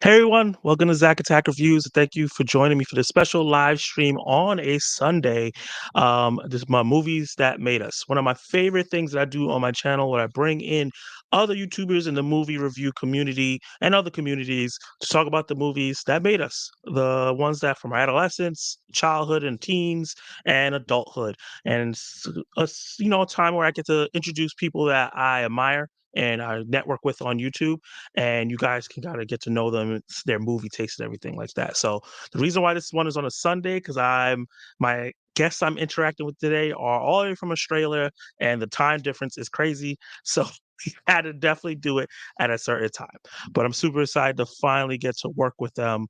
Hey everyone, welcome to Zack Attack Reviews. Thank you for joining me for this special live stream on a Sunday. This is my movies that made us. One of my favorite things that I do on my channel, where I bring in other YouTubers in the movie review community and other communities to talk about the movies that made us, the ones that from our adolescence, childhood, and teens, and adulthood. And a time where I get to introduce people that I admire and I network with on YouTube, and you guys can kind of get to know them, their movie taste and everything like that. So the reason why this one is on a Sunday, because my guests I'm interacting with today are all the way from Australia, and the time difference is crazy. So we had to definitely do it at a certain time. But I'm super excited to finally get to work with them.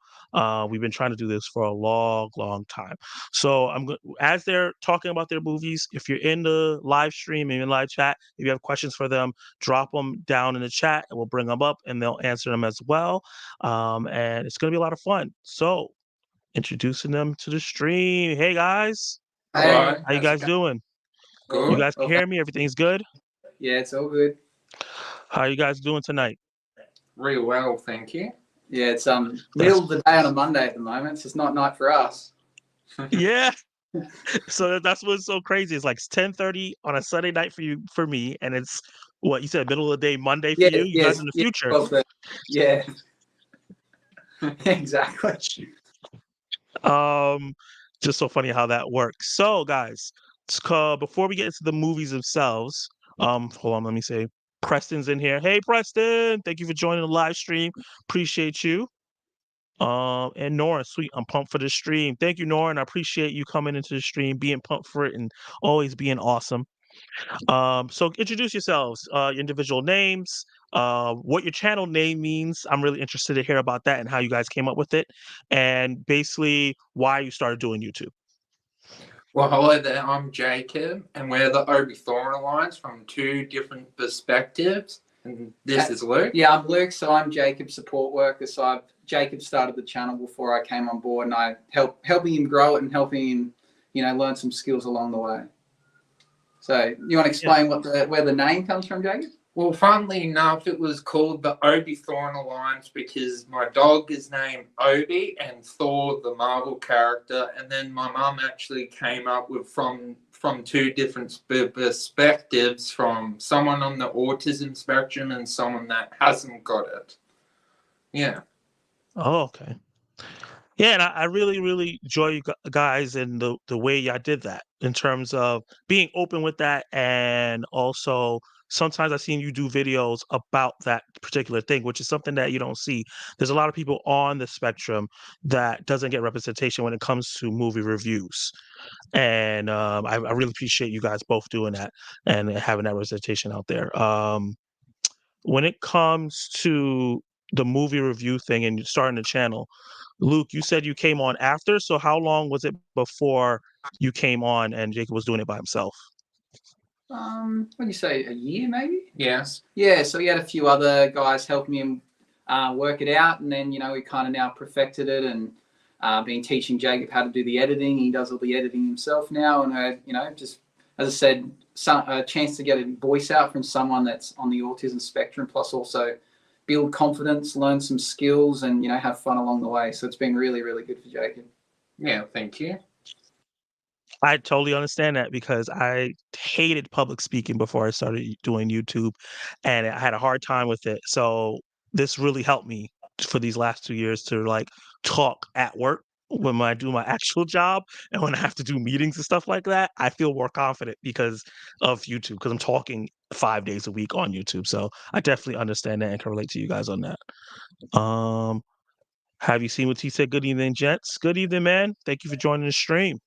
We've been trying to do this for a long, long time. So as they're talking about their movies, if you're in the live stream and in live chat, if you have questions for them, drop them down in the chat and we'll bring them up and they'll answer them as well. And it's going to be a lot of fun. So, introducing them to the stream. Hey guys, Hey, how you guys doing? You good. guys can hear me? Everything's good? Yeah, it's all good. How you guys doing tonight? Real well, thank you. Yeah, it's That's middle of the day on a Monday at the moment. It's just not night for us. yeah. So that's what's so crazy. It's like 10:30 on a Sunday night for you, for me, and it's what you said, middle of the day Monday for Yeah, you. You guys yes, in the yeah, future. yeah, exactly. Just so funny how that works. So, guys, before we get into the movies themselves, hold on, let me say Preston's in here. Hey, Preston, thank you for joining the live stream. Appreciate you. And Nora, sweet, I'm pumped for the stream. Thank you, Nora, and I appreciate you coming into the stream, being pumped for it, and always being awesome. So introduce yourselves, your individual names, what your channel name means. I'm really interested to hear about that and how you guys came up with it, and basically why you started doing YouTube. Well, hello there. I'm Jacob, and we're the Obithorian Alliance from two different perspectives. And this is Luke. Yeah, I'm Luke. So I'm Jacob's support worker. So Jacob started the channel before I came on board, and I helping him grow it and helping him, learn some skills along the way. So you want to explain where the name comes from, Jacob? Well, funnily enough, it was called the Obithorian Alliance because my dog is named Obi and Thor, the Marvel character, and then my mum actually came up with from two different perspectives, from someone on the autism spectrum and someone that hasn't got it. Yeah. Oh, okay. Yeah, and I really, really enjoy you guys and the way y'all did that in terms of being open with that, and also sometimes I've seen you do videos about that particular thing, which is something that you don't see. There's a lot of people on the spectrum that doesn't get representation when it comes to movie reviews, and I really appreciate you guys both doing that and having that representation out there. When it comes to the movie review thing and starting the channel, Luke, you said you came on after, so how long was it before you came on and Jacob was doing it by himself? What do you say, a year maybe? Yes. Yeah, so he had a few other guys helping him work it out, and then we kind of now perfected it and been teaching Jacob how to do the editing. He does all the editing himself now, and just as I said, a chance to get a voice out from someone that's on the autism spectrum, plus also build confidence, learn some skills, and have fun along the way. So it's been really, really good for Jacob. Yeah, thank you. I totally understand that because I hated public speaking before I started doing YouTube, and I had a hard time with it. So this really helped me for these last 2 years to like talk at work when I do my actual job, and when I have to do meetings and stuff like that, I feel more confident because of YouTube, because I'm talking 5 days a week on YouTube. So I definitely understand that and can relate to you guys on that. Have you seen what he said? Good evening, gents. Good evening, man. Thank you for joining the stream.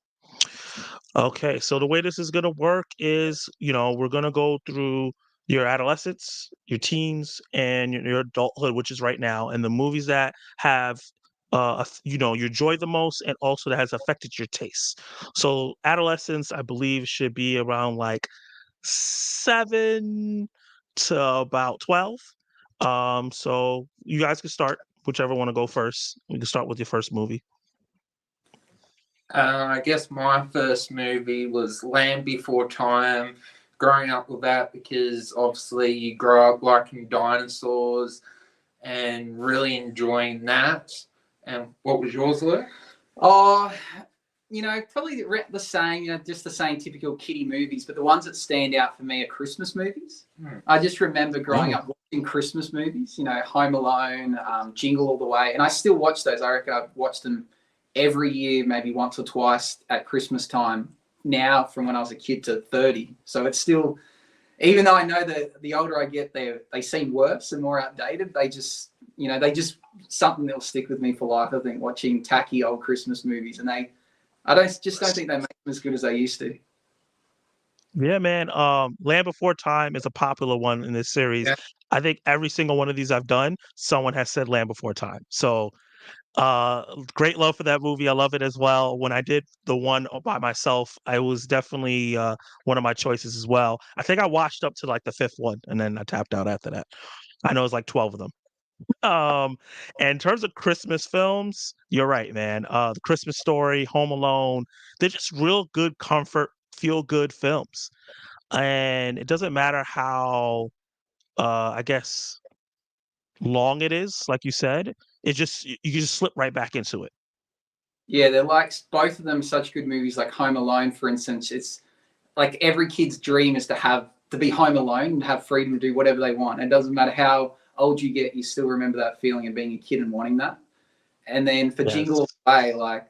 Okay, so the way this is gonna work is, we're gonna go through your adolescence, your teens, and your adulthood, which is right now, and the movies that have, you enjoy the most, and also that has affected your tastes. So adolescence, I believe, should be around like 7 to about 12. So you guys can start, whichever want to go first. We can start with your first movie. I guess my first movie was Land Before Time. Growing up with that, because obviously you grow up liking dinosaurs, and really enjoying that. And what was yours, Luke? Oh, probably the same, just the same typical kiddie movies, but the ones that stand out for me are Christmas movies. I just remember growing up watching Christmas movies, Home Alone, Jingle All the Way, and I still watch those. I reckon I've watched them every year, maybe once or twice at Christmas time now from when I was a kid to 30. So it's still, even though I know that the older I get, they seem worse and more outdated, they just something that'll stick with me for life, I think, watching tacky old Christmas movies, and I don't think they make them as good as they used to. Yeah, man. Land Before Time is a popular one in this series. Yeah. I think every single one of these I've done, someone has said Land Before Time. So, great love for that movie. I love it as well. When I did the one by myself, I was definitely one of my choices as well. I think I watched up to like the fifth one, and then I tapped out after that. I know it's like 12 of them. And in terms of Christmas films, you're right, man. The Christmas Story, Home Alone, they're just real good comfort, feel good films. And it doesn't matter how I guess long it is, like you said, it just you can just slip right back into it. Yeah, they're like both of them such good movies. Like Home Alone, for instance, it's like every kid's dream is to be home alone and have freedom to do whatever they want. It doesn't matter how old you get, you still remember that feeling of being a kid and wanting that. And then for Jingle All the Way,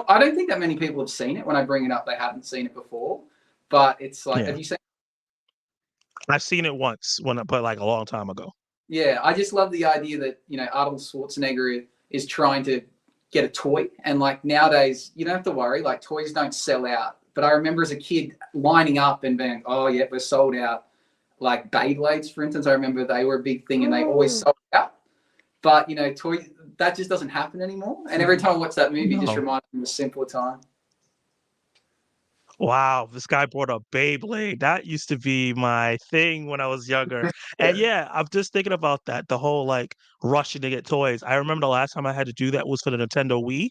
I don't think that many people have seen it. When I bring it up, they haven't seen it before. But it's like, have you seen it? I've seen it once but like a long time ago. Yeah, I just love the idea that, Arnold Schwarzenegger is trying to get a toy. And like nowadays, you don't have to worry, like toys don't sell out. But I remember as a kid lining up and being, oh, yeah, we're sold out. Like Beyblades, for instance, I remember they were a big thing and they always sold out. But, toys, that just doesn't happen anymore. And every time I watch that movie, it just reminds me of a simpler time. Wow, this guy brought up Beyblade. That used to be my thing when I was younger. And yeah, I'm just thinking about that, the whole like rushing to get toys. I remember the last time I had to do that was for the Nintendo Wii.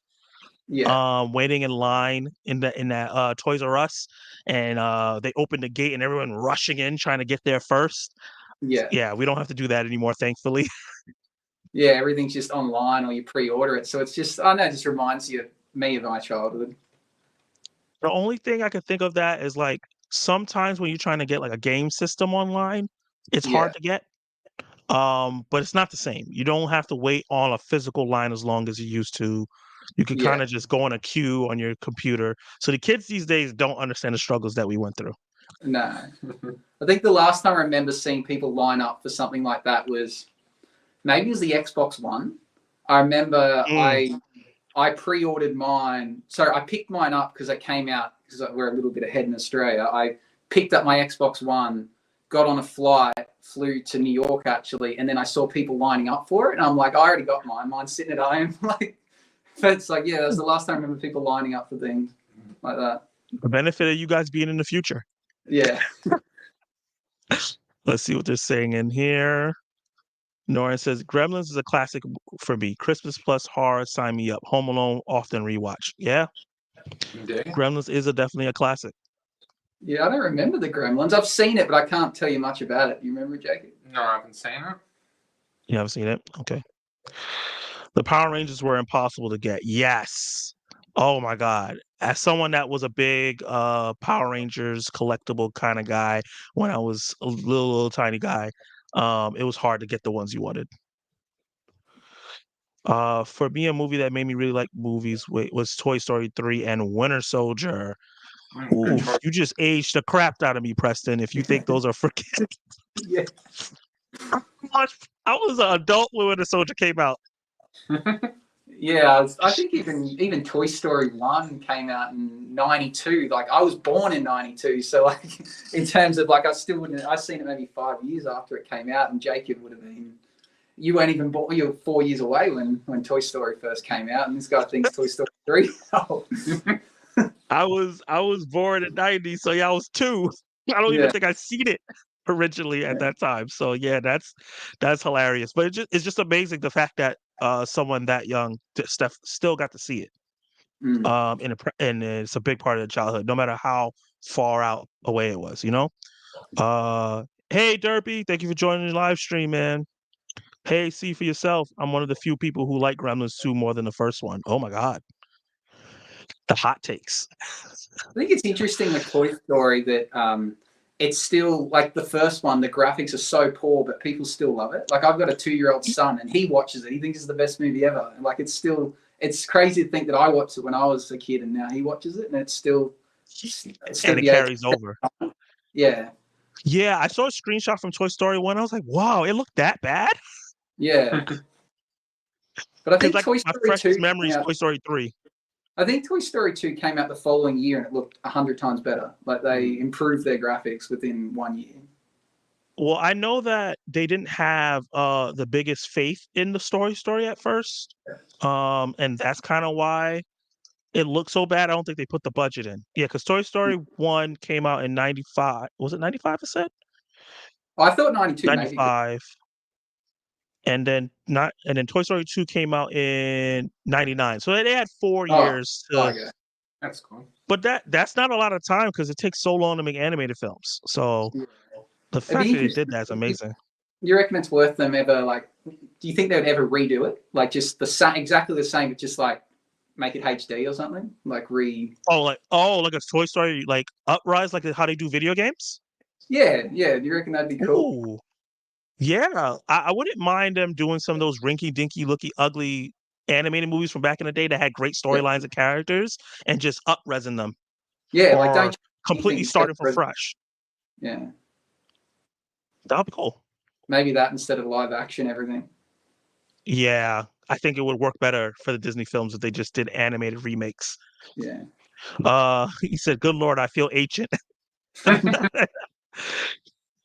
Yeah. Waiting in line in that Toys R Us, and they opened the gate and everyone rushing in trying to get there first. Yeah. Yeah, we don't have to do that anymore, thankfully. Yeah, everything's just online or you pre-order it. So it's just, I know, it just reminds me of my childhood. The only thing I could think of that is like sometimes when you're trying to get like a game system online, it's hard to get. But it's not the same. You don't have to wait on a physical line as long as you used to. You can kind of just go on a queue on your computer. So the kids these days don't understand the struggles that we went through. No. I think the last time I remember seeing people line up for something like that was maybe it was the Xbox One. I remember I pre-ordered mine. So I picked mine up because it came out, because we're a little bit ahead in Australia. I picked up my Xbox One, got on a flight, flew to New York actually, and then I saw people lining up for it, and I'm like, I already got mine. Mine's sitting at home. But it's like, yeah, that was the last time I remember people lining up for things like that. The benefit of you guys being in the future. Yeah. Let's see what they're saying in here. Noran says, Gremlins is a classic for me. Christmas plus horror, sign me up. Home Alone, often rewatch. Yeah. Gremlins is definitely a classic. Yeah, I don't remember the Gremlins. I've seen it, but I can't tell you much about it. You remember it, Jacob? No, I haven't seen it. You haven't seen it? Okay. The Power Rangers were impossible to get. Yes. Oh my God. As someone that was a big Power Rangers collectible kind of guy when I was a little tiny guy, it was hard to get the ones you wanted. For me, a movie that made me really like movies was Toy Story 3 and Winter Soldier. Oof, you just aged the crap out of me, Preston, if you think those are for kids. Yeah. I was an adult when Winter Soldier came out. Yeah, I think even Toy Story 1 came out in 92. Like, I was born in 92. So, like, in terms of, like, I still wouldn't, I seen it maybe 5 years after it came out, and Jacob would have been, you weren't even born, you were 4 years away when Toy Story first came out, and this guy thinks Toy Story 3. I was born in 90, so yeah, I was 2. I don't even think I seen it originally at that time. So yeah, that's hilarious. But it's just amazing the fact that someone that young still got to see it. And it's a big part of their childhood, no matter how far out away it was, you know? Hey Derpy, thank you for joining the live stream, man. Hey, see for yourself. I'm one of the few people who like Gremlins 2 more than the first one. Oh my god, the hot takes. I think it's interesting with Toy Story that it's still like the first one. The graphics are so poor, but people still love it. Like I've got a 2-year-old son, and he watches it. He thinks it's the best movie ever. And like it's crazy to think that I watched it when I was a kid, and now he watches it, and it's still And it the age. carries over. Yeah, Yeah, I saw a screenshot from Toy Story 1. I was like, wow, it looked that bad? yeah. But I Because think like Toy my Story 2 freshest memory came is out. Toy Story 3. I think Toy Story 2 came out the following year, and it looked 100 times better. Like they improved their graphics within 1 year. Well, I know that they didn't have the biggest faith in the story at first. And that's kind of why it looked so bad. I don't think they put the budget in. Yeah, because Toy Story 1 came out in 95. Was it 95 I said? I thought 92 maybe. 95. And then Toy Story 2 came out in 99. So they had 4 years to yeah. That's cool. but that's not a lot of time because it takes so long to make animated films. So Yeah. the fact that they did that is amazing. You reckon it's worth them ever, like, do you think they would ever redo it? Like just exactly the same, but just like make it HD or something? Like like a Toy Story like Uprise, like how they do video games? Yeah. Do you reckon that'd be cool? Ooh. Yeah. I wouldn't mind them doing some of those rinky dinky looky ugly animated movies from back in the day that had great storylines and characters and just up-resing them. Yeah, or like don't completely starting from fresh. Yeah. That would be cool. Maybe that instead of live action everything. Yeah. I think it would work better for the Disney films if they just did animated remakes. Yeah. He said, "Good Lord, I feel ancient."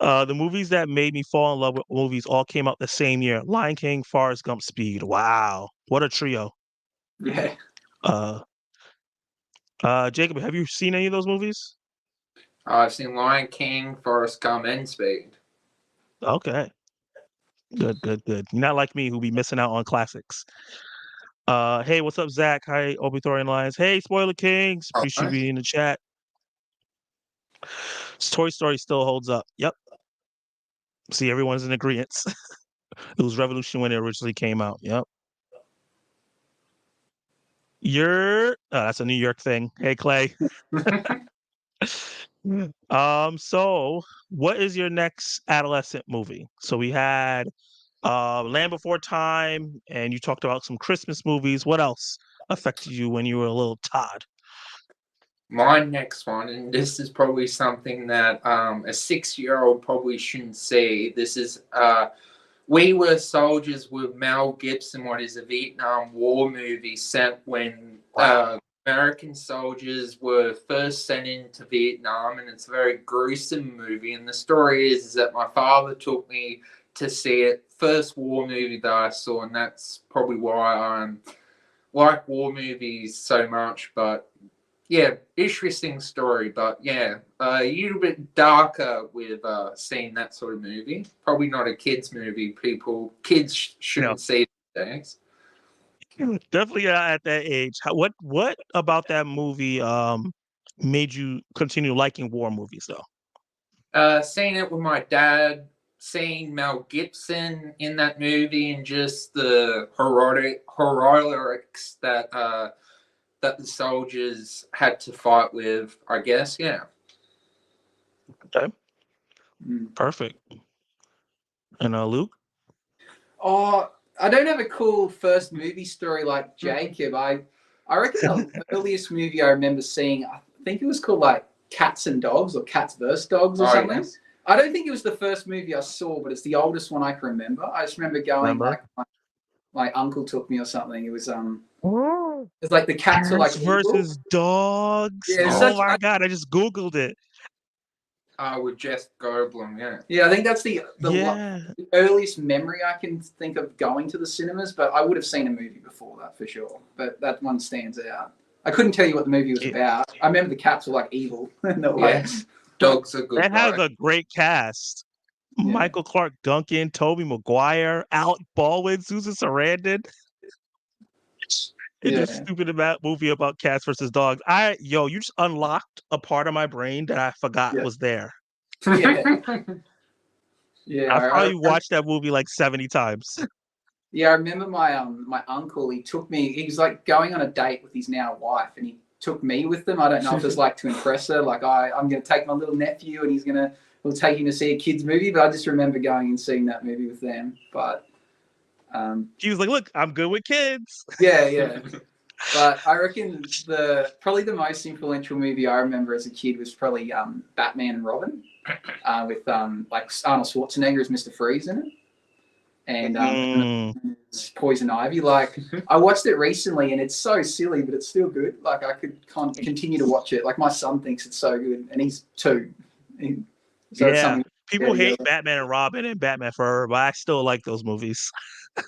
The movies that made me fall in love with movies all came out the same year: Lion King, Forrest Gump, Speed. Wow, what a trio! Yeah. Uh, Jacob, have you seen any of those movies? I've seen Lion King, Forrest Gump, and Speed. Okay, good. You're not like me who be missing out on classics. Hey, what's up, Zach? Hi, Obithorian Alliance. Hey, Spoiler Kings. Appreciate you being in the chat. Toy Story still holds up. Yep. See, everyone's in agreement. It was revolution when it originally came out. Yep. That's a New York thing. Hey, Clay. So what is your next adolescent movie? So we had Land Before Time, and you talked about some Christmas movies. What else affected you when you were a little Todd? My next one, and this is probably something that a 6-year-old probably shouldn't see. This is We Were Soldiers with Mel Gibson, what is a Vietnam War movie set when American soldiers were first sent into Vietnam, and it's a very gruesome movie. And the story is that my father took me to see it. First war movie that I saw, and that's probably why I like war movies so much. But yeah, interesting story, but yeah, a little bit darker with seeing that sort of movie. Probably not a kids movie. Kids shouldn't see these days. Definitely not at that age. What about that movie made you continue liking war movies though? Seeing it with my dad, seeing Mel Gibson in that movie, and just the heroics that the soldiers had to fight with, I guess. Yeah. Okay. Perfect. And Luke? Oh, I don't have a cool first movie story like Jacob. I reckon the earliest movie I remember seeing, I think it was called like Cats and Dogs or Cats vs. Dogs or something. Yes. I don't think it was the first movie I saw, but it's the oldest one I can remember. I just remember going like my uncle took me or something. It was it's like the cats are like versus dogs. Yeah, oh my god! I just googled it. With Jeff Goldblum, yeah. Yeah, I think that's the earliest memory I can think of going to the cinemas, but I would have seen a movie before that for sure. But that one stands out. I couldn't tell you what the movie was about. I remember the cats were like evil. Yes. Dogs are good. That has a great cast. Yeah. Michael Clark Duncan, Tobey Maguire, Alec Baldwin, Susan Sarandon. It's a stupid movie about cats versus dogs. You just unlocked a part of my brain that I forgot was there. Yeah. Yeah, I've probably watched that movie like 70 times. yeah, I remember my uncle. He took me. He was like going on a date with his now wife, and he took me with them. I don't know if it was like to impress her, like I'm going to take my little nephew, and we'll take him to see a kids movie. But I just remember going and seeing that movie with them. But He was like, "Look, I'm good with kids." yeah. But I reckon probably the most influential movie I remember as a kid was probably Batman and Robin, with like Arnold Schwarzenegger as Mr. Freeze in it, and Poison Ivy. Like I watched it recently, and it's so silly, but it's still good. Like I could continue to watch it. Like my son thinks it's so good, and he's 2. So it's something. People hate Batman and Robin and Batman Forever, but I still like those movies.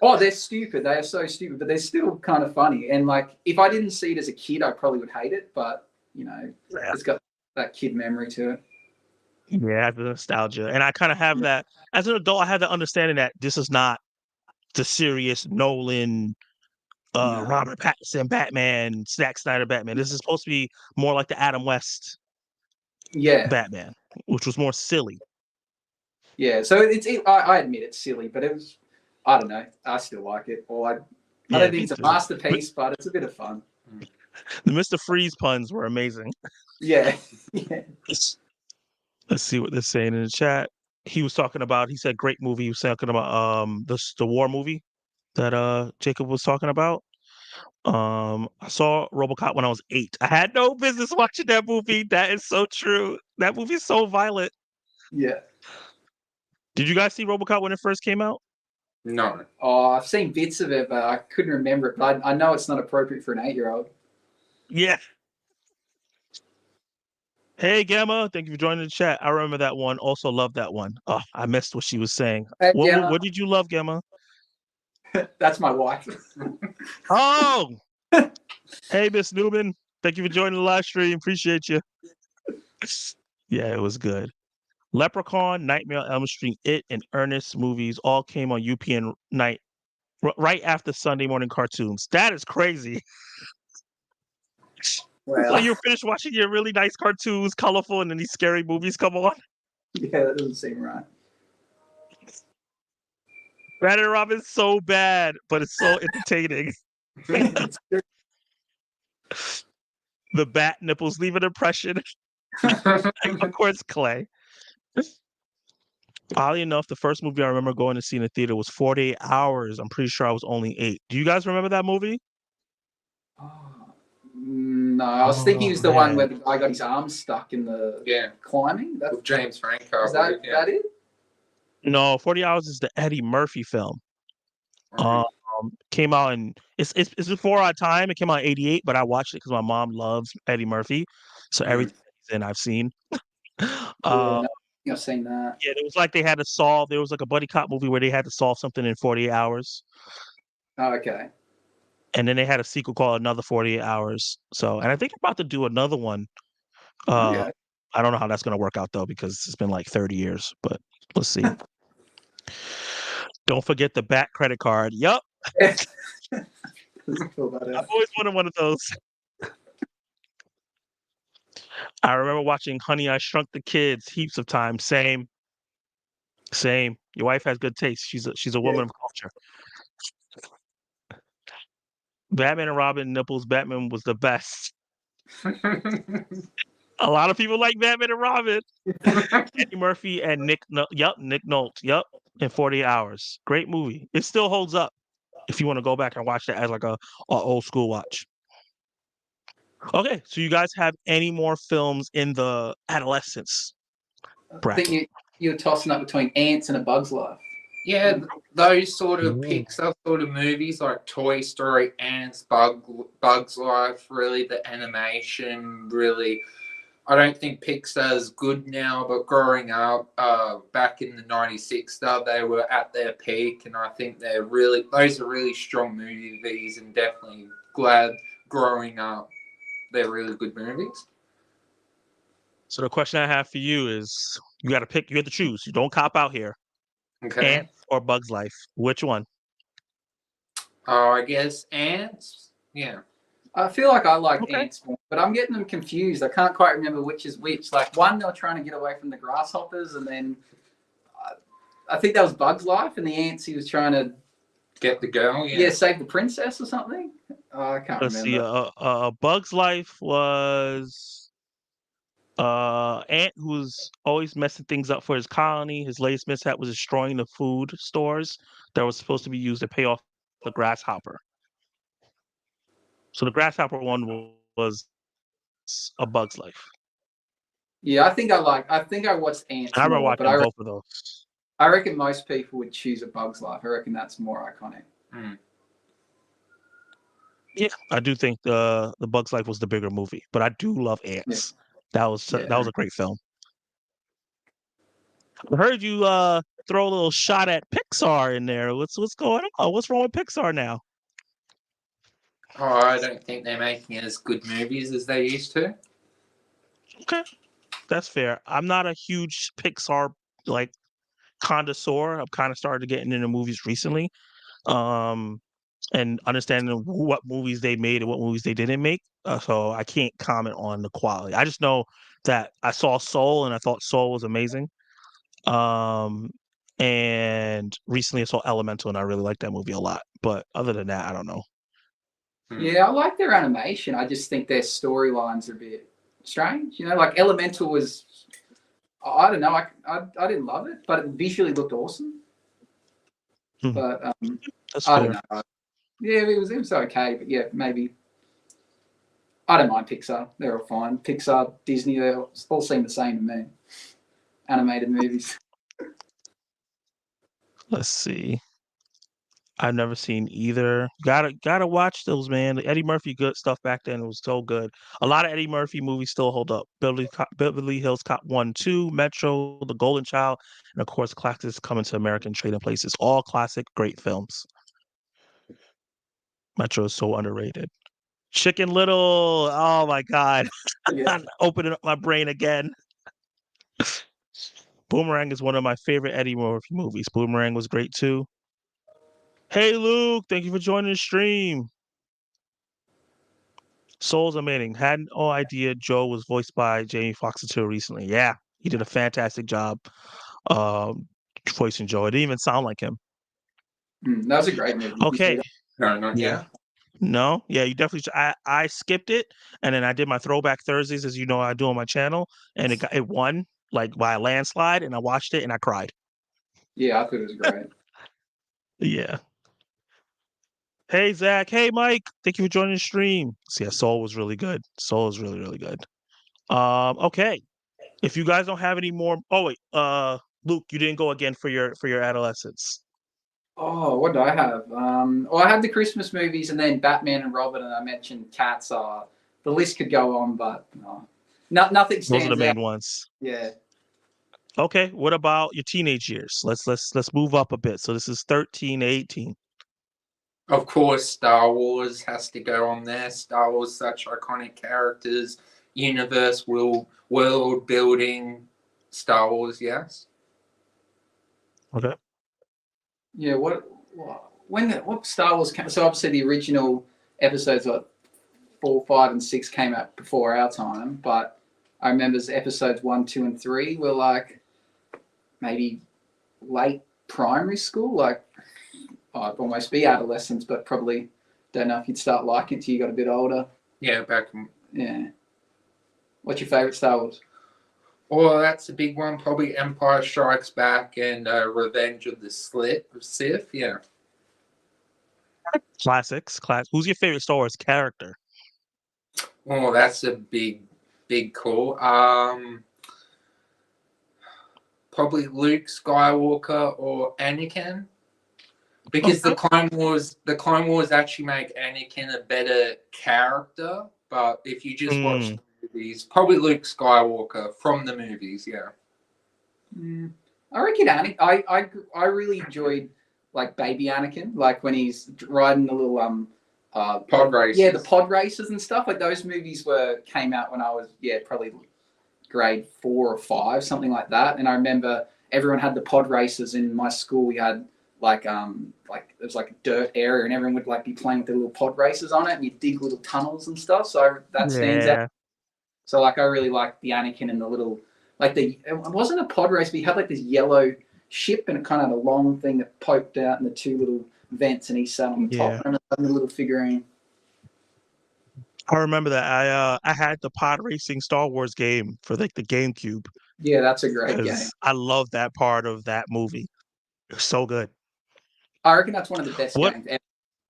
Oh, they're stupid. They are so stupid, but they're still kind of funny. And like, if I didn't see it as a kid, I probably would hate it. But it's got that kid memory to it. Yeah, the nostalgia, and I kind of have that as an adult. I have the understanding that this is not the serious Nolan, Robert Pattinson Batman, Zack Snyder Batman. This is supposed to be more like the Adam West Batman, which was more silly. Yeah, so I admit it's silly, but it was, I don't know, I still like it. I don't think it's a masterpiece, but it's a bit of fun. The Mr. Freeze puns were amazing. Yeah. Let's see what they're saying in the chat. He said great movie. He was talking about the war movie that Jacob was talking about. I saw RoboCop when I was 8. I had no business watching that movie. That is so true. That movie's so violent. Yeah. Did you guys see RoboCop when it first came out? No. Oh, I've seen bits of it, but I couldn't remember it. But I know it's not appropriate for an 8-year-old. Yeah. Hey, Gamma. Thank you for joining the chat. I remember that one. Also love that one. Oh, I missed what she was saying. Hey, what did you love, Gamma? That's my wife. Oh! Hey, Miss Newman. Thank you for joining the live stream. Appreciate you. Yeah, it was good. Leprechaun, Nightmare on Elm Street, It, and Ernest movies all came on UPN night right after Sunday morning cartoons. That is crazy. Wow. So you're finished watching your really nice cartoons, colorful, and then these scary movies come on? Yeah, that doesn't seem right. Batman and Robin's so bad, but it's so entertaining. The bat nipples leave an impression. Of course, Clay. Oddly enough, the first movie I remember going to see in the theater was 48 Hours. I'm pretty sure I was only 8. Do you guys remember that movie? Oh, no, I was thinking it was the one where the guy got his arms stuck in the climbing. That's with James Franco. Is that it? No, 40 Hours is the Eddie Murphy film. Came out and it's before our time. It came out in 88, but I watched it because my mom loves Eddie Murphy. So everything he's in, I've seen. I've seen that. Yeah, it was like there was like a buddy cop movie where they had to solve something in 48 hours. Oh, okay. And then they had a sequel called Another 48 Hours. So, and I think they're about to do another one. I don't know how that's going to work out though, because it's been like 30 years, but let's see. Don't forget the Bat credit card. Yup. I've always wanted one of those. I remember watching Honey, I Shrunk the Kids heaps of times. Same. Your wife has good taste. She's a woman of culture. Batman and Robin nipples. Batman was the best. A lot of people like Batman and Robin. Eddie Murphy and Nick Nolte. In 48 Hours. Great movie. It still holds up if you want to go back and watch that as like a old school watch. Okay, so you guys have any more films in the adolescence bracket? I think you're tossing up between Ants and A Bug's Life. Yeah, those sort of Pixar sort of movies like Toy Story, Ants, Bug's Life, really the animation, really. I don't think Pixar's good now, but growing up back in the 96, they were at their peak, and I think those are really strong movies, and definitely glad growing up they're really good movies. So the question I have for you is, you got to pick. You have to choose. You don't cop out here. Okay. Ants or Bug's Life? Which one? Oh, I guess Ants. Yeah. I feel like I like Ants more, but I'm getting them confused. I can't quite remember which is which. Like one, they're trying to get away from the grasshoppers, and then I think that was Bug's Life, and the ants he was trying to Get the girl. yeah save the princess or something. Oh, I can't Let's see. remember. Bug's Life was ant who was always messing things up for his colony. His latest mishap was destroying the food stores that was supposed to be used to pay off the grasshopper. So the grasshopper one was A Bug's Life. Yeah, I think I watched Ants I remember more, but watching both of those. I reckon most people would choose A Bug's Life. I reckon that's more iconic. Yeah, I do think the Bug's Life was the bigger movie, but I do love Ants. That was a great film. I heard you throw a little shot at Pixar in there. What's going on? What's wrong with Pixar now? Oh, I don't think they're making as good movies as they used to. Okay, that's fair. I'm not a huge Pixar like connoisseur. I'm kind of started getting into movies recently, and understanding what movies they made and what movies they didn't make. So I can't comment on the quality. I just know that I saw Soul and I thought Soul was amazing. And recently I saw Elemental and I really liked that movie a lot. But other than that, I don't know. Yeah, I like their animation. I just think their storylines are a bit strange. You know, like Elemental was, I don't know, I didn't love it, but it visually looked awesome. But That's I fair. don't know. Yeah, it was okay, but yeah, maybe. I don't mind Pixar. They're all fine. Pixar, Disney, they all seem the same to me. Animated movies. Let's see. I've never seen either. Gotta watch those, man. The Eddie Murphy good stuff back then was so good. A lot of Eddie Murphy movies still hold up. Beverly Hills Cop 1, 2, Metro, The Golden Child, and of course classics Coming to America and Trading Places. All classic, great films. Metro is so underrated. Chicken Little. Oh my God. Yeah. Opening up my brain again. Boomerang is one of my favorite Eddie Murphy movies. Boomerang was great too. Hey Luke, thank you for joining the stream. Soul's amazing. Had no idea Joe was voiced by Jamie Foxx until recently. Yeah, he did a fantastic job voicing Joe. It didn't even sound like him. That was a great movie. Okay. No, not yet. No, yeah, you definitely. I skipped it, and then I did my Throwback Thursdays, as you know I do on my channel, and it won like by a landslide, and I watched it and I cried. Yeah, I thought it was great. Yeah. Hey Zach. Hey Mike. Thank you for joining the stream. So yeah, Soul was really good. Soul is really really good. Okay. If you guys don't have any more, oh wait, Luke, you didn't go again for your adolescence. Oh, what do I have? Well, I had the Christmas movies and then Batman and Robin, and I mentioned Cats. The list could go on, but nothing stands Those are the main out. ones. Yeah. Okay. What about your teenage years? Let's move up a bit. So this is 13 to 18. Of course, Star Wars has to go on there. Star Wars, such iconic characters, universe, world building. Star Wars, yes. Okay. Yeah. What Star Wars came? So obviously the original episodes like 4, 5, and 6 came out before our time, but I remember episodes 1, 2, and 3 were like maybe late primary school, like I'd almost be adolescents, but probably don't know if you'd start liking it till you got a bit older. Yeah, back in... Yeah. What's your favourite Star Wars? Oh, that's a big one. Probably Empire Strikes Back and Revenge of the Sith. Yeah. Classics. Who's your favorite Star Wars character? Oh, that's a big call. Probably Luke Skywalker or Anakin. Because the Clone Wars actually make Anakin a better character, but if you just watch the movies, probably Luke Skywalker from the movies, yeah. I reckon I really enjoyed like baby Anakin, like when he's riding the little pod races. Yeah, the pod races and stuff. Like those movies came out when I was probably grade 4 or 5, something like that. And I remember everyone had the pod races in my school. We had like there was like a dirt area, and everyone would like be playing with the little pod races on it, and you dig little tunnels and stuff. So that stands out. So like I really liked the Anakin and the little it wasn't a pod race, but he had like this yellow ship, and it kind of had a long thing that poked out and the two little vents, and he sat on the top. Yeah. And I remember the little figurine. I remember that. I had the pod racing Star Wars game for like the GameCube Yeah, that's a great game. because I love that part of that movie. It was so good. I reckon that's one of the best What? games ever.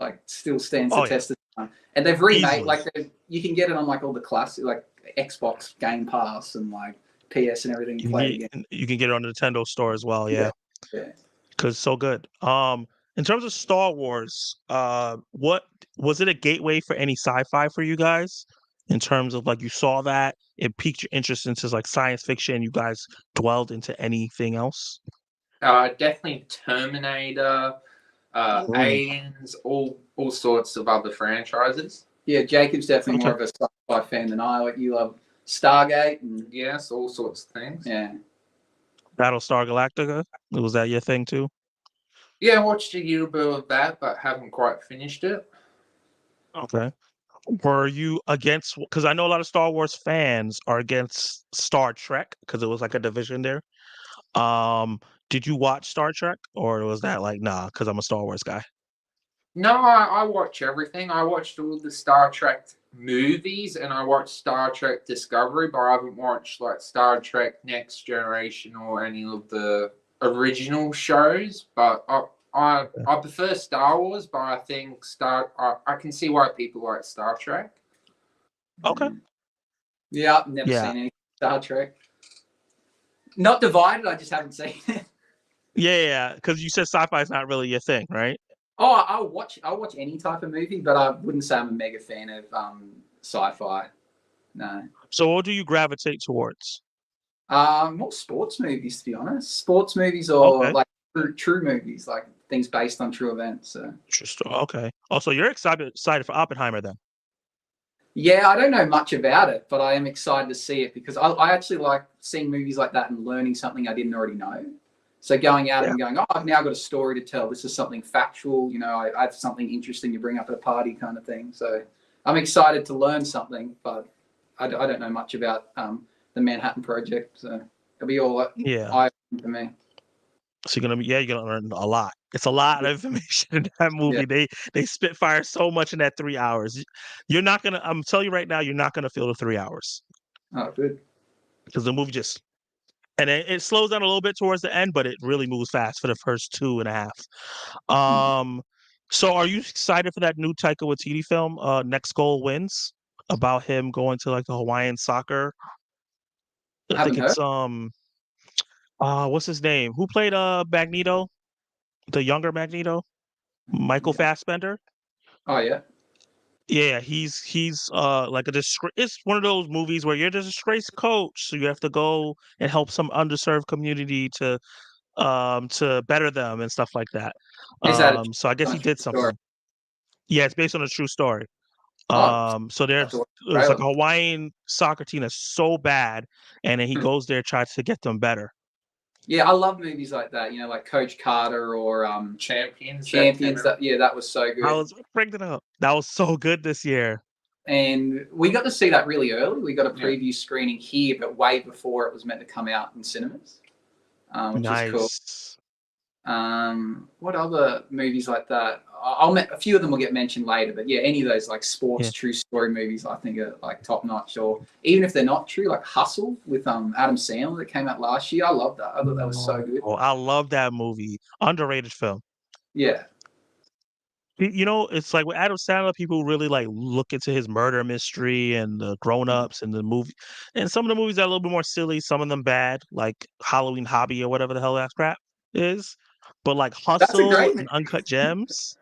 Like, still stands Oh the yeah, test of time. And they've remade, easily. you can get it on like all the classic, like Xbox Game Pass and like PS and everything. You can Play it get again. you can get it on the Nintendo store as well. Yeah, Yeah. because it's so good. In terms of Star Wars, what was it a gateway for any sci-fi for you guys? In terms of like you saw that it piqued your interest into like science fiction, you guys dwelled into anything else? Definitely Terminator, Aliens, all sorts of other franchises. Yeah, Jacob's definitely more Okay. of a sci-fi fan than I. Like, you love Stargate and Yes, all sorts of things. yeah. Battlestar Galactica, was that your thing too? Yeah, I watched a little bit of that, but haven't quite finished it. Okay. Were you against? Because I know a lot of Star Wars fans are against Star Trek because it was like a division there. Um, did you watch Star Trek, or was that like nah? Because I'm a Star Wars guy. No, I watch everything. I watched all the Star Trek movies and I watched Star Trek Discovery, but I haven't watched like Star Trek Next Generation or any of the original shows. But I prefer Star Wars, but I think I can see why people like Star Trek. Okay. Yeah, I've never Yeah. seen any Star Trek. Not divided, I just haven't seen it. Yeah, because you said sci-fi is not really your thing, right? Oh, I'll watch any type of movie, but I wouldn't say I'm a mega fan of sci-fi. No. So what do you gravitate towards? More sports movies, to be honest. Sports movies or Okay. like true movies, like things based on true events. So. Interesting. Okay. Oh, so you're excited for Oppenheimer then? Yeah, I don't know much about it, but I am excited to see it because I actually like seeing movies like that and learning something I didn't already know. So going out and going, oh, I've now got a story to tell. This is something factual. You know, I have something interesting to bring up at a party kind of thing. So I'm excited to learn something, but I don't know much about the Manhattan Project. So it'll be all eye-opening for me. So you're gonna learn a lot. It's a lot of information in that movie. Yeah. They spitfire so much in that 3 hours. You're not gonna. I'm telling you right now, you're not gonna feel the 3 hours Oh, good. because the movie just and it slows down a little bit towards the end, but it really moves fast for the first 2.5. So are you excited for that new Taika Waititi film, Next Goal Wins, about him going to like the Hawaiian soccer? I think Haven't heard. it's what's his name? Who played Magneto, the younger Magneto? Michael Yeah. Fassbender. Oh yeah. Yeah, he's like a disgrace. It's one of those movies where you're the disgraced coach, so you have to go and help some underserved community to better them and stuff like that. Is that So I guess he did story? something. Yeah, it's based on a true story. Oh, So there's like a Hawaiian soccer team that's so bad, and then he goes there tries to get them better. Yeah, I love movies like that. You know, like Coach Carter or Champions. That was so good. I was bringing it up. That was so good this year. And we got to see that really early. We got a preview screening here, but way before it was meant to come out in cinemas, which is cool. What other movies like that? A few of them will get mentioned later, but yeah, any of those like sports true story movies, I think are like top notch. Or even if they're not true, like Hustle with Adam Sandler that came out last year. I love that. I thought that was so good. Oh, I love that movie. Underrated film. Yeah. You know, it's like with Adam Sandler, people really like look into his murder mystery and the grown-ups and the movie. And some of the movies are a little bit more silly, some of them bad, like Halloween Hobby or whatever the hell that crap is. But like Hustle and Uncut Gems.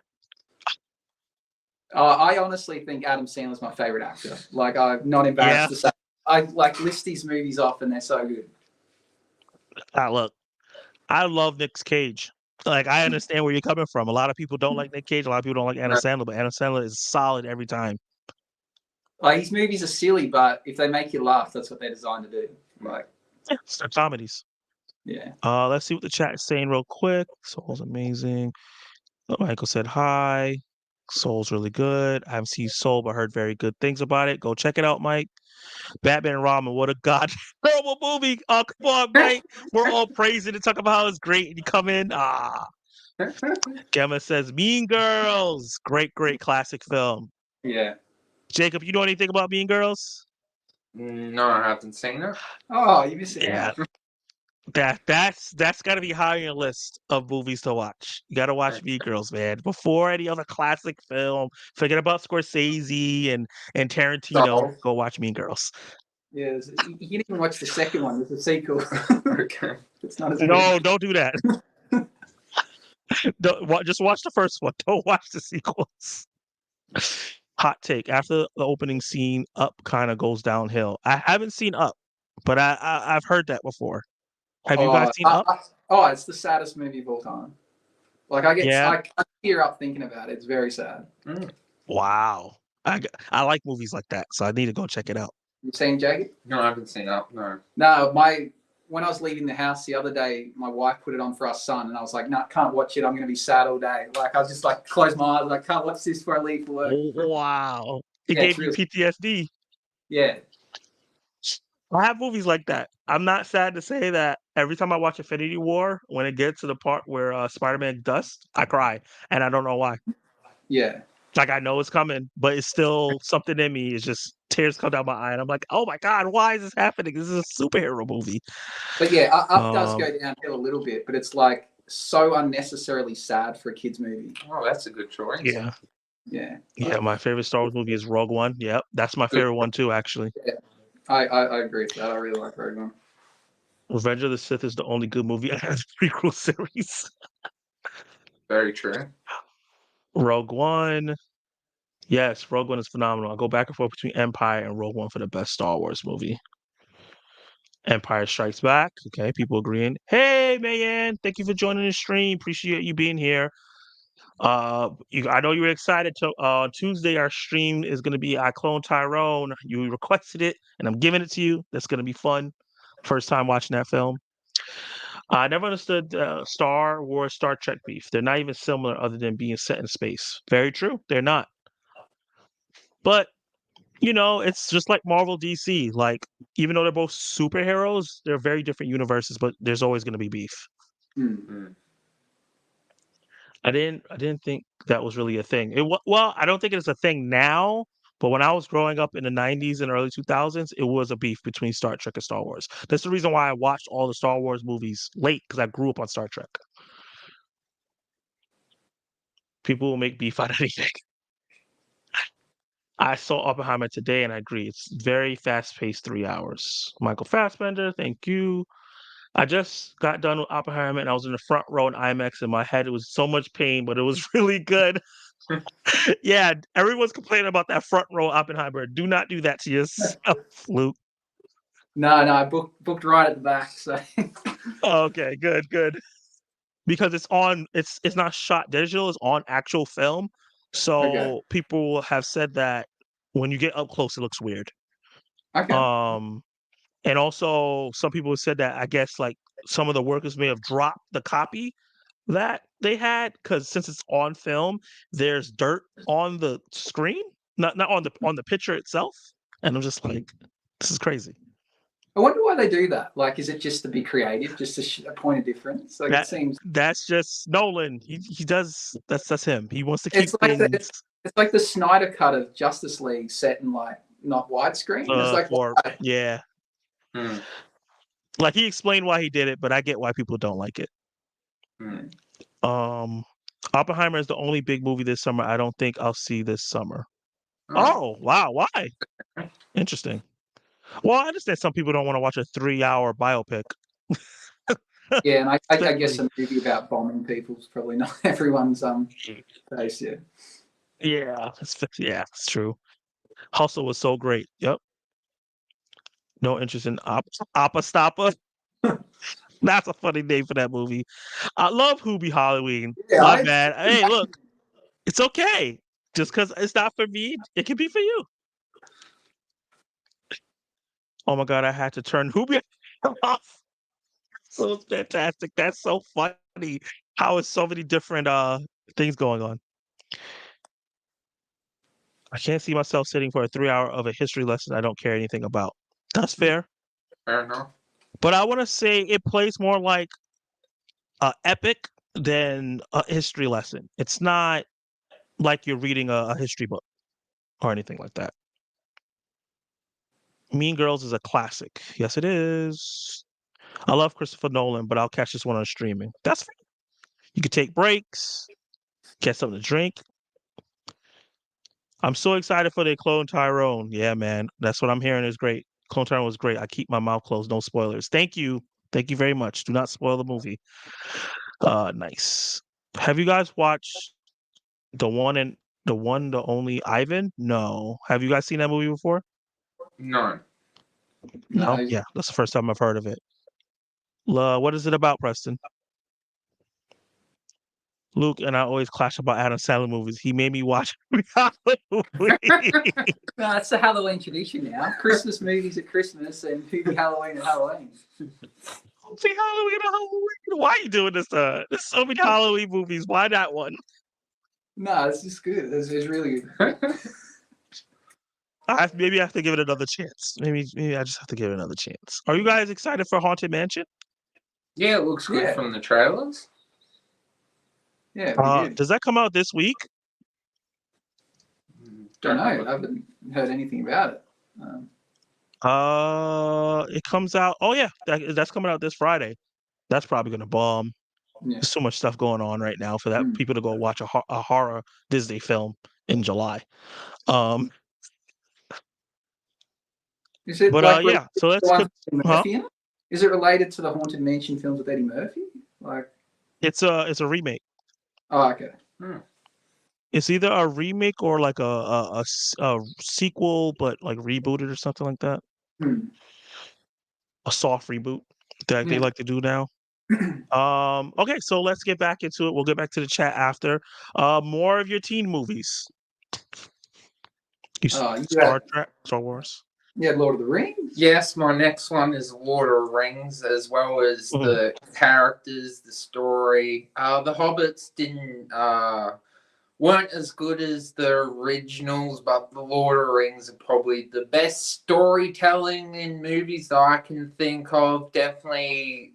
I honestly think Adam Sandler's my favorite actor. Like, I'm not embarrassed to say. I like list these movies off and they're so good. Look, I love Nick Cage. Like, I understand where you're coming from. A lot of people don't like Nick Cage. A lot of people don't like Adam Sandler, but Adam Sandler is solid every time. Like, his movies are silly, but if they make you laugh, that's what they're designed to do. Like, they're comedies. Yeah. Let's see what the chat is saying real quick. Soul's amazing. Oh, Michael said hi. Soul's really good. I haven't seen Soul, but heard very good things about it. Go check it out, Mike. Batman and Robin, what a god terrible movie. Oh, come on, Mike. We're all praising and talking about how it's great, and you come in. Gemma says Mean Girls. Great, great classic film. Yeah. Jacob, you know anything about Mean Girls? No, I haven't seen it. Oh, you missed it Yeah. out. That's got to be high on your list of movies to watch. You got to watch Mean Girls, man. Before any other classic film, forget about Scorsese and Tarantino. So, Go watch Mean Girls. Yeah, you can even watch the second one. There's a sequel. okay. It's not as No, good. don't do that. Just watch the first one. Don't watch the sequels. Hot take: after the opening scene, Up kind of goes downhill. I haven't seen Up, but I've heard that before. Have you guys seen Up? It's the saddest movie of all time. Like I tear up thinking about it. It's very sad. Wow. I like movies like that, so I need to go check it out. You seen Jagged? No, I haven't seen Up. No. No, when I was leaving the house the other day, my wife put it on for our son, and I was like, "No, can't watch it. I'm going to be sad all day." Like I was just like, close my eyes. I can't watch this before I leave for work. Wow. It Yeah, gave it's you really- PTSD. Yeah. I have movies like that. I'm not sad to say that every time I watch Infinity War, when it gets to the part where Spider-Man dusts, I cry, and I don't know why. Yeah. Like I know it's coming, but it's still something in me. It's just tears come down my eye, and I'm like, "Oh my god, why is this happening? This is a superhero movie." But yeah, Up does go downhill a little bit, but it's like so unnecessarily sad for a kids movie. Oh, that's a good choice. Yeah. Yeah. Yeah, my favorite Star Wars movie is Rogue One. Yep, that's my favorite one too, actually. Yeah. I agree with that. I really like Rogue One. Revenge of the Sith is the only good movie out of the prequel series. Very true. Rogue One. Yes, Rogue One is phenomenal. I go back and forth between Empire and Rogue One for the best Star Wars movie. Empire Strikes Back. Okay, people agreeing. Hey, Mayan, thank you for joining the stream. Appreciate you being here. I know you were excited. Tuesday, our stream is going to be I Clone Tyrone. You requested it, and I'm giving it to you. That's going to be fun. First time watching that film. I never understood Star Wars, Star Trek beef. They're not even similar other than being set in space. Very true. They're not. But, it's just like Marvel DC. Like, even though they're both superheroes, they're very different universes, but there's always going to be beef. Mm-hmm. I didn't think that was really a thing. Well, I don't think it's a thing now, but when I was growing up in the 90s and early 2000s, it was a beef between Star Trek and Star Wars. That's the reason why I watched all the Star Wars movies late, because I grew up on Star Trek. People will make beef out of anything. I saw Oppenheimer today, and I agree. It's very fast-paced 3 hours. Michael Fassbender, thank you. I just got done with Oppenheimer, and I was in the front row in IMAX. In my head, it was so much pain, but it was really good. Yeah, everyone's complaining about that front row Oppenheimer. Do not do that to yourself, Luke. No, I booked right at the back. So Okay, good. Because it's not shot digital, it's on actual film. So people have said that when you get up close, it looks weird. okay. And also some people have said that I guess like some of the workers may have dropped the copy that they had, because since it's on film, there's dirt on the screen, not on the picture itself. And I'm just like, this is crazy. I wonder why they do that. Like, is it just to be creative, just a point of difference? Like, it seems that's just Nolan. He does that's him. He wants to keep it's like things. It's like the Snyder cut of Justice League set in like not widescreen. It's like yeah. Like he explained why he did it, but I get why people don't like it. Oppenheimer is the only big movie this summer I don't think I'll see this summer. Oh wow, why? Interesting. Well, I understand some people don't want to watch a 3-hour biopic. Yeah, and I guess a movie about bombing people is probably not everyone's taste. Yeah, it's true. Hustle was so great. Yep. No interest in Oppa Stoppa. That's a funny name for that movie. I love Hubie Halloween. Yeah, Not bad. Hey, look, it's okay. Just because it's not for me, it can be for you. Oh my god, I had to turn Hubie off. So fantastic. That's so funny. How is so many different things going on? I can't see myself sitting for a 3 hour of a history lesson I don't care anything about. That's fair. Fair enough. But I want to say it plays more like a epic than a history lesson. It's not like you're reading a history book or anything like that. Mean Girls is a classic. Yes, it is. I love Christopher Nolan, but I'll catch this one on streaming. That's fine. You can take breaks, get something to drink. I'm so excited for the Clone Tyrone. Yeah, man. That's what I'm hearing is great. Clone Tyrone was great. I keep my mouth closed. No spoilers. Thank you. Thank you very much. Do not spoil the movie. Nice. Have you guys watched the only Ivan? No. Have you guys seen that movie before? No. No? No, Yeah, that's the first time I've heard of it. What is it about, Preston? Luke and I always clash about Adam Sandler movies. He made me watch every Halloween. no, it's the Halloween tradition now. Christmas movies at Christmas and Halloween at Halloween. See Halloween or Halloween. Why are you doing this? There's so many Halloween movies. Why that one? No, it's just good. It's really good. Maybe I have to give it another chance. Maybe I just have to give it another chance. Are you guys excited for Haunted Mansion? Yeah, it looks good Yeah. from the trailers. Yeah, we did. Does that come out this week? Don't know. I haven't heard anything about it. It comes out. Oh yeah, that's coming out this Friday. That's probably gonna bomb. Yeah. There's so much stuff going on right now for that people to go watch a horror Disney film in July. Is it But like yeah. So let's. Murphy in it? Is it related to the Haunted Mansion films with Eddie Murphy? Like, it's a remake. oh, okay. It's either a remake or like a sequel, but like rebooted or something like that. A soft reboot that they like to do now. Okay, so let's get back into it. We'll get back to the chat after. More of your teen movies. Star Trek, Star Wars. Yeah, Lord of the Rings. Yes, my next one is Lord of the Rings, as well as the characters, the story. The Hobbits weren't as good as the originals, but the Lord of the Rings are probably the best storytelling in movies that I can think of. Definitely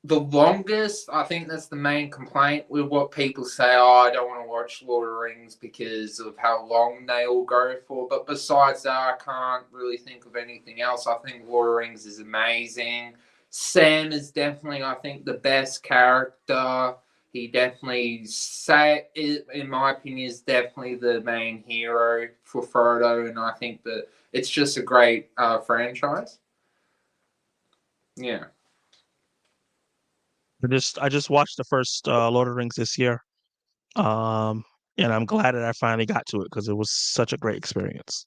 the longest. I think that's the main complaint with what people say. Oh, I don't want to watch Lord of the Rings because of how long they all go for. But besides that, I can't really think of anything else. I think Lord of the Rings is amazing. Sam is definitely, I think, the best character. He definitely, in my opinion, is definitely the main hero for Frodo, and I think that it's just a great franchise. Yeah. I just watched the first Lord of the Rings this year, and I'm glad that I finally got to it because it was such a great experience.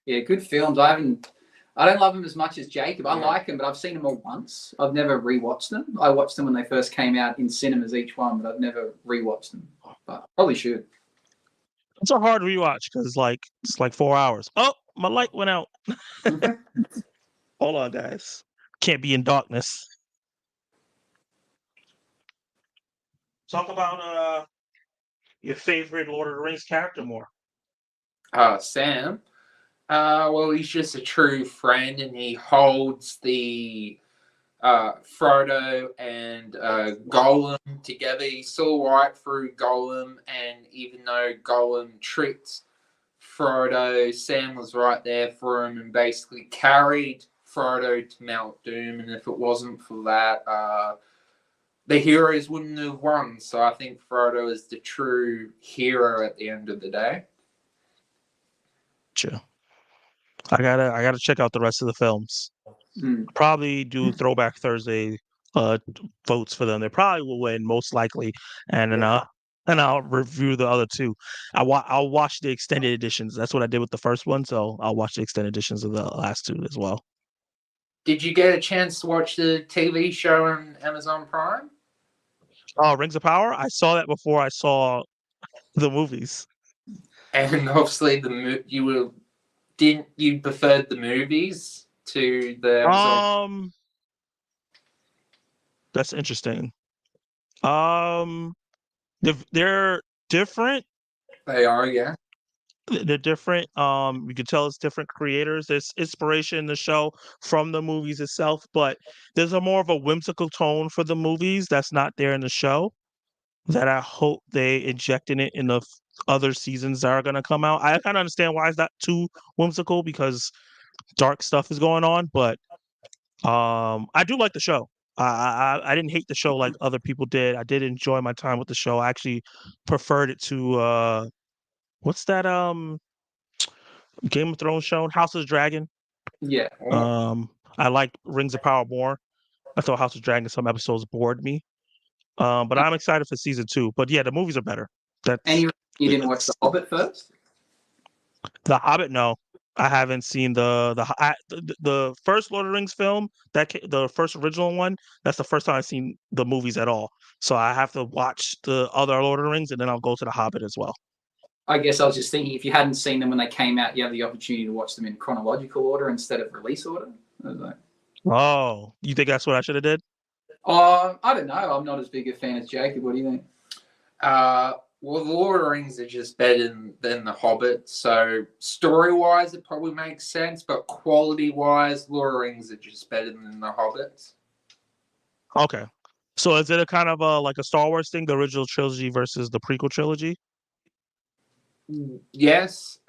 Yeah, good films. I don't love them as much as Jacob. I like them, but I've seen them all once. I've never rewatched them. I watched them when they first came out in cinemas, each one, but I've never rewatched them. But probably should. It's a hard rewatch because it's like 4 hours. Oh, my light went out. Hold on, guys. Can't be in darkness. Talk about your favorite Lord of the Rings character more. Sam. Well, he's just a true friend, and he holds the Frodo and Gollum together. He saw right through Gollum, and even though Gollum tricked Frodo, Sam was right there for him and basically carried Frodo to Mount Doom. And if it wasn't for that, the heroes wouldn't have won. So I think Frodo is the true hero at the end of the day. Sure. I gotta check out the rest of the films. Probably do Throwback Thursday votes for them. They probably will win most likely, and then I'll review the other two. I'll watch the extended editions. That's what I did with the first one, so I'll watch the extended editions of the last two as well. Did you get a chance to watch the TV show on Amazon Prime? Oh, Rings of Power. I saw that before I saw the movies. And obviously you preferred the movies to the Amazon? That's interesting. They're different, They are, yeah. They're different. You can tell it's different creators. There's inspiration in the show from the movies itself, but there's a more of a whimsical tone for the movies that's not there in the show that I hope they inject in it in the other seasons that are going to come out. I kind of understand why it's not too whimsical because dark stuff is going on, but I do like the show. I didn't hate the show like other people did. I did enjoy my time with the show. I actually preferred it to what's that Game of Thrones show, House of the Dragon. Yeah. I like Rings of Power more. I thought House of Dragon some episodes bored me. But I'm excited for season 2. But yeah, the movies are better. And That's you didn't watch The Hobbit first? The Hobbit. No, I haven't seen the first Lord of the Rings film. The first original one. That's the first time I've seen the movies at all. So I have to watch the other Lord of the Rings, and then I'll go to the Hobbit as well. I guess I was just thinking, if you hadn't seen them when they came out, you have the opportunity to watch them in chronological order instead of release order. I was like, oh, you think that's what I should have did? I don't know. I'm not as big a fan as Jacob. What do you think? Well, the Lord of the Rings are just better than The Hobbit. So story-wise, it probably makes sense, but quality-wise, Lord of the Rings are just better than The Hobbits. Okay. So is it a kind of like a Star Wars thing, the original trilogy versus the prequel trilogy? Yes,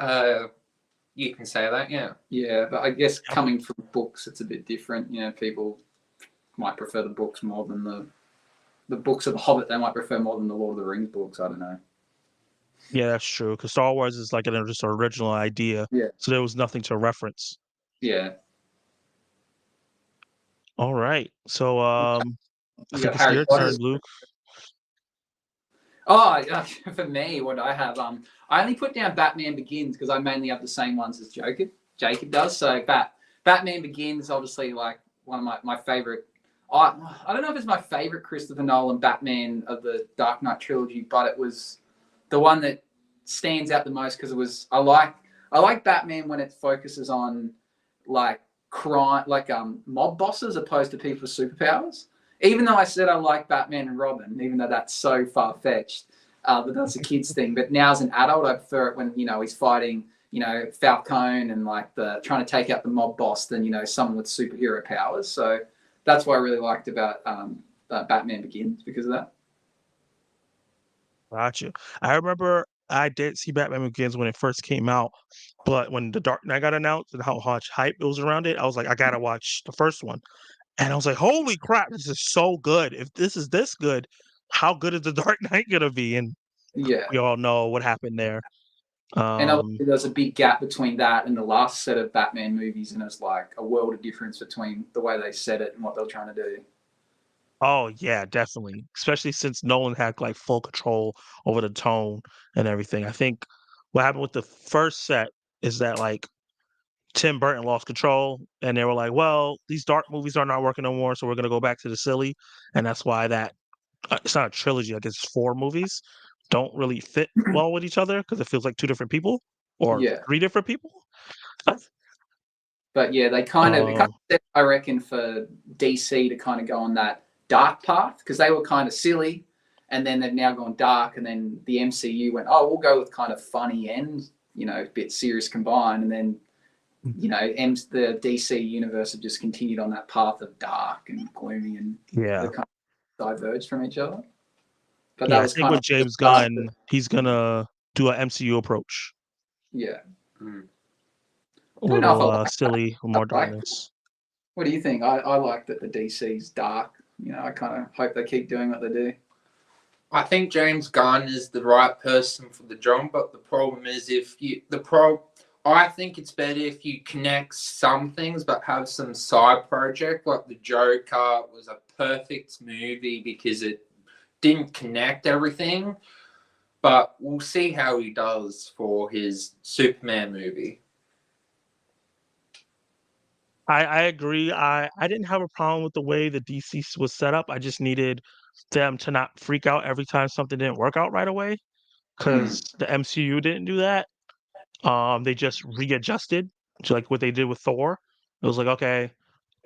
you can say that, yeah. Yeah, but I guess coming from books, it's a bit different. You know, people might prefer the books more than the books of The Hobbit. They might prefer more than the Lord of the Rings books. I don't know. Yeah, that's true. Because Star Wars is like just an original idea. Yeah. So there was nothing to reference. Yeah. All right. So I think it's Harry your Potter's turn, Luke. Oh, for me, what I have, I only put down Batman Begins because I mainly have the same ones as Jacob does. So Batman Begins, obviously, like one of my favorite. I don't know if it's my favorite Christopher Nolan Batman of the Dark Knight trilogy, but it was the one that stands out the most because it was. I like Batman when it focuses on like crime, like mob bosses opposed to people with superpowers. Even though I said I like Batman and Robin, even though that's so far-fetched, but that's a kid's thing. But now as an adult, I prefer it when, he's fighting, Falcone and like trying to take out the mob boss than, someone with superhero powers. So that's what I really liked about Batman Begins because of that. Gotcha. I remember I did see Batman Begins when it first came out, but when The Dark Knight got announced and how much hype it was around it, I was like, I gotta watch the first one. And I was like, holy crap, this is so good. If this is this good, how good is The Dark Knight gonna be? And Yeah. we all know what happened there. And obviously there's a big gap between that and the last set of Batman movies, and it's like a world of difference between the way they said it and what they were trying to do. Oh yeah, definitely. Especially since Nolan had like full control over the tone and everything. I think what happened with the first set is that like Tim Burton lost control and they were like, well, these dark movies are not working no more, so we're gonna go back to the silly. And that's why that it's not a trilogy, I guess it's 4 movies, don't really fit well with each other because it feels like 2 different people or Yeah. 3 different people. But yeah, it kind of set, I reckon, for DC to kind of go on that dark path because they were kind of silly, and then they've now gone dark, and then the MCU went, oh, we'll go with kind of funny and a bit serious combined, and then the DC universe have just continued on that path of dark and gloomy, and they kind of diverged from each other. But yeah, I think with James Gunn, he's gonna do an MCU approach. Yeah. A little silly, more darkness. What do you think? I like that the DC's dark. I kind of hope they keep doing what they do. I think James Gunn is the right person for the job, but the problem is I think it's better if you connect some things but have some side project. Like the Joker was a perfect movie because it didn't connect everything, but we'll see how he does for his Superman movie. I agree. I didn't have a problem with the way the DC was set up. I just needed them to not freak out every time something didn't work out right away because the MCU didn't do that. They just readjusted to like what they did with Thor. It was like, okay,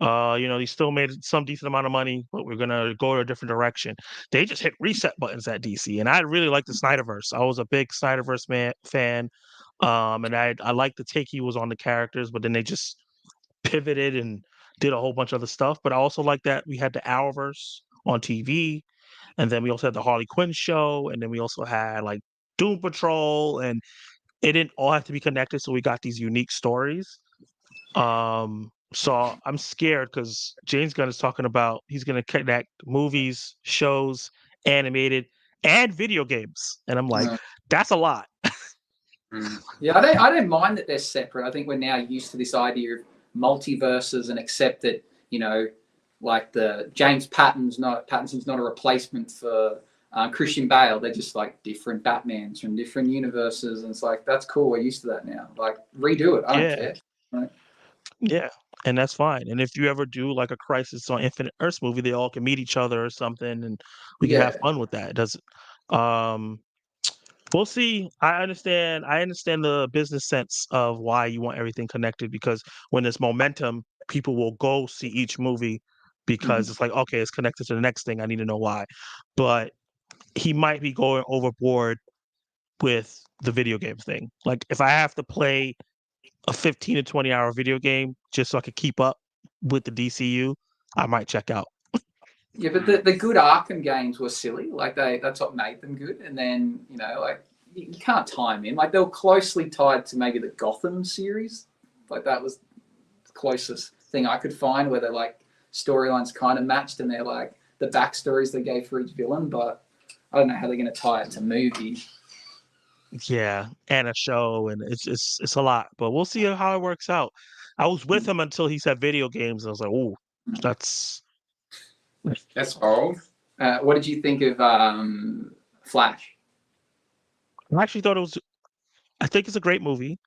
They still made some decent amount of money, but we're gonna go a different direction. They just hit reset buttons at DC, and I really like the Snyderverse. I was a big Snyderverse fan, and I liked the take he was on the characters, but then they just pivoted and did a whole bunch of other stuff. But I also like that we had the Arrowverse on TV, and then we also had the Harley Quinn show, and then we also had like Doom Patrol, and it didn't all have to be connected, so we got these unique stories. So I'm scared because James Gunn is talking about he's going to connect movies, shows, animated, and video games, and I'm like, Mm. that's a lot. Yeah, I don't mind that they're separate. I think we're now used to this idea of multiverses and accept that, like the Pattinson's not a replacement for Christian Bale. They're just like different Batmans from different universes, and it's like that's cool. We're used to that now. Like redo it. I don't care. Right? Yeah, and that's fine. And if you ever do like a Crisis on Infinite Earths movie, they all can meet each other or something, and we can have Yeah. fun with that. It doesn't. Um, we'll see. I understand. I understand the business sense of why you want everything connected because when there's momentum, people will go see each movie because it's like, okay, it's connected to the next thing. I need to know why. But he might be going overboard with the video game thing. Like if I have to play a 15 to 20-hour video game just so I could keep up with the DCU, I might check out. Yeah, but the good Arkham games were silly. Like that's what made them good. And then like you can't tie them in. Like they were closely tied to maybe the Gotham series. Like that was the closest thing I could find where they're like storylines kind of matched and they're like the backstories they gave for each villain. But I don't know how they're going to tie it to movies. Yeah, and a show, and it's a lot, but we'll see how it works out. I was with him until he said video games. And I was like, "Oh, that's old." What did you think of Flash? I actually thought it was. I think it's a great movie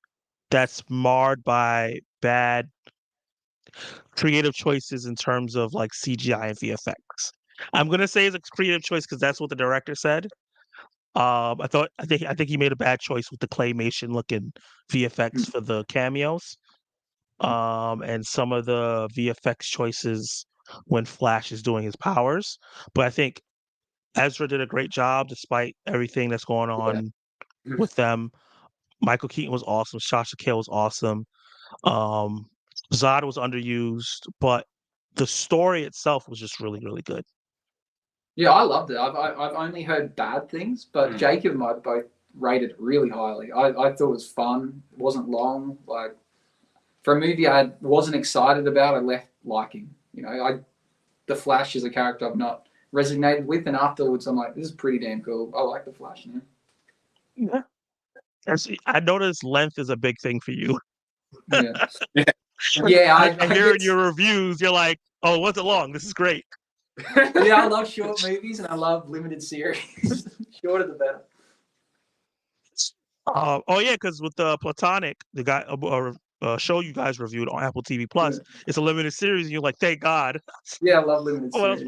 that's marred by bad creative choices in terms of like CGI and VFX. I'm gonna say it's a creative choice because that's what the director said. I think he made a bad choice with the claymation looking VFX for the cameos. And some of the VFX choices when Flash is doing his powers. But I think Ezra did a great job despite everything that's going on with them. Michael Keaton was awesome. Sasha Calle was awesome. Um, Zod was underused, but the story itself was just really, really good. Yeah, I loved it. I've only heard bad things, but Jacob and I both rated it really highly. I thought it was fun. It wasn't long. Like for a movie I wasn't excited about, I left liking. The Flash is a character I've not resonated with, and afterwards I'm like, this is pretty damn cool. I like the Flash now. Yeah. I noticed length is a big thing for you. Yeah. Yeah, I hear in your reviews, you're like, oh, it wasn't long. This is great. Yeah, I love short movies and I love limited series. Shorter the better. Oh yeah, because with the Platonic, the guy show you guys reviewed on Apple TV Plus, it's a limited series, and you're like, thank God. Yeah, I love limited series.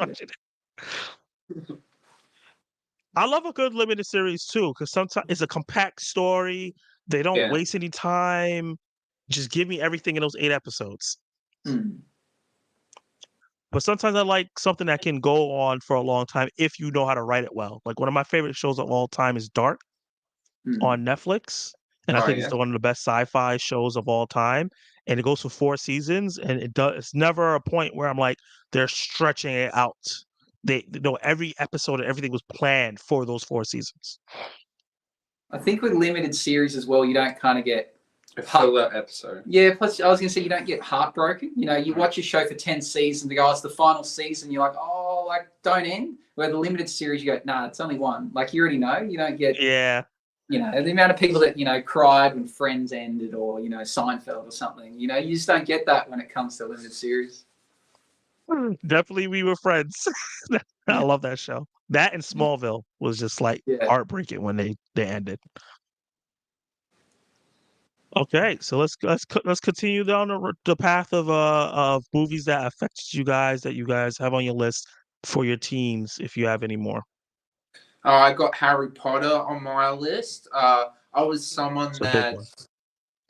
I love a good limited series too, because sometimes it's a compact story. They don't waste any time. Just give me everything in those 8 episodes. But sometimes I like something that can go on for a long time if you know how to write it well. Like one of my favorite shows of all time is Dark on Netflix. And I think it's one of the best sci-fi shows of all time. And it goes for 4 seasons, and it's never a point where I'm like, they're stretching it out. They every episode and everything was planned for those 4 seasons. I think with limited series as well, you don't kind of get a filler episode. Yeah, plus I was going to say you don't get heartbroken. You watch a show for 10 seasons, the guy's the final season, you're like, oh, like don't end. Where the limited series, you go, nah, it's only one. Like you already know, you don't get the amount of people that cried when Friends ended or Seinfeld or something. You just don't get that when it comes to limited series. Definitely, We Were Friends. I love that show. That and Smallville was just like heartbreaking when they ended. Okay, so let's continue down the path of movies that affected you guys that you guys have on your list for your teams, if you have any more. I got Harry Potter on my list. I was someone that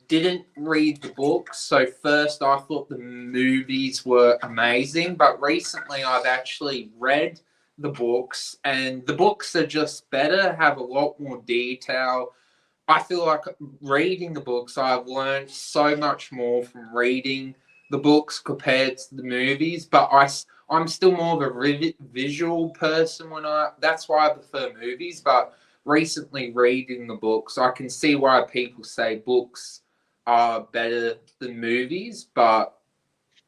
didn't read the books, so first I thought the movies were amazing, but recently I've actually read the books, and the books are just better, have a lot more detail. I feel like reading the books, I've learned so much more from reading the books compared to the movies, but I'm still more of a visual person that's why I prefer movies, but recently reading the books, I can see why people say books are better than movies, but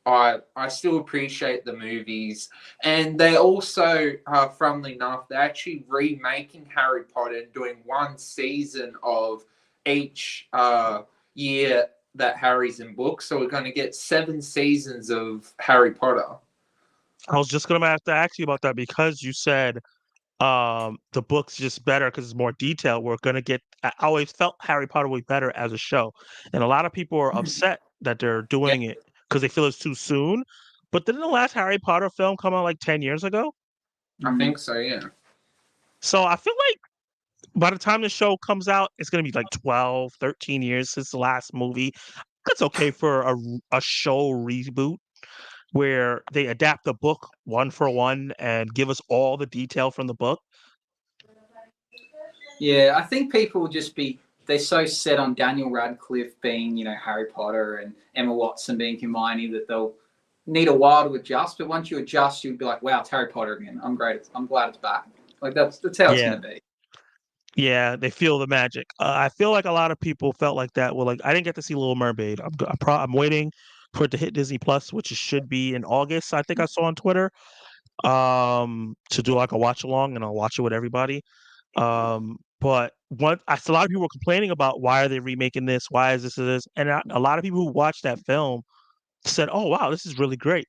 I still appreciate the movies, and they also, funnily enough, they're actually remaking Harry Potter and doing one season of each year that Harry's in books. So we're going to get 7 seasons of Harry Potter. I was just gonna have to ask you about that because you said the book's just better because it's more detailed. We're gonna get. I always felt Harry Potter was better as a show, and a lot of people are upset that they're Yeah, doing it because they feel it's too soon. But didn't the last Harry Potter film come out like 10 years ago? I think so. Yeah. So I feel like by the time the show comes out, it's gonna be like 12, 13 years since the last movie. That's okay for a show reboot where they adapt the book one for one and give us all the detail from the book. Yeah, I think people will just be, they're so set on Daniel Radcliffe being, Harry Potter and Emma Watson being Hermione that they'll need a while to adjust. But once you adjust, you'll be like, wow, it's Harry Potter again. I'm great. I'm glad it's back. Like that's how it's Yeah. going to be. Yeah, they feel the magic. I feel like a lot of people felt like that. Well, like I didn't get to see Little Mermaid. I'm waiting for it to hit Disney Plus, which it should be in August. I think I saw on Twitter. To do like a watch along, and I'll watch it with everybody. But a lot of people were complaining about why are they remaking this? Why is this? And a lot of people who watched that film said, "Oh wow, this is really great."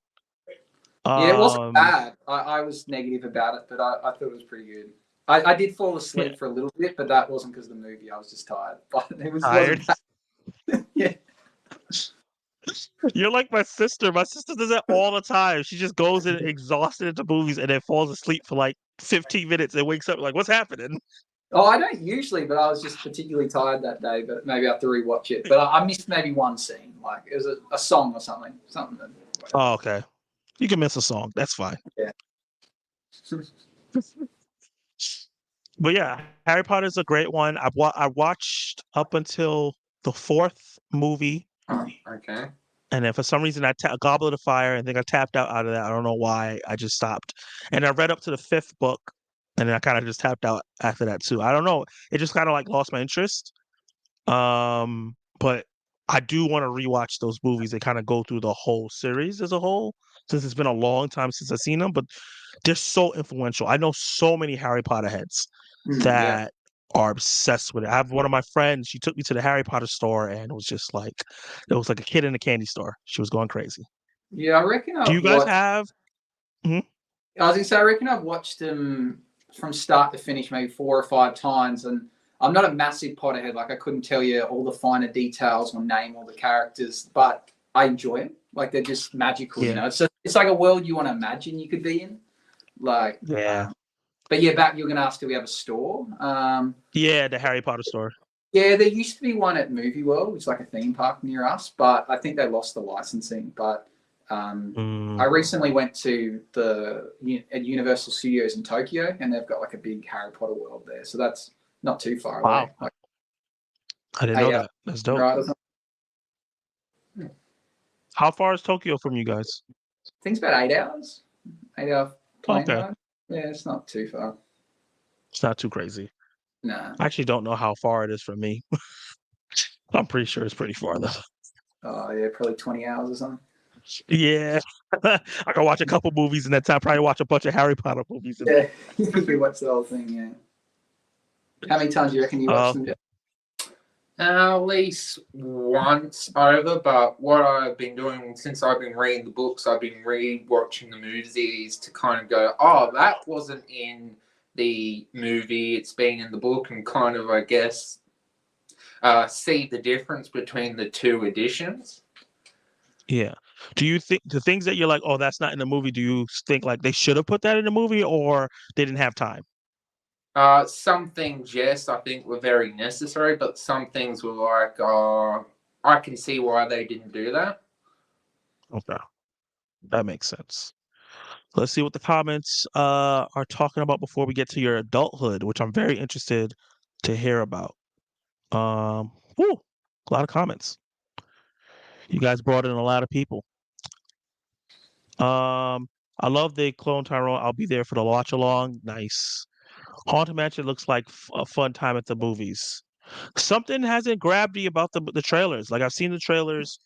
Yeah, it wasn't Um, bad. I was negative about it, but I thought it was pretty good. I did fall yeah, asleep for a little bit, but that wasn't because of the movie. I was just tired. But tired. wasn't bad. Yeah. You're like my sister. My sister does that all the time. She just goes in exhausted into movies and then falls asleep for like 15 minutes and wakes up like, "What's happening?" Oh, I don't usually, but I was just particularly tired that day. But maybe I have to rewatch it. But I missed maybe one scene, like it was a song or something. Oh, okay. You can miss a song. That's fine. Yeah. But yeah, Harry Potter is a great one. I watched up until the 4th movie, Oh, okay. and then for some reason Goblet of Fire, and then I tapped out of that. I don't know why. I just stopped, and I read up to the 5th book, and then I kind of just tapped out after that too. I don't know. It just kind of like lost my interest. But I do want to rewatch those movies and kind of go through the whole series as a whole, since it's been a long time since I've seen them. But they're so influential. I know so many Harry Potter heads Yeah. that are obsessed with it. I have one of my friends, she took me to the Harry Potter store and it was just like it was like a kid in a candy store. She was going crazy. Yeah, I reckon Do I've you guys watched. have Mhm. I was gonna say I reckon I've watched them from start to finish maybe 4 or 5 times, and I'm not a massive Potterhead. Like I couldn't tell you all the finer details or name all the characters, but I enjoy them. Like they're just magical, Yeah. It's like a world you want to imagine you could be in. Like, Yeah. but yeah, back you're gonna ask, do we have a store? Yeah, the Harry Potter store. Yeah, there used to be one at Movie World, which is like a theme park near us, but I think they lost the licensing. But Mm. I recently went to at Universal Studios in Tokyo, and they've got like a big Harry Potter world there, so that's not too far away. Wow. Like I didn't know 8 hours that. That's dope. right or something. How far is Tokyo from you guys? I think it's about 8 hours, 8 hour plane Okay. ride. Yeah, it's not too far. It's not too crazy. Nah. I actually don't know how far it is from me. I'm pretty sure it's pretty far though. Oh yeah, probably 20 hours or something. Yeah. I can watch a couple movies in that time. Probably watch a bunch of Harry Potter movies in Yeah, you watch the whole thing. Yeah. How many times do you reckon you watched them? At least once over, but what I've been doing since I've been reading the books, I've been re-watching the movies to kind of go, oh, that wasn't in the movie, it's been in the book, and kind of, I guess, see the difference between the 2 editions. Yeah. Do you think the things that you're like, oh, that's not in the movie, do you think like they should have put that in the movie or they didn't have time? Some things, yes, I think were very necessary, but some things were like, I can see why they didn't do that. Okay, that makes sense. Let's see what the comments are talking about before we get to your adulthood, which I'm very interested to hear about. Whew, a lot of comments. You guys brought in a lot of people. I love the Clone Tyrone. I'll be there for the watch along. Nice. Haunted Mansion looks like a fun time at the movies. Something hasn't grabbed me about the trailers. Like I've seen the trailers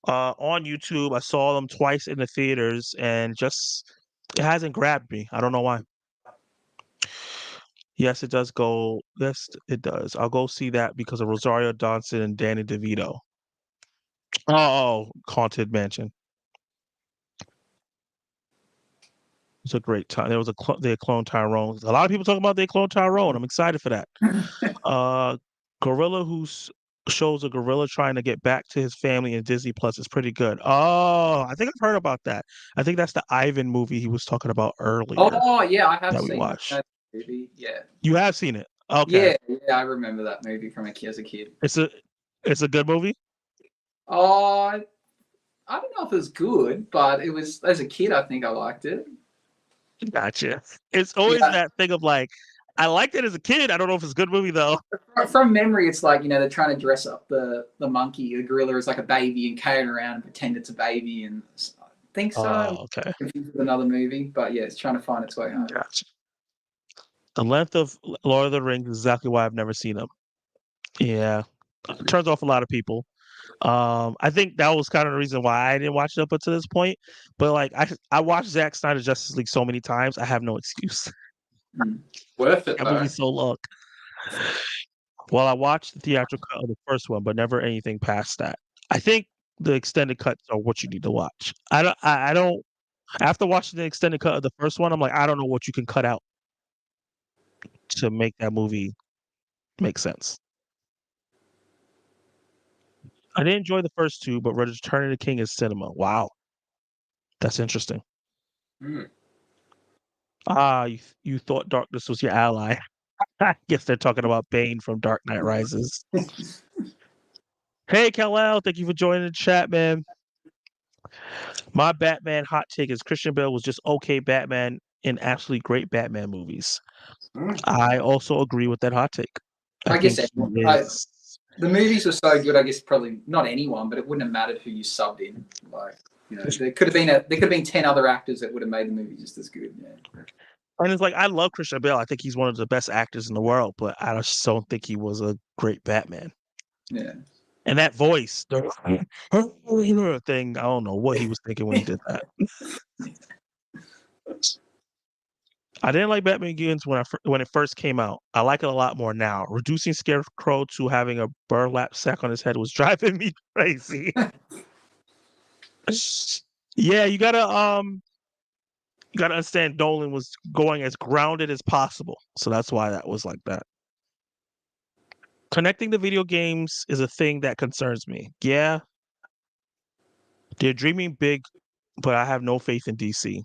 on YouTube. I saw them twice in the theaters, and just it hasn't grabbed me. I don't know why. Yes, it does go. Yes, it does. I'll go see that because of Rosario Dawson and Danny DeVito. Oh, Haunted Mansion. It's a great time. There was they clone Tyrone. A lot of people talking about they clone Tyrone. I'm excited for that. Gorilla shows a gorilla trying to get back to his family in Disney Plus is pretty good. Oh, I think I've heard about that. I think that's the Ivan movie he was talking about earlier Oh yeah, I have that we seen watched. that movie. Yeah. You have seen it? Okay. Yeah, I remember that movie from as a kid. It's a good movie? Oh, I don't know if it was good, but it was as a kid. I think I liked it. Gotcha. It's always that thing of like, I liked it as a kid. I don't know if it's a good movie though. From memory, it's like they're trying to dress up the monkey, the gorilla, as like a baby and carry it around and pretend it's a baby, and I think so. Oh, okay. Confused with another movie, but yeah, it's trying to find its way home. Gotcha. The length of Lord of the Rings is exactly why I've never seen them. Yeah, it turns off a lot of people. I think that was kind of the reason why I didn't watch it up until this point. But like, I watched Zack Snyder's Justice League so many times, I have no excuse. Worth it That though. movie's so long. Well, I watched the theatrical cut of the first one, but never anything past that. I think the extended cuts are what you need to watch. I don't. After watching the extended cut of the first one, I'm like, I don't know what you can cut out to make that movie make sense. I didn't enjoy the first two, but Return of the King is cinema. Wow, that's interesting. Mm. You thought darkness was your ally. I guess they're talking about Bane from Dark Knight Rises. Hey, Kal-El, thank you for joining the chat, man. My Batman hot take is Christian Bale was just okay Batman in absolutely great Batman movies. I also agree with that hot take. I guess the movies were so good. I guess probably not anyone, but it wouldn't have mattered who you subbed in. Like there could have been 10 other actors that would have made the movie just as good. Yeah. And it's like I love Christian Bale. I think he's one of the best actors in the world, but I just don't think he was a great Batman. Yeah. And that voice, the thing, I don't know what he was thinking when he did that. I didn't like Batman Begins when it first came out. I like it a lot more now. Reducing Scarecrow to having a burlap sack on his head was driving me crazy. Yeah, you gotta understand Nolan was going as grounded as possible. So that's why that was like that. Connecting the video games is a thing that concerns me. Yeah. They're dreaming big, but I have no faith in DC.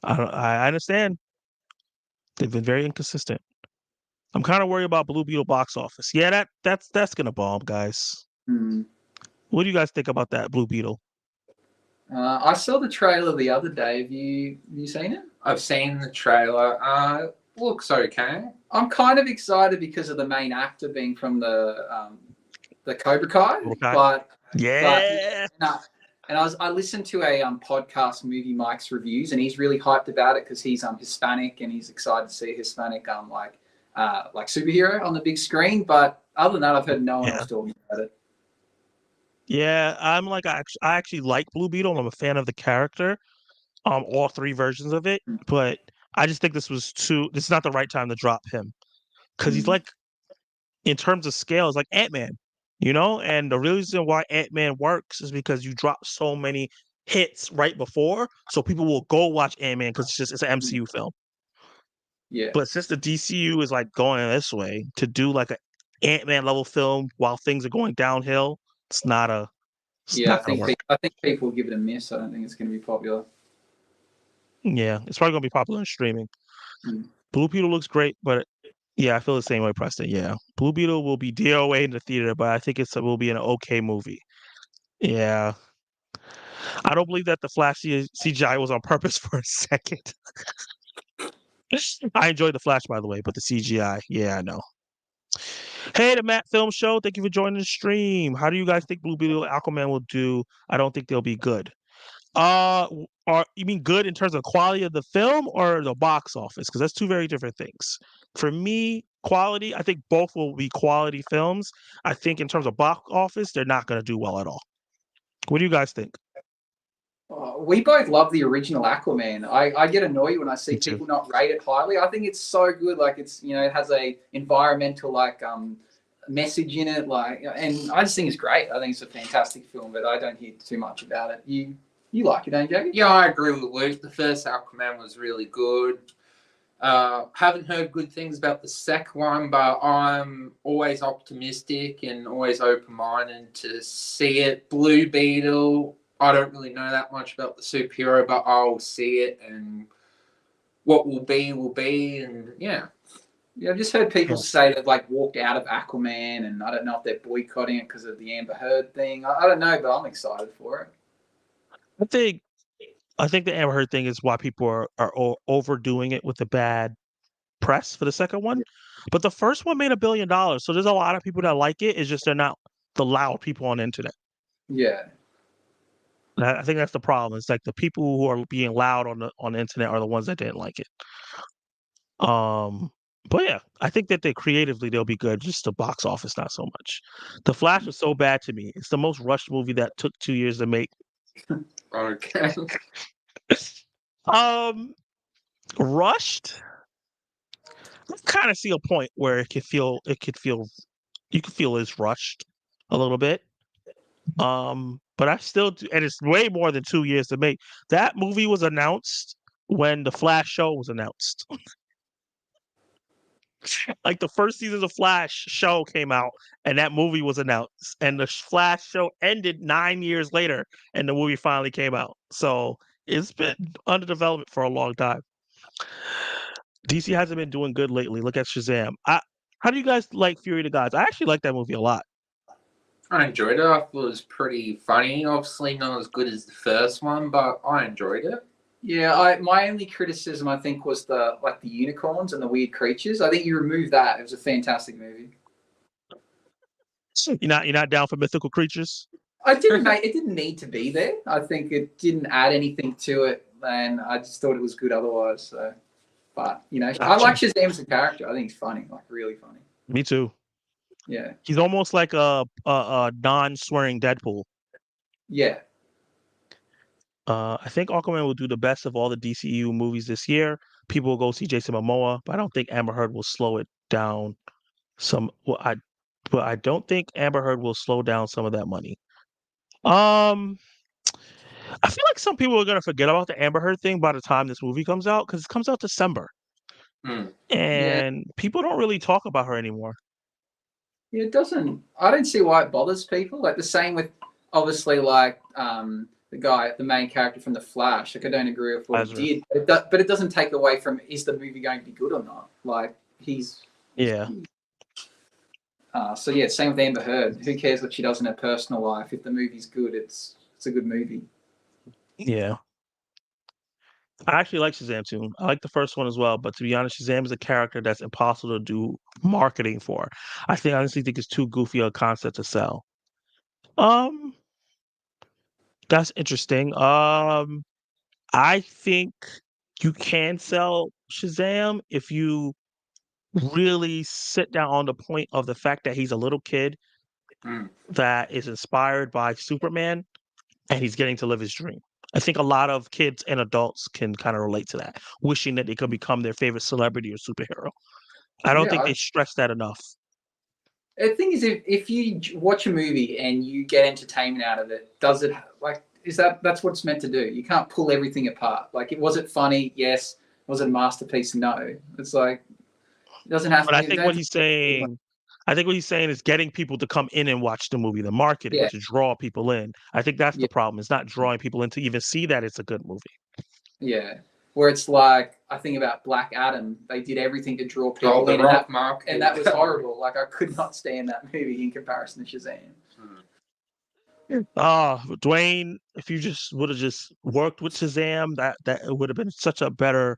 I understand. They've been very inconsistent. I'm kind of worried about Blue Beetle box office. Yeah, that's gonna bomb, guys. What do you guys think about that Blue Beetle? I saw the trailer the other day. Have you seen it? I've seen the trailer. Looks okay. I'm kind of excited because of the main actor being from the Cobra Kai. But yeah. And I listened to a podcast, Movie Mike's reviews, and he's really hyped about it because he's Hispanic and he's excited to see a Hispanic like superhero on the big screen. But other than that, I've heard no one else talking about it. Yeah, I'm like I actually like Blue Beetle. I'm a fan of the character, all three versions of it. But I just think this is not the right time to drop him because he's like, in terms of scale, it's like Ant-Man, And the reason why Ant-Man works is because you drop so many hits right before, so people will go watch Ant-Man because it's an MCU film. Yeah. But since the DCU is like going this way to do like an Ant-Man level film while things are going downhill, it's not a. I think people will give it a miss. I don't think it's going to be popular. Yeah, it's probably going to be popular in streaming. Blue Beetle looks great, but Yeah, I feel the same way, Preston. Yeah, Blue Beetle will be DOA in the theater, but I think it will be an okay movie. Yeah, I don't believe that the Flash CGI was on purpose for a second. I enjoyed the Flash, by the way, but the CGI, yeah, I know. Hey, the Matt Film Show. Thank you for joining the stream. How do you guys think Blue Beetle and Aquaman will do? I don't think they'll be good. Are you mean good in terms of quality of the film or the box office? Because that's two very different things. For me, quality, I think both will be quality films. I think in terms of box office, they're not going to do well at all. What do you guys think? We both love the original Aquaman. I get annoyed when I see Me too. people not rate it highly. I think it's so good. Like it's it has a environmental message in it. And I just think it's great. I think it's a fantastic film, but I don't hear too much about it. You like it, don't you, Jackie? Yeah, I agree with Luke. The first Aquaman was really good. Haven't heard good things about the second one, but I'm always optimistic and always open-minded to see it. Blue Beetle, I don't really know that much about the superhero, but I'll see it, and what will be, and yeah. Yeah, I've just heard people say they've walked out of Aquaman, and I don't know if they're boycotting it because of the Amber Heard thing. I don't know, but I'm excited for it. I think the Amber Heard thing is why people are overdoing it with the bad press for the second one. But the first one made $1 billion, so there's a lot of people that like it. It's just they're not the loud people on the internet. Yeah. I think that's the problem. It's like the people who are being loud on the internet are the ones that didn't like it. But yeah, I think that creatively they'll be good. Just the box office, not so much. The Flash was so bad to me. It's the most rushed movie that took 2 years to make. Okay. Rushed. I kind of see a point where you could feel it's rushed a little bit. But I still do, and it's way more than 2 years to make. That movie was announced when the Flash show was announced. Like the first season of Flash show came out, and that movie was announced, and the Flash show ended 9 years later, and the movie finally came out. So it's been under development for a long time. DC hasn't been doing good lately. Look at Shazam. How do you guys like Fury of the Gods? I actually like that movie a lot. I enjoyed it. I thought it was pretty funny. Obviously not as good as the first one, but I enjoyed it. Yeah, my only criticism I think was the unicorns and the weird creatures. I think you removed that. It was a fantastic movie. You're not down for mythical creatures? It didn't need to be there. I think it didn't add anything to it, and I just thought it was good otherwise. So, but Gotcha. I like Shazam as a character. I think he's funny, really funny. Me too. Yeah, he's almost like a non-swearing Deadpool. Yeah. I think Aquaman will do the best of all the DCU movies this year. People will go see Jason Momoa, but I don't think Amber Heard will slow it down. But I don't think Amber Heard will slow down some of that money. I feel like some people are gonna forget about the Amber Heard thing by the time this movie comes out, because it comes out December, and people don't really talk about her anymore. Yeah, it doesn't. I don't see why it bothers people. Like the same with obviously the main character from The Flash. Like I don't agree with what he did, but it doesn't take away from is the movie going to be good or not. Like so yeah, same with Amber Heard. Who cares what she does in her personal life? If the movie's good, it's a good movie. Yeah. I actually like Shazam too. I like the first one as well, but to be honest, Shazam is a character that's impossible to do marketing for. I honestly think it's too goofy a concept to sell. That's interesting. I think you can sell Shazam if you really sit down on the point of the fact that he's a little kid that is inspired by Superman and he's getting to live his dream. I think a lot of kids and adults can kind of relate to that, wishing that they could become their favorite celebrity or superhero. I don't think they stress that enough. The thing is, if you watch a movie and you get entertainment out of it, does it that's what it's meant to do? You can't pull everything apart. Was it funny? Yes. Was it a masterpiece? No. It's like it doesn't have to. But I think what he's saying is getting people to come in and watch the movie, the marketing to draw people in. I think that's the problem. It's not drawing people in to even see that it's a good movie. Yeah. where it's like, I think about Black Adam, they did everything to draw people The in, Rock Mark. and that was horrible. Like, I could not stand that movie in comparison to Shazam. Dwayne, if you just would have just worked with Shazam, that it would have been such a better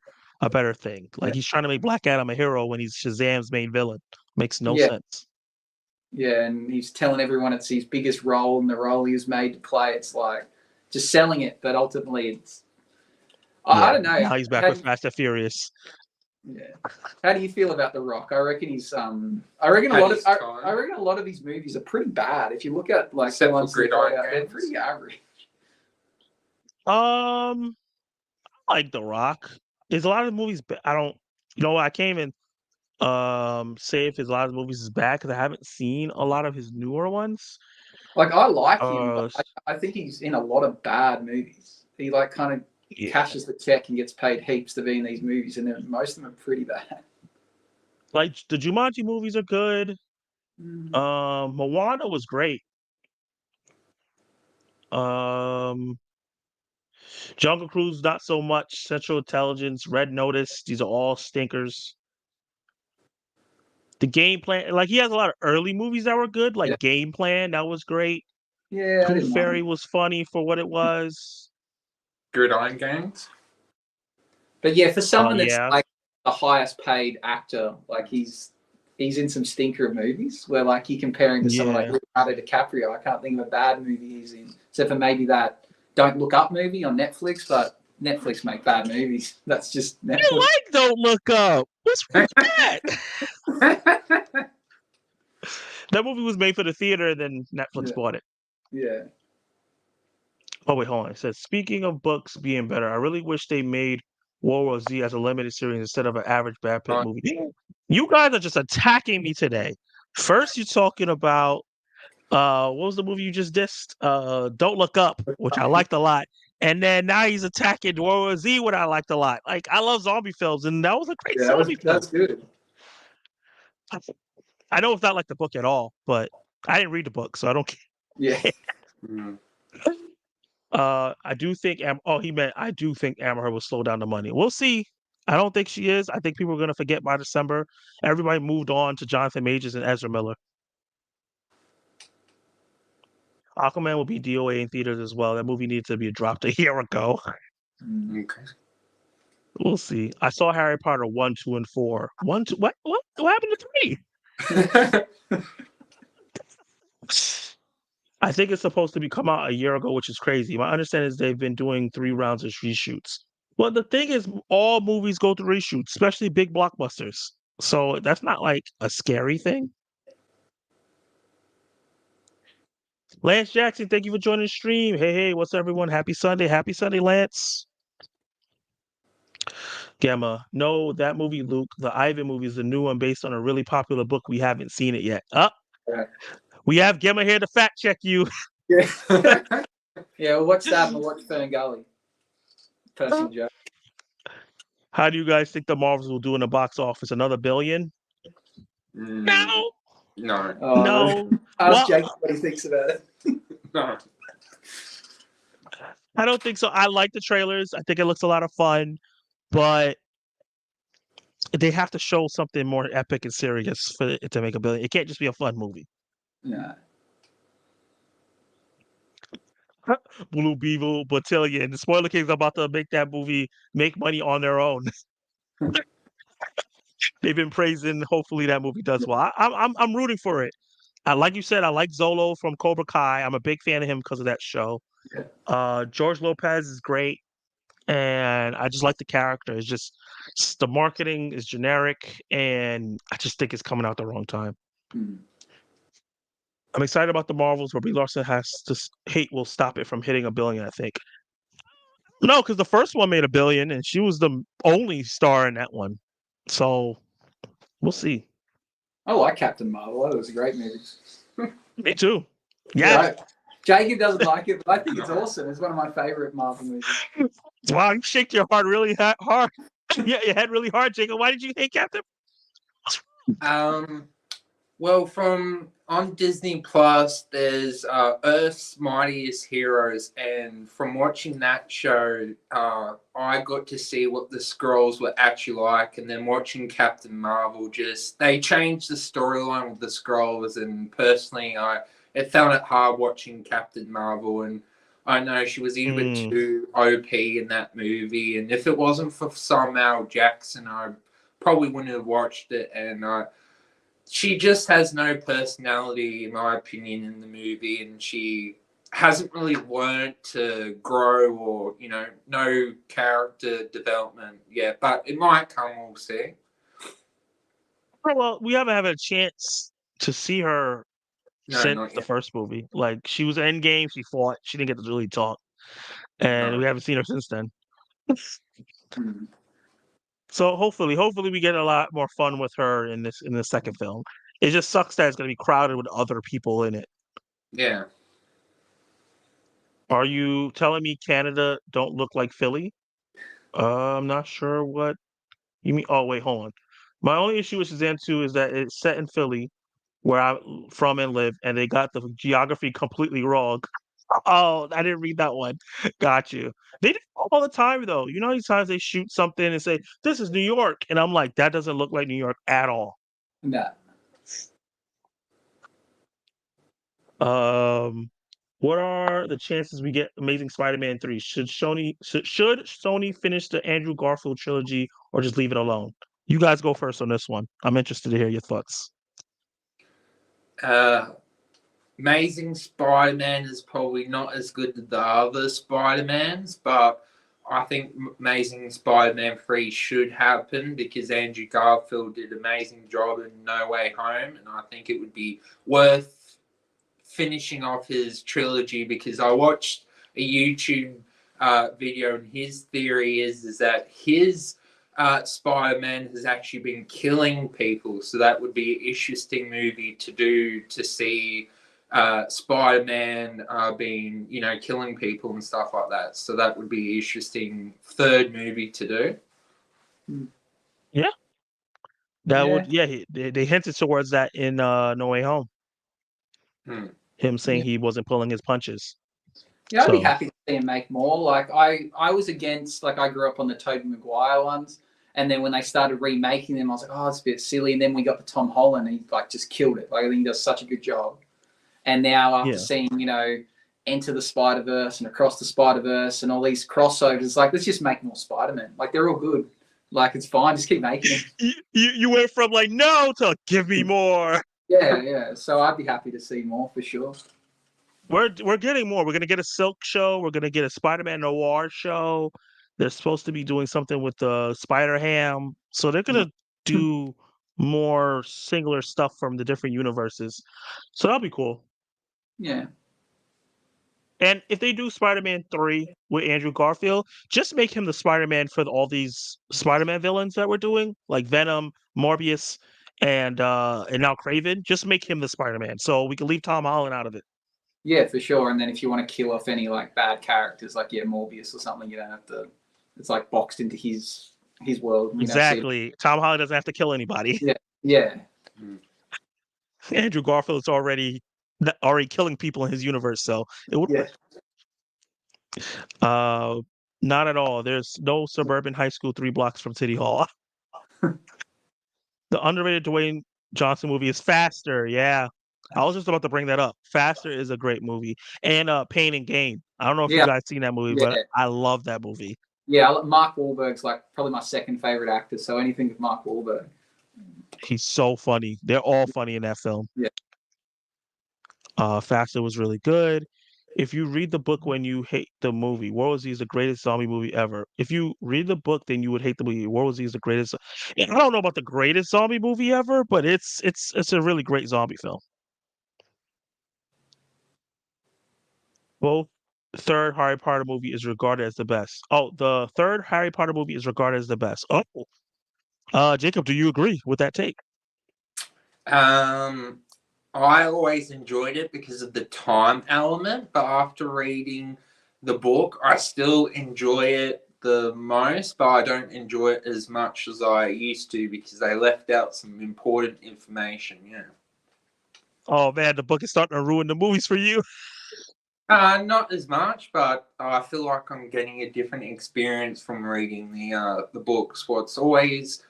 thing. Like, he's trying to make Black Adam a hero when he's Shazam's main villain. Makes no sense. Yeah, and he's telling everyone it's his biggest role and the role he was made to play. It's like just selling it, but ultimately it's. I don't know. Now he's back with Fast and Furious. Yeah. How do you feel about The Rock? I reckon he's. I reckon a lot of his movies are pretty bad. If you look at like the ones that are out, they're pretty average. I like The Rock. There's a lot of movies. I don't. You know what? I can't even say if a lot of movies is bad because I haven't seen a lot of his newer ones. Like, I like him, but I think he's in a lot of bad movies. He like kind of cashes the check and gets paid heaps to be in these movies, and most of them are pretty bad. Like, the Jumanji movies are good. Moana was great. Jungle Cruise, not so much. Central Intelligence, Red Notice, these are all stinkers. The Game Plan, like, he has a lot of early movies that were good, like Game Plan, that was great. Yeah, Tooth Fairy was funny for what it was. Gridiron Gangs. But yeah, for someone that's like the highest paid actor, like he's in some stinker movies where like you're comparing to someone like Leonardo DiCaprio. I can't think of a bad movie he's in, except for maybe that Don't Look Up movie on Netflix, but Netflix make bad movies. That's just Netflix. You like Don't Look Up. What's with that? That movie was made for the theater, and then Netflix bought it. Yeah. Oh, wait, hold on. It says, speaking of books being better, I really wish they made World War Z as a limited series instead of an average Brad Pitt movie. You guys are just attacking me today. First, you're talking about, what was the movie you just dissed? Don't Look Up, which I liked a lot. And then now he's attacking World War Z, what I liked a lot. Like, I love zombie films, and that was a great zombie film. That's good. I know it's not like the book at all, but I didn't read the book, so I don't care. Yeah. I do think I do think Amber Heard will slow down the money. We'll see. I don't think she is. I think people are gonna forget by December. Everybody moved on to Jonathan Majors and Ezra Miller. Aquaman will be DOA in theaters as well. That movie needed to be dropped a year ago. Okay. We'll see. I saw Harry Potter 1, 2, and 4. 1, 2. What happened to 3? I think it's supposed to come out a year ago, which is crazy. My understanding is they've been doing 3 rounds of reshoots. Well, the thing is, all movies go through reshoots, especially big blockbusters. So that's not like a scary thing. Lance Jackson, thank you for joining the stream. Hey, what's up, everyone? Happy Sunday, Lance. Gamma, no, that movie, Luke, the Ivan movie is the new one based on a really popular book. We haven't seen it yet. We have Gemma here to fact check you. Yeah. Yeah, well, watch that and watch Fern Gully. Personal joke. How do you guys think the Marvels will do in the box office? Another billion? No. No. Ask Jake what he thinks about it. No. I don't think so. I like the trailers. I think it looks a lot of fun, but they have to show something more epic and serious for it to make a billion. It can't just be a fun movie. Yeah. Blue Beetle Battalion. The Spoiler Kings are about to make that movie make money on their own. They've been praising. Hopefully that movie does well. I'm rooting for it. Like you said, I like Zolo from Cobra Kai. I'm a big fan of him because of that show. Yeah. George Lopez is great, and I just like the character. It's just the marketing is generic, and I just think it's coming out the wrong time. I'm excited about the Marvels, where Brie Larson has to hate will stop it from hitting $1 billion, I think. No, because the first one made $1 billion, and she was the only star in that one. So we'll see. I like Captain Marvel. That was a great movie. Me too. Yeah. Right. Jacob doesn't like it, but I think it's awesome. It's one of my favorite Marvel movies. Wow, you shake your heart really hard. Yeah, your head really hard, Jacob. Why did you hate Captain? Well, from on Disney Plus, there's Earth's Mightiest Heroes, and from watching that show, I got to see what the Skrulls were actually like, and then watching Captain Marvel, they changed the storyline with the Skrulls, and personally, it found it hard watching Captain Marvel, and I know she was a little bit too OP in that movie, and if it wasn't for Samuel Jackson, I probably wouldn't have watched it, and she just has no personality, in my opinion, in the movie, and she hasn't really learned to grow or, no character development yet. But it might come, we'll see. Well, we haven't had a chance to see her No, since not the yet. first movie. Like, she was in Endgame, she fought, she didn't get to really talk, and No. we haven't seen her since then. Hmm. So hopefully we get a lot more fun with her in the second film. It just sucks that it's going to be crowded with other people in it. Yeah. Are you telling me Canada don't look like Philly? I'm not sure what you mean. Oh wait, hold on. My only issue with Shazam 2 is that it's set in Philly, where I'm from and live, and they got the geography completely wrong. Oh, I didn't read that one. Got you. They do it all the time, though. You know how many times they shoot something and say, "This is New York," and I'm like, that doesn't look like New York at all. No. Um, what are the chances we get Amazing Spider-Man 3? Should Sony finish the Andrew Garfield trilogy or just leave it alone? You guys go first on this one. I'm interested to hear your thoughts. Amazing Spider-Man is probably not as good as the other Spider-Mans, but I think Amazing Spider-Man 3 should happen because Andrew Garfield did an amazing job in No Way Home, and I think it would be worth finishing off his trilogy because I watched a YouTube video, and his theory is that his Spider-Man has actually been killing people, so that would be an interesting movie to do, to see Spider-Man being, killing people and stuff like that. So that would be an interesting third movie to do. Yeah, that Yeah. would. Yeah, they hinted towards that in No Way Home. Him saying Yeah. he wasn't pulling his punches. Yeah, I'd be So happy to see him make more. Like I was against, like I grew up on the Tobey Maguire ones, and then when they started remaking them, I was like, oh, it's a bit silly. And then we got the Tom Holland, and he like just killed it. Like I think he does such a good job. And now after yeah, seeing, Enter the Spider-Verse and Across the Spider-Verse and all these crossovers, it's like let's just make more Spider-Man. Like they're all good. Like it's fine, just keep making them. you went from like no to give me more. Yeah. So I'd be happy to see more for sure. We're getting more. We're gonna get a Silk show. We're gonna get a Spider-Man Noir show. They're supposed to be doing something with the Spider Ham. So they're gonna do more singular stuff from the different universes. So that'll be cool. Yeah. And if they do Spider-Man 3 with Andrew Garfield, just make him the Spider-Man for all these Spider-Man villains that we're doing, like Venom, Morbius, and now Craven. Just make him the Spider-Man, so we can leave Tom Holland out of it. Yeah, for sure. And then if you want to kill off any like bad characters, like Morbius or something, you don't have to. It's like boxed into his world. Exactly. Tom Holland doesn't have to kill anybody. Yeah. Andrew Garfield is already killing people in his universe, so it would work. Not at all. There's no suburban high school 3 blocks from City Hall. The underrated Dwayne Johnson movie is Faster. Yeah. I was just about to bring that up. Faster is a great movie. And Pain and Gain. I don't know if you guys seen that movie, but I love that movie. Yeah, Mark Wahlberg's like probably my second favorite actor. So anything with Mark Wahlberg. He's so funny. They're all funny in that film. Yeah. Faster was really good. If you read the book when you hate the movie, World War Z is the greatest zombie movie ever. If you read the book, then you would hate the movie. World War Z is the greatest. I don't know about the greatest zombie movie ever, but it's a really great zombie film. Both third Harry Potter movie is regarded as the best. Oh, the third Harry Potter movie is regarded as the best. Oh, Jacob, do you agree with that take? I always enjoyed it because of the time element, but after reading the book, I still enjoy it the most, but I don't enjoy it as much as I used to because they left out some important information. Yeah. Oh man, the book is starting to ruin the movies for you. Not as much, but I feel like I'm getting a different experience from reading the books. What's always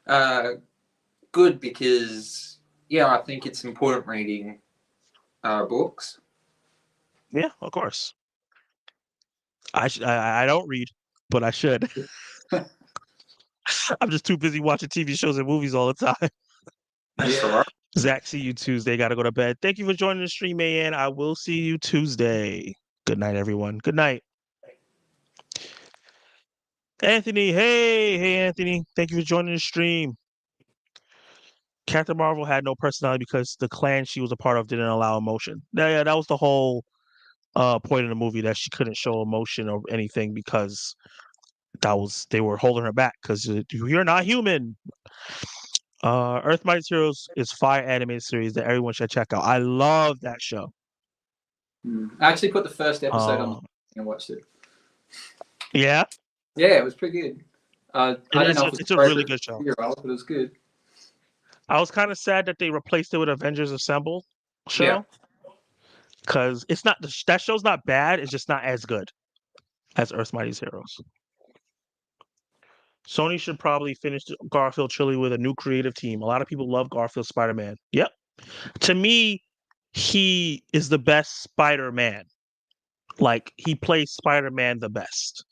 good because I think it's important reading books. Yeah, of course. I don't read, but I should. I'm just too busy watching TV shows and movies all the time. That's all right. Zach, see you Tuesday. Gotta go to bed. Thank you for joining the stream, man. I will see you Tuesday. Good night, everyone. Good night. Anthony, hey, Anthony. Thank you for joining the stream. Captain Marvel had no personality because the clan she was a part of didn't allow emotion. Yeah, that was the whole point of the movie, that she couldn't show emotion or anything because they were holding her back because you're not human. Earth Mightiest Heroes is fire animated series that everyone should check out. I love that show. I actually put the first episode on and watched it. Yeah? Yeah, it was pretty good. I don't know if it's a really good show. But it was good. I was kind of sad that they replaced it with Avengers Assemble show. Because it's not that show's not bad, it's just not as good as Earth Mightiest Heroes. Sony should probably finish the Garfield trilogy with a new creative team. A lot of people love Garfield Spider-Man. Yep. To me, he is the best Spider-Man. Like, he plays Spider-Man the best.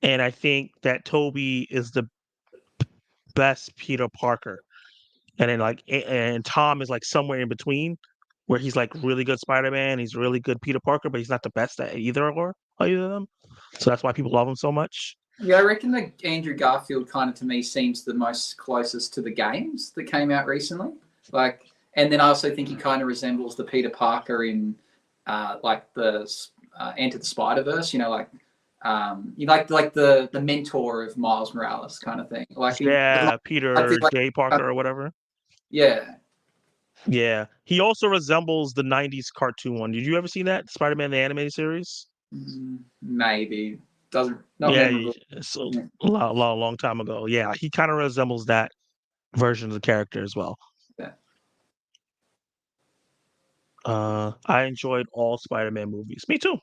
And I think that Toby is the best Peter Parker. And then and Tom is like somewhere in between, where he's like really good Spider-Man, he's really good Peter Parker, but he's not the best at either of them. So that's why people love him so much. Yeah, I reckon that Andrew Garfield kind of, to me, seems the most closest to the games that came out recently. And then I also think he kind of resembles the Peter Parker in the Enter the Spider-Verse. You like the mentor of Miles Morales kind of thing. Peter J. Parker or whatever. Yeah. Yeah. He also resembles the 90s cartoon one. Did you ever see that? Spider-Man the animated series? Maybe. It's a long time ago. Yeah, he kind of resembles that version of the character as well. Yeah. I enjoyed all Spider-Man movies. Me too.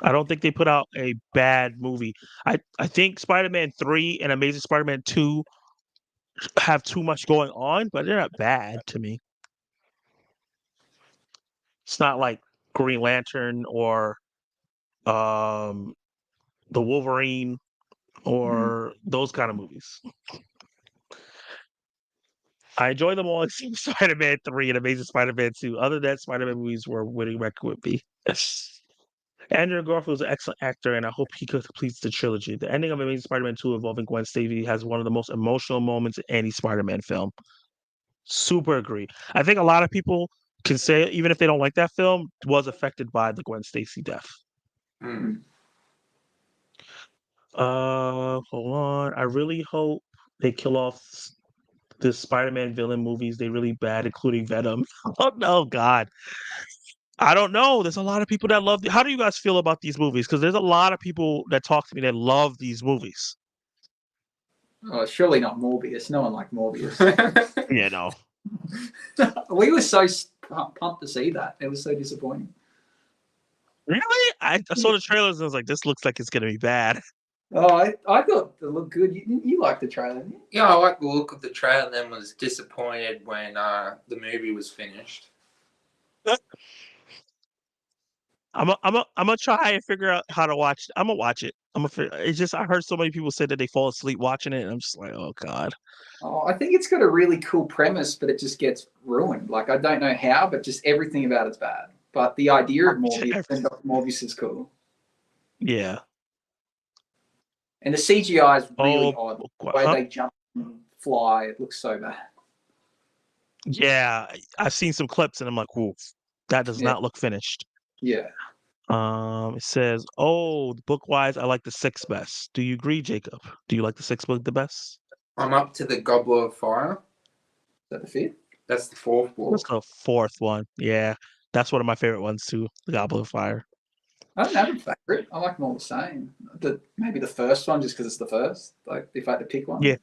I don't think they put out a bad movie. I think Spider-Man 3 and Amazing Spider-Man 2 have too much going on, but they're not bad to me. It's not like Green Lantern or the Wolverine or those kind of movies. I enjoy them all except Spider-Man 3 and Amazing Spider-Man 2. Other than that, Spider-Man movies were winning record with me. Andrew Garfield is an excellent actor, and I hope he completes the trilogy. The ending of Amazing Spider-Man 2 involving Gwen Stacy has one of the most emotional moments in any Spider-Man film. Super agree. I think a lot of people can say, even if they don't like that film, was affected by the Gwen Stacy death. Hold on. I really hope they kill off the Spider-Man villain movies. They're really bad, including Venom. Oh no, God. I don't know. There's a lot of people that love. How do you guys feel about these movies? Because there's a lot of people that talk to me that love these movies. Oh, surely not Morbius. No one liked Morbius. Yeah, no. We were so pumped to see that. It was so disappointing. Really? I saw the trailers and I was like, this looks like it's going to be bad. Oh, I thought it looked good. You liked the trailer, didn't you? Yeah, I liked the look of the trailer and then was disappointed when the movie was finished. I'm gonna try and figure out how to watch it. I'm gonna watch it. It's just I heard so many people say that they fall asleep watching it, and I'm just like, oh God. Oh, I think it's got a really cool premise, but it just gets ruined. Like, I don't know how, but just everything about it's bad. But the idea of Morbius is cool. Yeah. And the CGI is really odd. The way they jump and fly, it looks so bad. Yeah, I've seen some clips, and I'm like, whoa, that does not look finished. Yeah. It says, book-wise, I like the 6th best. Do you agree, Jacob? Do you like the 6th book the best? I'm up to the Goblet of Fire. Is that the 5th? That's the 4th book. That's the 4th one. Yeah, that's one of my favorite ones too, the Goblet of Fire. I don't have a favorite. I like them all the same. Maybe the first one, just because it's the first. Like, if I had to pick one. Yeah.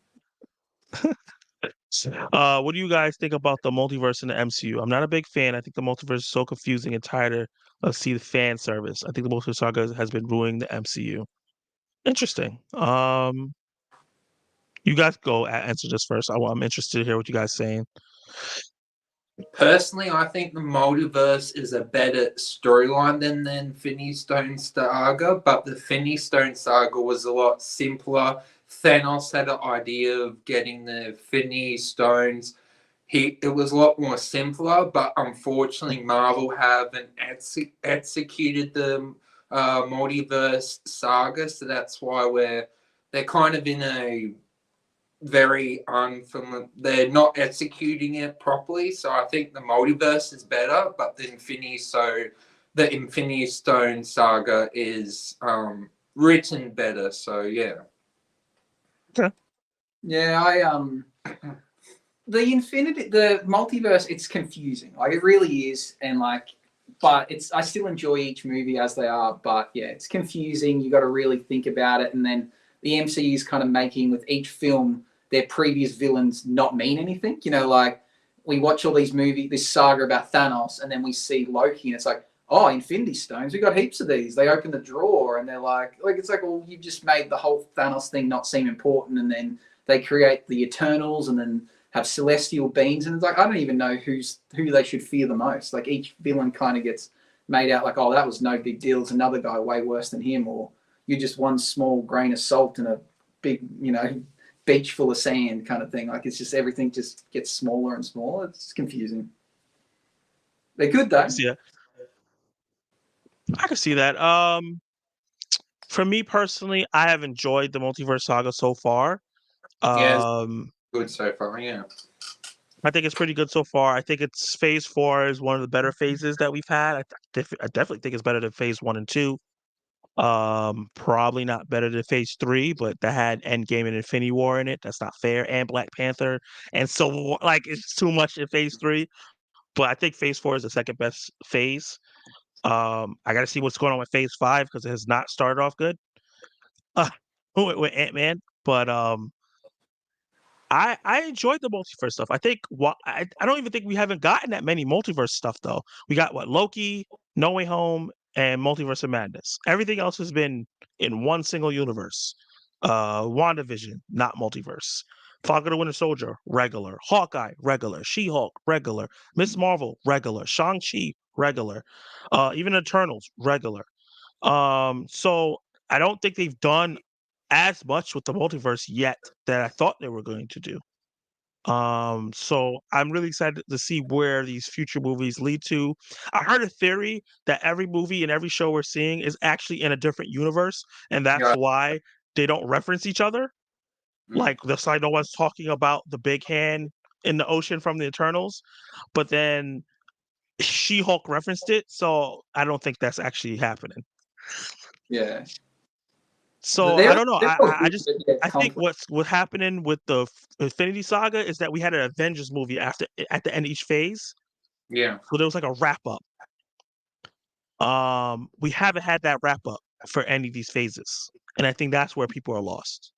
What do you guys think about the multiverse in the MCU? I'm not a big fan. I think the multiverse is so confusing and tired of see the fan service. I think the multiverse saga has been ruining the MCU. Interesting. You guys go answer this first. I'm interested to hear what you guys saying. Personally, I think the multiverse is a better storyline than the Infinity Stone saga, but the Infinity Stone saga was a lot simpler. Thanos had an idea of getting the Infinity Stones. It was a lot more simpler, but unfortunately, Marvel haven't executed the multiverse saga, so that's why they're kind of in a very unfamiliar. They're not executing it properly, so I think the multiverse is better, but the Infinity Stone saga is written better. So yeah. Okay. Yeah, the multiverse, it's confusing. Like it really is, and like, but I still enjoy each movie as they are. But yeah, it's confusing. You got to really think about it, and then the MCU is kind of making with each film their previous villains not mean anything. You know, like we watch all these movies, this saga about Thanos, and then we see Loki, and it's like, oh, Infinity Stones, we got heaps of these. They open the drawer, and they're like it's like, well, you've just made the whole Thanos thing not seem important, and then they create the Eternals, and then have celestial beings, and it's like I don't even know who they should fear the most. Like each villain kind of gets made out like, oh, that was no big deal. It's another guy way worse than him, or you're just one small grain of salt in a big, beach full of sand kind of thing. Like it's just everything just gets smaller and smaller. It's confusing. They're good though. Yeah, I can see that. For me personally, I have enjoyed the multiverse saga so far. Yeah, it's good so far. Yeah. I think it's pretty good so far. I think it's phase 4 is one of the better phases that we've had. I definitely think it's better than phase 1 and 2. Probably not better than phase 3, but that had Endgame and Infinity War in it. That's not fair. And Black Panther. And so like it's too much in phase 3. But I think phase 4 is the second best phase. I gotta see what's going on with phase 5 because it has not started off good. Uh, with Ant-Man. But I enjoyed the multiverse stuff. I think I don't even think we haven't gotten that many multiverse stuff though. We got Loki, No Way Home, and Multiverse of Madness. Everything else has been in one single universe. WandaVision, not multiverse. Falcon the Winter Soldier, regular. Hawkeye, regular. She-Hulk, regular. Miss Marvel, regular. Shang-Chi, regular. Even Eternals, regular. So I don't think they've done as much with the multiverse yet that I thought they were going to do. So I'm really excited to see where these future movies lead to. I heard a theory that every movie and every show we're seeing is actually in a different universe, and that's Yeah. why they don't reference each other. Like the side, no one's talking about the big hand in the ocean from the Eternals, but then She-Hulk referenced it, so I don't think that's actually happening. Yeah. So I don't know. I think what's happening with the Infinity Saga is that we had an Avengers movie at the end of each phase. Yeah. So there was like a wrap up. We haven't had that wrap up for any of these phases, and I think that's where people are lost.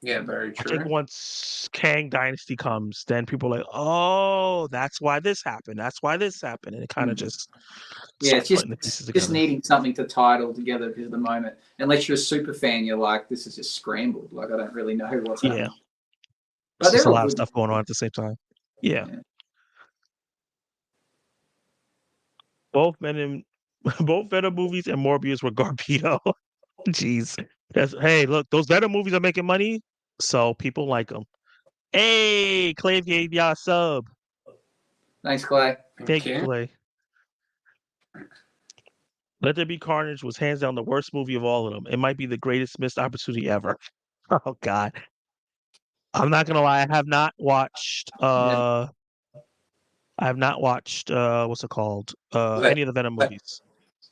Yeah, very I true. think once Kang Dynasty comes, then people are like, oh, that's why this happened. That's why this happened, and it kind of just it's putting the pieces just together. needing something to tie it all together because at the moment, unless you're a super fan, you're like, this is just scrambled. Like I don't really know what's happening. But there's a lot of stuff going on at the same time. Yeah. Both Venom movies and Morbius were Garpedo. Jeez. Hey, look, those Venom movies are making money, so people like them. Hey, Clay gave y'all a sub. Thanks, Clay. Thank you, Clay. Let There Be Carnage was hands down the worst movie of all of them. It might be the greatest missed opportunity ever. Oh God. I'm not gonna lie, I have not watched what's it called? Any of the Venom movies.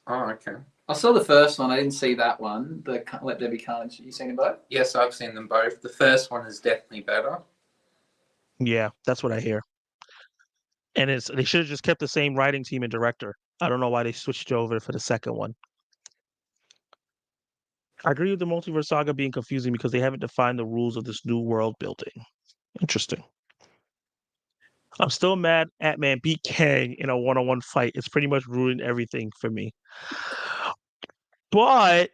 Oh, okay. I saw the first one. I didn't see that one. The Let There Be Carnage. You seen them both? Yes, I've seen them both. The first one is definitely better. Yeah, that's what I hear. And they should have just kept the same writing team and director. I don't know why they switched over for the second one. I agree with the multiverse saga being confusing because they haven't defined the rules of this new world building. Interesting. I'm still mad Ant-Man beat Kang in a one-on-one fight. It's pretty much ruined everything for me. But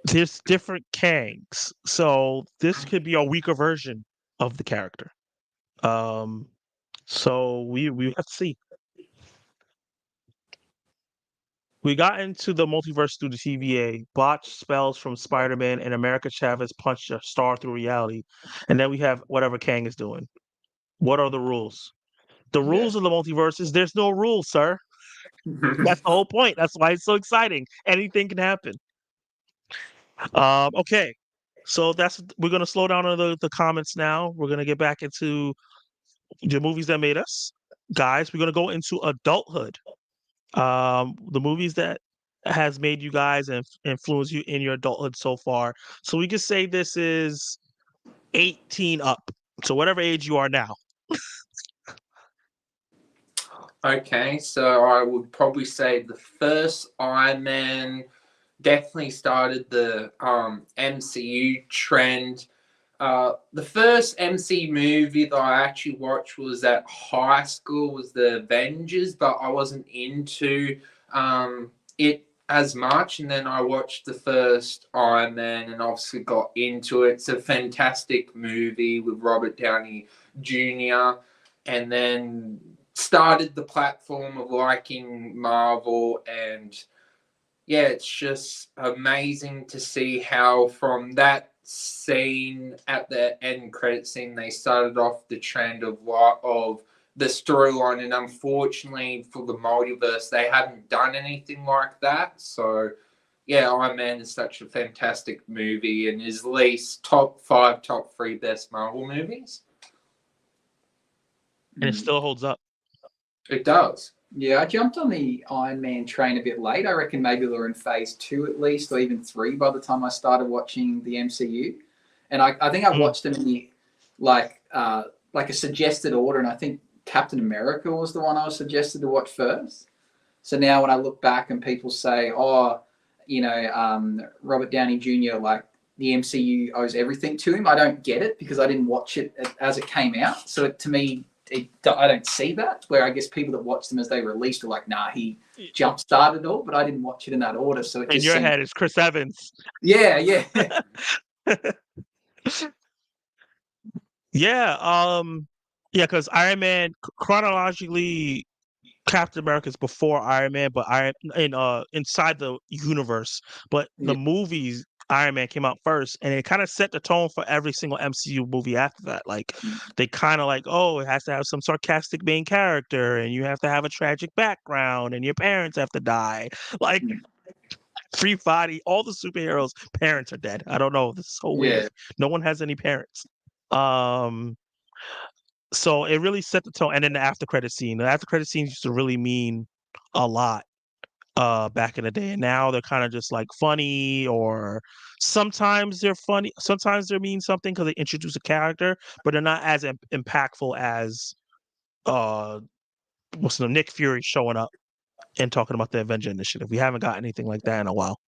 there's different Kangs, so this could be a weaker version of the character. Um, so we have to see. We got into the multiverse through the TVA. Botch spells from Spider-Man and America Chavez punched a star through reality, and then we have whatever Kang is doing. What are the rules? The Yeah. rules of the multiverse is there's no rules, sir. That's the whole point. That's why it's so exciting. Anything can happen. Okay. So we're gonna slow down on the comments now. We're gonna get back into the movies that made us. Guys, we're gonna go into adulthood. The movies that has made you guys and influenced you in your adulthood so far. So we can say this is 18 up. So whatever age you are now. Okay, so I would probably say the first Iron Man definitely started the MCU trend. The first MCU movie that I actually watched was at high school was the Avengers, but I wasn't into it as much. And then I watched the first Iron Man and obviously got into it. It's a fantastic movie with Robert Downey Jr. And then started the platform of liking Marvel, and yeah, it's just amazing to see how from that scene at the end credit scene they started off the trend of the storyline, and unfortunately for the multiverse they haven't done anything like that. So yeah, Iron Man is such a fantastic movie and is at least top 5, top 3 best Marvel movies. And it still holds up. It does. Yeah, I jumped on the Iron Man train a bit late. I reckon maybe we were in phase 2 at least, or even 3 by the time I started watching the MCU. And I think I watched them in the like a suggested order, and I think Captain America was the one I was suggested to watch first. So now when I look back and people say, oh, Robert Downey Jr., like the MCU owes everything to him, I don't get it because I didn't watch it as it came out. So to me, I don't see that, where I guess people that watched them as they released are like, nah, he jump started it all, but I didn't watch it in that order. So it in your head, it's Chris Evans. Yeah. Yeah, because Iron Man chronologically, Captain America's before Iron Man, but inside the universe. But the movies, Iron Man came out first, and it kind of set the tone for every single MCU movie after that. Like they kind of like, oh, it has to have some sarcastic main character, and you have to have a tragic background, and your parents have to die. Like Free Body, all the superheroes' parents are dead. I don't know. This is so weird. Yeah. No one has any parents. So it really set the tone. And then the after credit scene. The after credit scenes used to really mean a lot back in the day. And now they're kind of just like funny, or sometimes they're funny, sometimes they mean something because they introduce a character, but they're not as impactful as Nick Fury showing up and talking about the Avenger Initiative. We haven't got anything like that in a while.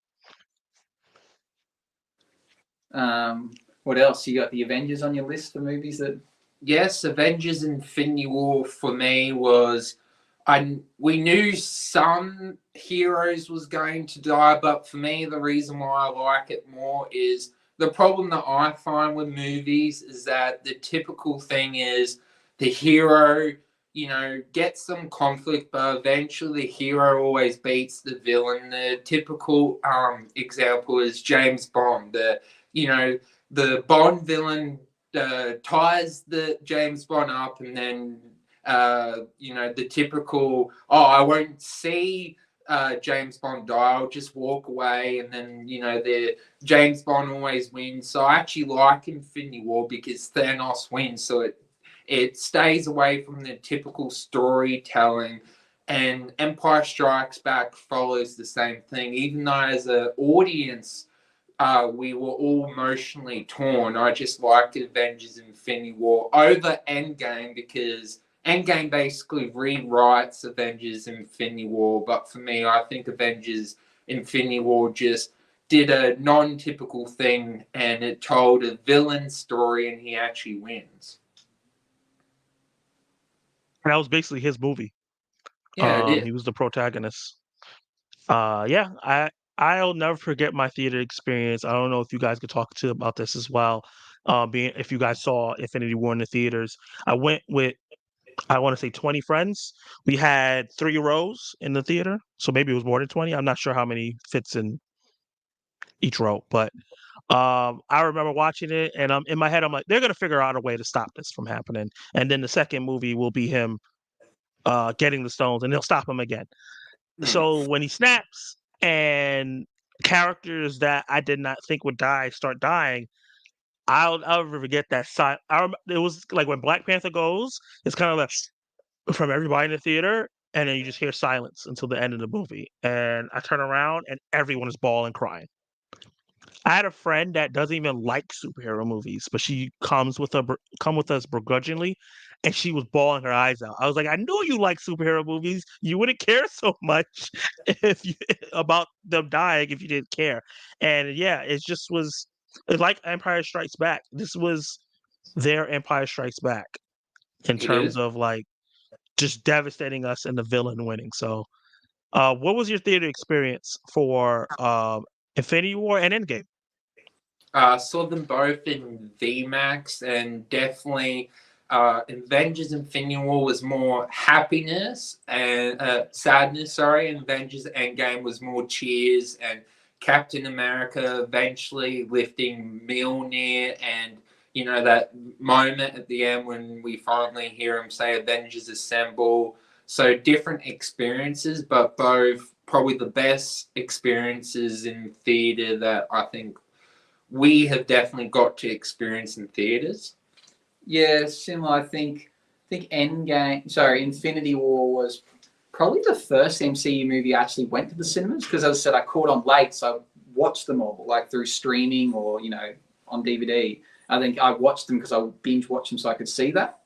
What else? You got the Avengers on your list for movies that? Yes, Avengers Infinity War for me was, we knew some heroes was going to die, but for me the reason why I like it more is the problem that I find with movies is that the typical thing is the hero, gets some conflict, but eventually the hero always beats the villain. The typical example is James Bond. The Bond villain ties the James Bond up, and then the typical, I won't see James Bond die, I'll just walk away, and then the James Bond always wins. So I actually like Infinity War because Thanos wins, so it stays away from the typical storytelling. And Empire Strikes Back follows the same thing, even though as an audience we were all emotionally torn. I just liked Avengers Infinity War over Endgame because Endgame basically rewrites Avengers Infinity War. But for me, I think Avengers Infinity War just did a non-typical thing, and it told a villain story, and he actually wins. And that was basically his movie. Yeah, it is. He was the protagonist. Yeah, I'll never forget my theater experience. I don't know if you guys could talk to about this as well. Being if you guys saw Infinity War in the theaters, I went with I want to say 20 friends. We had 3 rows in the theater, so maybe it was more than 20. I'm not sure how many fits in each row, but I remember watching it, and in my head, I'm like, they're gonna figure out a way to stop this from happening, and then the second movie will be him getting the stones, and they'll stop him again. So when he snaps and characters that I did not think would die start dying, I'll never forget that side. It was like when Black Panther goes, it's kind of like from everybody in the theater, and then you just hear silence until the end of the movie. And I turn around and everyone is bawling, crying. I had a friend that doesn't even like superhero movies, but she come with us begrudgingly, and she was bawling her eyes out. I was like, I knew you like superhero movies. You wouldn't care so much if you about them dying if you didn't care. And yeah, it just was it's like Empire Strikes Back. This was their Empire Strikes Back in It terms is. of like just devastating us and the villain winning. So, what was your theater experience for Infinity War and Endgame? Saw them both in VMAX, and definitely Avengers Infinity War was more happiness and sadness, sorry, and Avengers Endgame was more cheers and Captain America eventually lifting Mjolnir, and you know that moment at the end when we finally hear him say Avengers Assemble. So different experiences, but both probably the best experiences in theater that I think we have definitely got to experience in theaters. Yeah, similar. I think Infinity War was probably the first MCU movie I actually went to the cinemas, because as I said, I caught on late, so I watched them all like through streaming or on DVD. I think I watched them because I binge watched them so I could see that.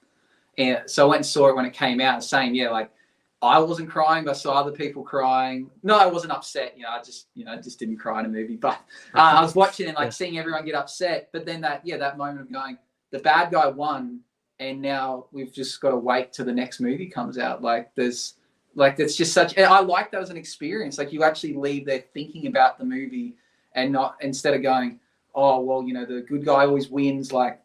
And so I went and saw it when it came out. Same, yeah, like I wasn't crying, but I saw other people crying. No, I wasn't upset. I just didn't cry in a movie. But I was watching and like seeing everyone get upset. But then that moment of going, the bad guy won, and now we've just got to wait till the next movie comes out. It's just such. I like that as an experience. Like you actually leave there thinking about the movie, and not instead of going, oh well, the good guy always wins. Like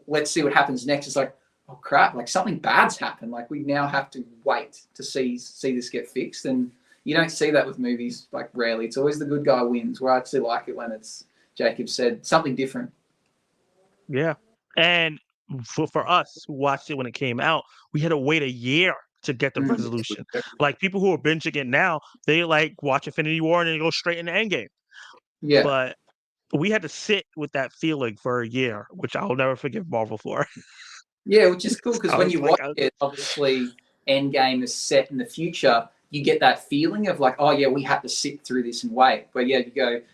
let's see what happens next. It's like, oh crap, like something bad's happened. Like we now have to wait to see this get fixed. And you don't see that with movies, like rarely. It's always the good guy wins, where I actually like it when it's, Jacob said, something different. Yeah. And for us who watched it when it came out, we had to wait a year to get the resolution. Like people who are binging it now, they like watch Infinity War and then go straight into Endgame. Yeah. But we had to sit with that feeling for a year, which I'll never forgive Marvel for. Yeah, which is cool because I when was you like, watch it, obviously Endgame is set in the future. You get that feeling of like, oh yeah, we had to sit through this and wait. But yeah,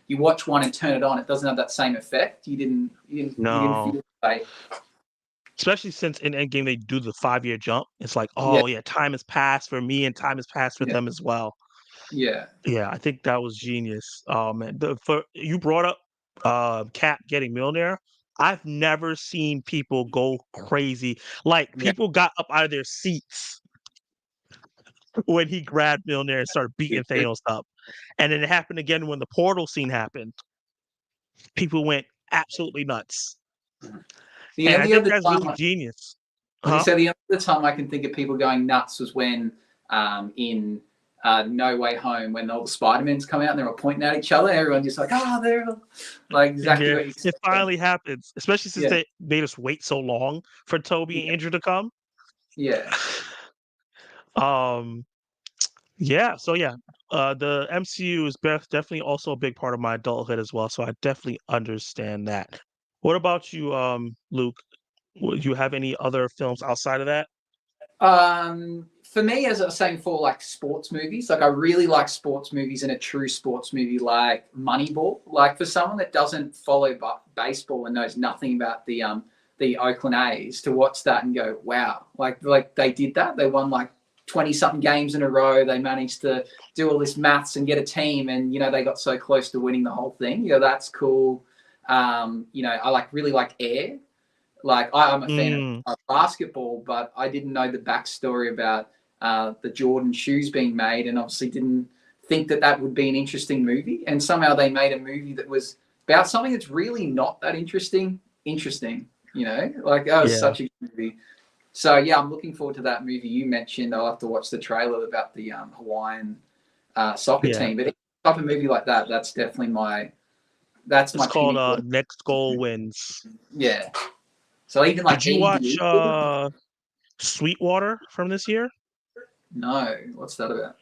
you watch one and turn it on, it doesn't have that same effect. You didn't no. feel it. Especially since in Endgame they do the 5-year jump. It's like, Yeah. oh yeah, time has passed for me and time has passed for them as well. Yeah. Yeah, I think that was genius. Man, you brought up Cap getting Mjolnir. I've never seen people go crazy. Like people got up out of their seats when he grabbed Mjolnir and started beating Thanos up. And then it happened again when the portal scene happened. People went absolutely nuts. The And I only think other that's time, really genius. the other time I can think of people going nuts was when in No Way Home, when all the Spider-Mans come out and they're all pointing at each other, everyone just like, they're all like exactly what you said. It finally happens, especially since they made us wait so long for Toby and Andrew to come. Yeah. Yeah. So yeah, the MCU is definitely also a big part of my adulthood as well. So I definitely understand that. What about you, Luke? Would you have any other films outside of that? For me, as I was saying before, like sports movies, like I really like sports movies, and a true sports movie like Moneyball. Like for someone that doesn't follow baseball and knows nothing about the Oakland A's, to watch that and go, wow, like they did that. They won like 20-something games in a row. They managed to do all this maths and get a team, and they got so close to winning the whole thing. That's cool. I really like Air. Like I'm a fan of basketball, but I didn't know the backstory about the Jordan shoes being made, and obviously didn't think that would be an interesting movie. And somehow they made a movie that was about something that's really not that interesting. Like that was such a good movie. So yeah, I'm looking forward to that movie you mentioned. I'll have to watch the trailer about the Hawaiian soccer team. But type of movie like that, that's definitely my. It's called Next Goal Wins. Yeah. So even like. Did you watch Sweetwater from this year? No. What's that about?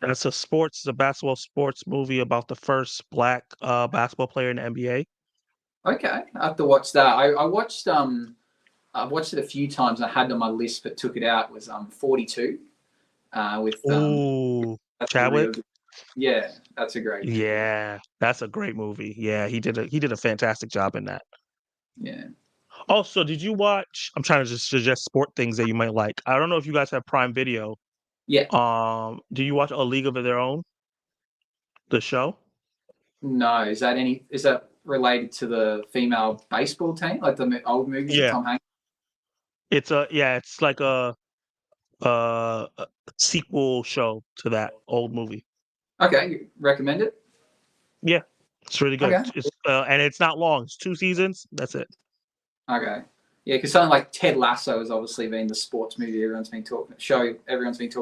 That's a basketball sports movie about the first black basketball player in the NBA. Okay, I have to watch that. I watched I've watched it a few times. I had it on my list, but took it out. It was 42 with Chadwick. Yeah, that's a great movie. Yeah, that's a great movie. Yeah, he did a fantastic job in that. Yeah. Also, did you watch? I'm trying to just suggest sport things that you might like. I don't know if you guys have Prime Video. Yeah. Do you watch A League of Their Own? The show? No. Is that related to the female baseball team, like the old movies with Tom Hanks? It's like a sequel show to that old movie. Okay, you recommend it? Yeah, it's really good. Okay. And it's not long. It's 2 seasons. That's it. Okay. Yeah, because something like Ted Lasso has obviously been the sports movie everyone's been talking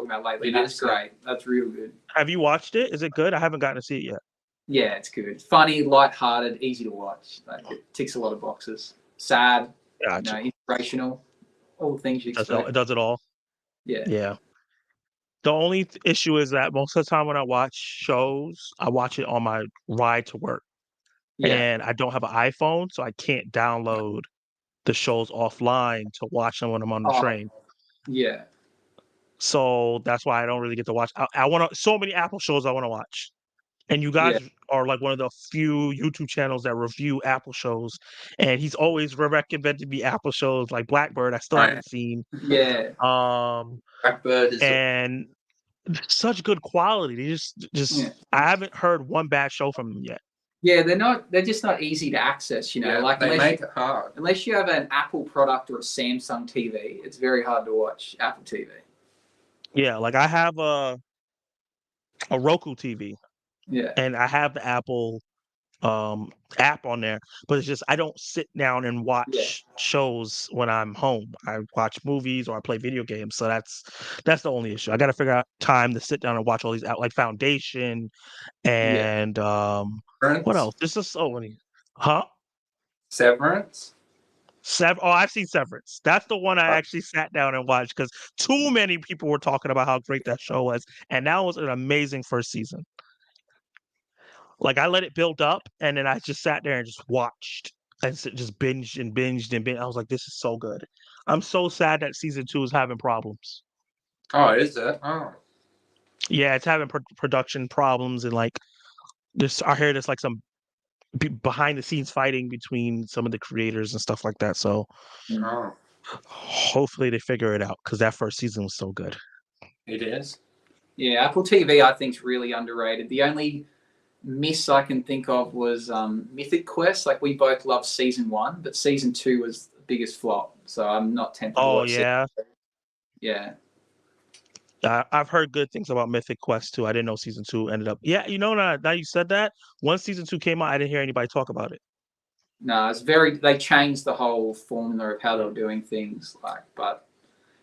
about lately. That's great. That's real good. Have you watched it? Is it good? I haven't gotten to see it yet. Yeah, it's good. It's funny, lighthearted, easy to watch. Like, it ticks a lot of boxes. Sad, inspirational, all the things you expect. It does it all. Yeah. Yeah. The only issue is that most of the time when I watch shows, I watch it on my ride to work. Yeah. And I don't have an iPhone, so I can't download the shows offline to watch them when I'm on the train. Yeah. So that's why I don't really get to watch. I want so many Apple shows I want to watch. And you guys are like one of the few YouTube channels that review Apple shows. And he's always recommended me Apple shows like Blackbird. I still haven't seen. Yeah. Blackbird is and such good quality. They just I haven't heard one bad show from them yet. Yeah, they're just not easy to access, like they make it hard. Unless you have an Apple product or a Samsung TV, it's very hard to watch Apple TV. Yeah, like I have a Roku TV. Yeah. And I have the Apple app on there, but it's just I don't sit down and watch shows when I'm home. I watch movies or I play video games. So that's the only issue. I got to figure out time to sit down and watch all these out, like Foundation and what else? There's just so many. Severance. I've seen Severance. That's the one I actually sat down and watched because too many people were talking about how great that show was, and that was an amazing first season. Like I let it build up, and then I just sat there and just watched and just binged and binged and binged. I was like, "This is so good." I'm so sad that season 2 is having problems. Oh, is it? Oh, yeah, it's having production problems and like this. I hear there's like some behind the scenes fighting between some of the creators and stuff like that. So hopefully they figure it out because that first season was so good. It is. Yeah, Apple TV I think is really underrated. The only miss I can think of was Mythic Quest. Like we both loved season 1, but season 2 was the biggest flop. So I'm not tempted to watch it. Yeah. I've heard good things about Mythic Quest too. I didn't know season 2 ended up. Yeah, now you said that. Once season 2 came out, I didn't hear anybody talk about it. No, they changed the whole formula of how they were doing things. But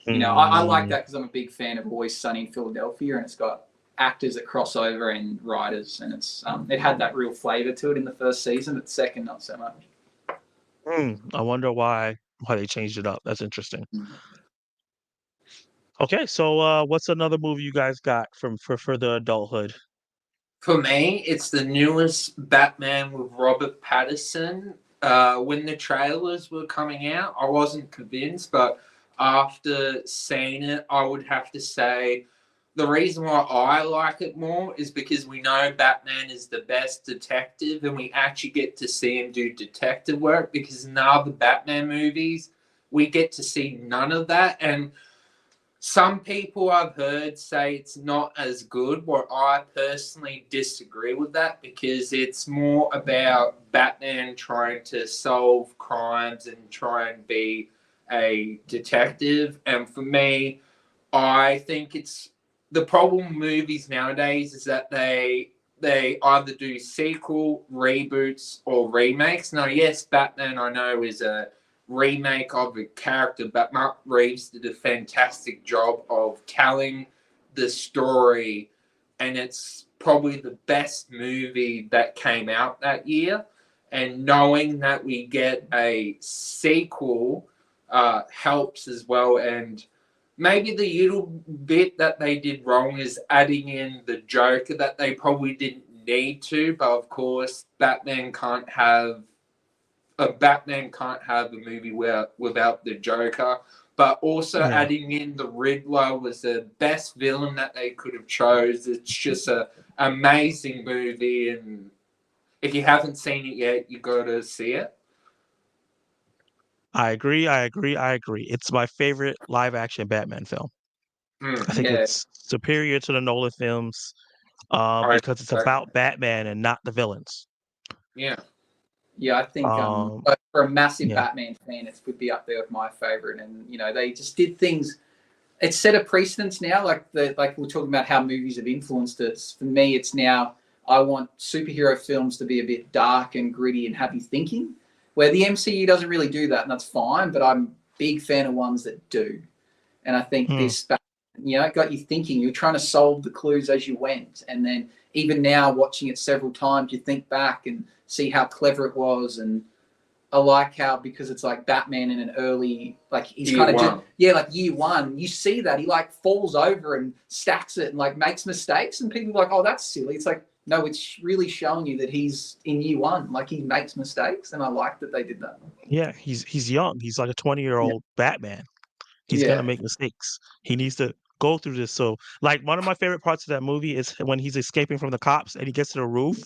I like that because I'm a big fan of Always Sunny in Philadelphia, and it's got actors that cross over and writers, and it had that real flavor to it in the first season, but second not so much. I wonder why they changed it up. That's interesting. Okay, so what's another movie you guys got for the adulthood? For me, it's the newest Batman with Robert Pattinson. When the trailers were coming out, I wasn't convinced, but after seeing it, I would have to say the reason why I like it more is because we know Batman is the best detective and we actually get to see him do detective work, because in the other Batman movies, we get to see none of that. And Some people I've heard say it's not as good. What I personally disagree with that, because it's more about Batman trying to solve crimes and try and be a detective. And for me, I think it's the problem with movies nowadays is that they either do sequel, reboots, or remakes. Now, yes, Batman I know is a remake of a character, but Mark Reeves did a fantastic job of telling the story, and it's probably the best movie that came out that year. And knowing that we get a sequel helps as well. And maybe the little bit that they did wrong is adding in the Joker that they probably didn't need to, but of course, Batman can't have a movie without the Joker. But also adding in the Riddler was the best villain that they could have chose. It's just an amazing movie, and if you haven't seen it yet, you got to see it. I agree. It's my favorite live action Batman film. I think it's superior to the Nolan films because it's about Batman and not the villains. Yeah. Yeah, I think for a massive Batman fan, it would be up there with my favorite. And they just did things. It's set a precedence now. Like we're talking about how movies have influenced us. For me, it's now I want superhero films to be a bit dark and gritty and have you thinking. Where the MCU doesn't really do that, and that's fine. But I'm a big fan of ones that do. And I think this, got you thinking. You're trying to solve the clues as you went, and then even now watching it several times, you think back and see how clever it was. And I like how, because it's like Batman in an early, like he's kind of like year one. You see that he like falls over and stacks it and like makes mistakes, and people are like, oh, that's silly. It's like, no, it's really showing you that he's in year one, like he makes mistakes, and I like that they did that. Yeah, he's young. He's like a 20-year-old Batman. He's gonna make mistakes. He needs to go through this. So, like, one of my favorite parts of that movie is when he's escaping from the cops and he gets to the roof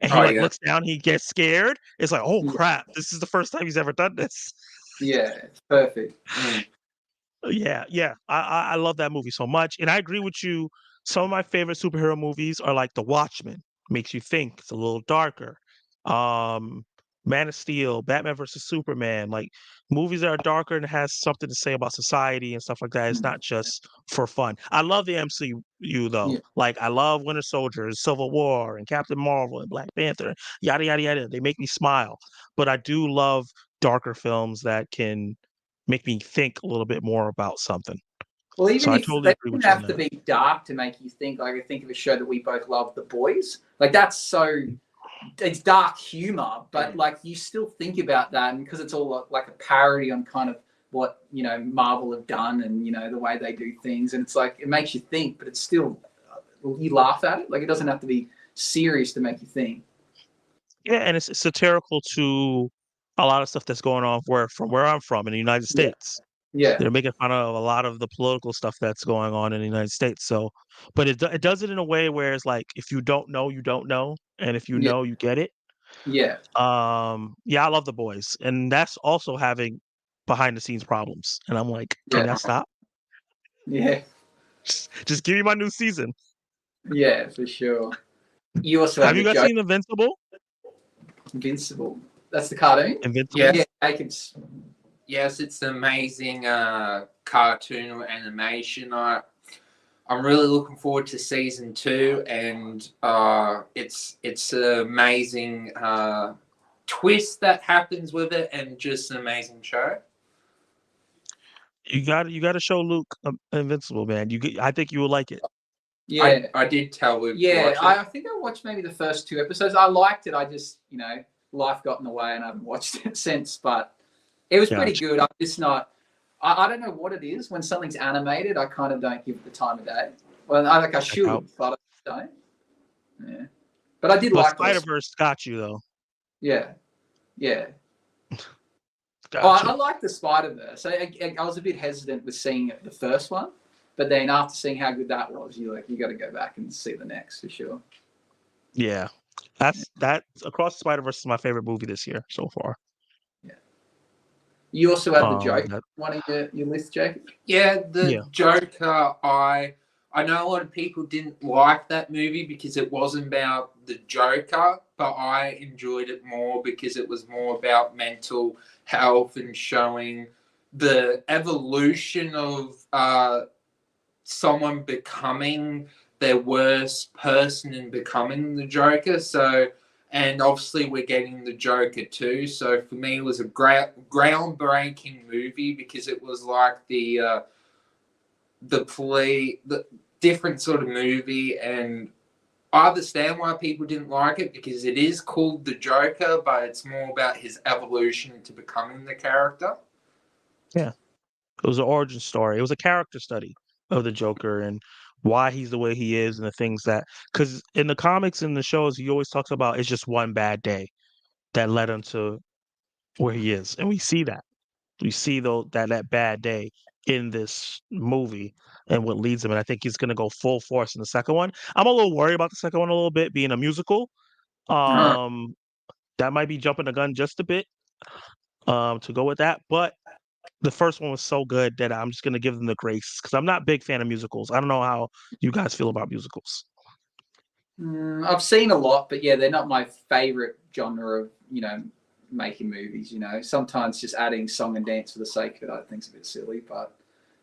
and he looks down, he gets scared. It's like, oh crap, this is the first time he's ever done this. Yeah, it's perfect. Yeah. I love that movie so much. And I agree with you. Some of my favorite superhero movies are like The Watchmen. Makes you think. It's a little darker. Man of Steel, Batman versus Superman, like movies that are darker and has something to say about society and stuff like that. It's not just for fun. I love the MCU though. Like I love Winter Soldier, Civil War, and Captain Marvel and Black Panther, yada yada yada. They make me smile. But I do love darker films that can make me think a little bit more about something. Well, even so if they don't have to be dark to make you think, like I think of a show that we both love, The Boys. Like that's it's dark humor, but like you still think about that, and because it's all like a parody on kind of what Marvel have done and the way they do things, and it's like it makes you think, but it's still you laugh at it. Like it doesn't have to be serious to make you think. Yeah, and it's satirical to a lot of stuff that's going on from where I'm from in the United States. Yeah. They're making fun of a lot of the political stuff that's going on in the United States. So, but it does it in a way where it's like if you don't know, you don't know, and if you know, you get it. Yeah. I love The Boys, and that's also having behind the scenes problems. And I'm like, can that stop? Yeah. Just give me my new season. Yeah, for sure. You also have you guys seen Invincible? Invincible. That's the cartoon? Invincible. Yeah, Jacob's. Yes, it's an amazing cartoon or animation. I'm really looking forward to season 2, and it's an amazing twist that happens with it, and just an amazing show. You got to show Luke Invincible, man. I think you will like it. Yeah, I did tell Luke. Yeah, I think I watched maybe the first 2 episodes. I liked it. I just life got in the way, and I haven't watched it since. But it was pretty good. I'm just not. I don't know what it is. When something's animated, I kind of don't give it the time of day. Well, I should, but I don't. Yeah, but I did like Spider-Verse got you though. Yeah. Gotcha. I like the Spider-Verse. I was a bit hesitant with seeing the first one, but then after seeing how good that was, you got to go back and see the next for sure. Yeah, that's Across the Spider-Verse is my favorite movie this year so far. Yeah. You also had the Um, Joker, that, one of your list, Jacob. Yeah, yeah, the Joker. I know a lot of people didn't like that movie because it wasn't about the Joker, but I enjoyed it more because it was more about mental health and showing the evolution of someone becoming their worst person and becoming the Joker. So, and obviously we're getting the Joker too. So for me, it was a groundbreaking movie because it was like the different sort of movie, and I understand why people didn't like it because it is called the Joker, but it's more about his evolution into becoming the character. yeah. It was an origin story. It was a character study of the Joker and why he's the way he is and the things that, because in the comics and the shows, he always talks about it's just one bad day that led him to where he is, and we see that. We see though that bad day in this movie and what leads him, and I think he's gonna go full force in the second one. I'm a little worried about the second one a little bit being a musical. Uh, Um, that might be jumping the gun just a bit to go with that, but the first one was so good that I'm just gonna give them the grace because I'm not a big fan of musicals. I don't know how you guys feel about musicals. I've seen a lot, but yeah, they're not my favorite genre of making movies. Sometimes just adding song and dance for the sake of it, I think's a bit silly, but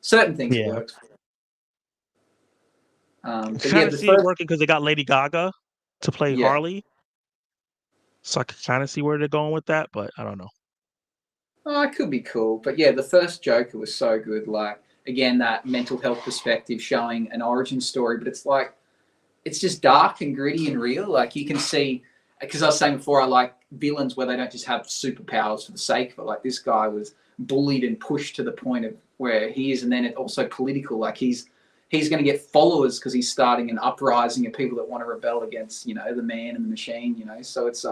certain things it Yeah, works for. I But yeah, kind of the see it first, working because they got Lady Gaga to play yeah. Harley, so I can kind of see where they're going with that, but I don't know. Oh, it could be cool. But yeah, the first Joker was so good. Like, again, that mental health perspective showing an origin story, but it's just dark and gritty and real. Like, you can see, because I was saying before, I like villains where they don't just have superpowers for the sake of it. Like, this guy was bullied and pushed to the point of where he is, and then it's also political. Like, he's going to get followers because he's starting an uprising of people that want to rebel against, the man and the machine. So it's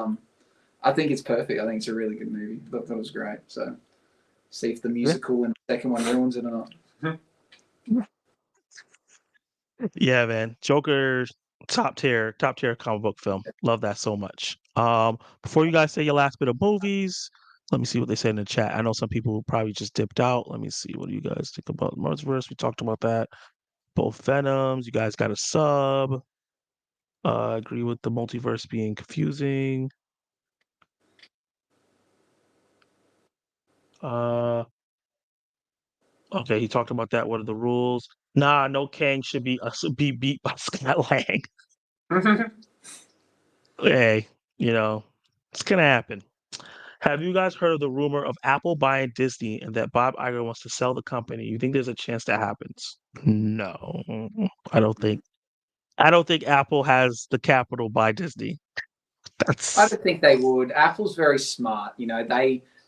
I think it's perfect. I think it's a really good movie. I thought it was great. So see if the Yeah, musical and the second one ruins it or not. yeah, man. Joker, top tier comic book film. Love that so much. Before you guys say your last bit of movies, let me see what they said in the chat. I know some people probably just dipped out. Let me see. What do you guys think about Multiverse? We talked about that. Both Venoms. You guys got a sub. Agree with the multiverse being confusing. Uh, okay, he talked about that. What are the rules? Nah, no Kang should be beat by Scott Lang. Hey, you know, it's gonna happen. Have you guys heard of the rumor of Apple buying Disney and that Bob Iger wants to sell the company? You think there's a chance that happens? No, I don't think. I don't think Apple has the capital by Disney. I That's don't think they would. Apple's very smart.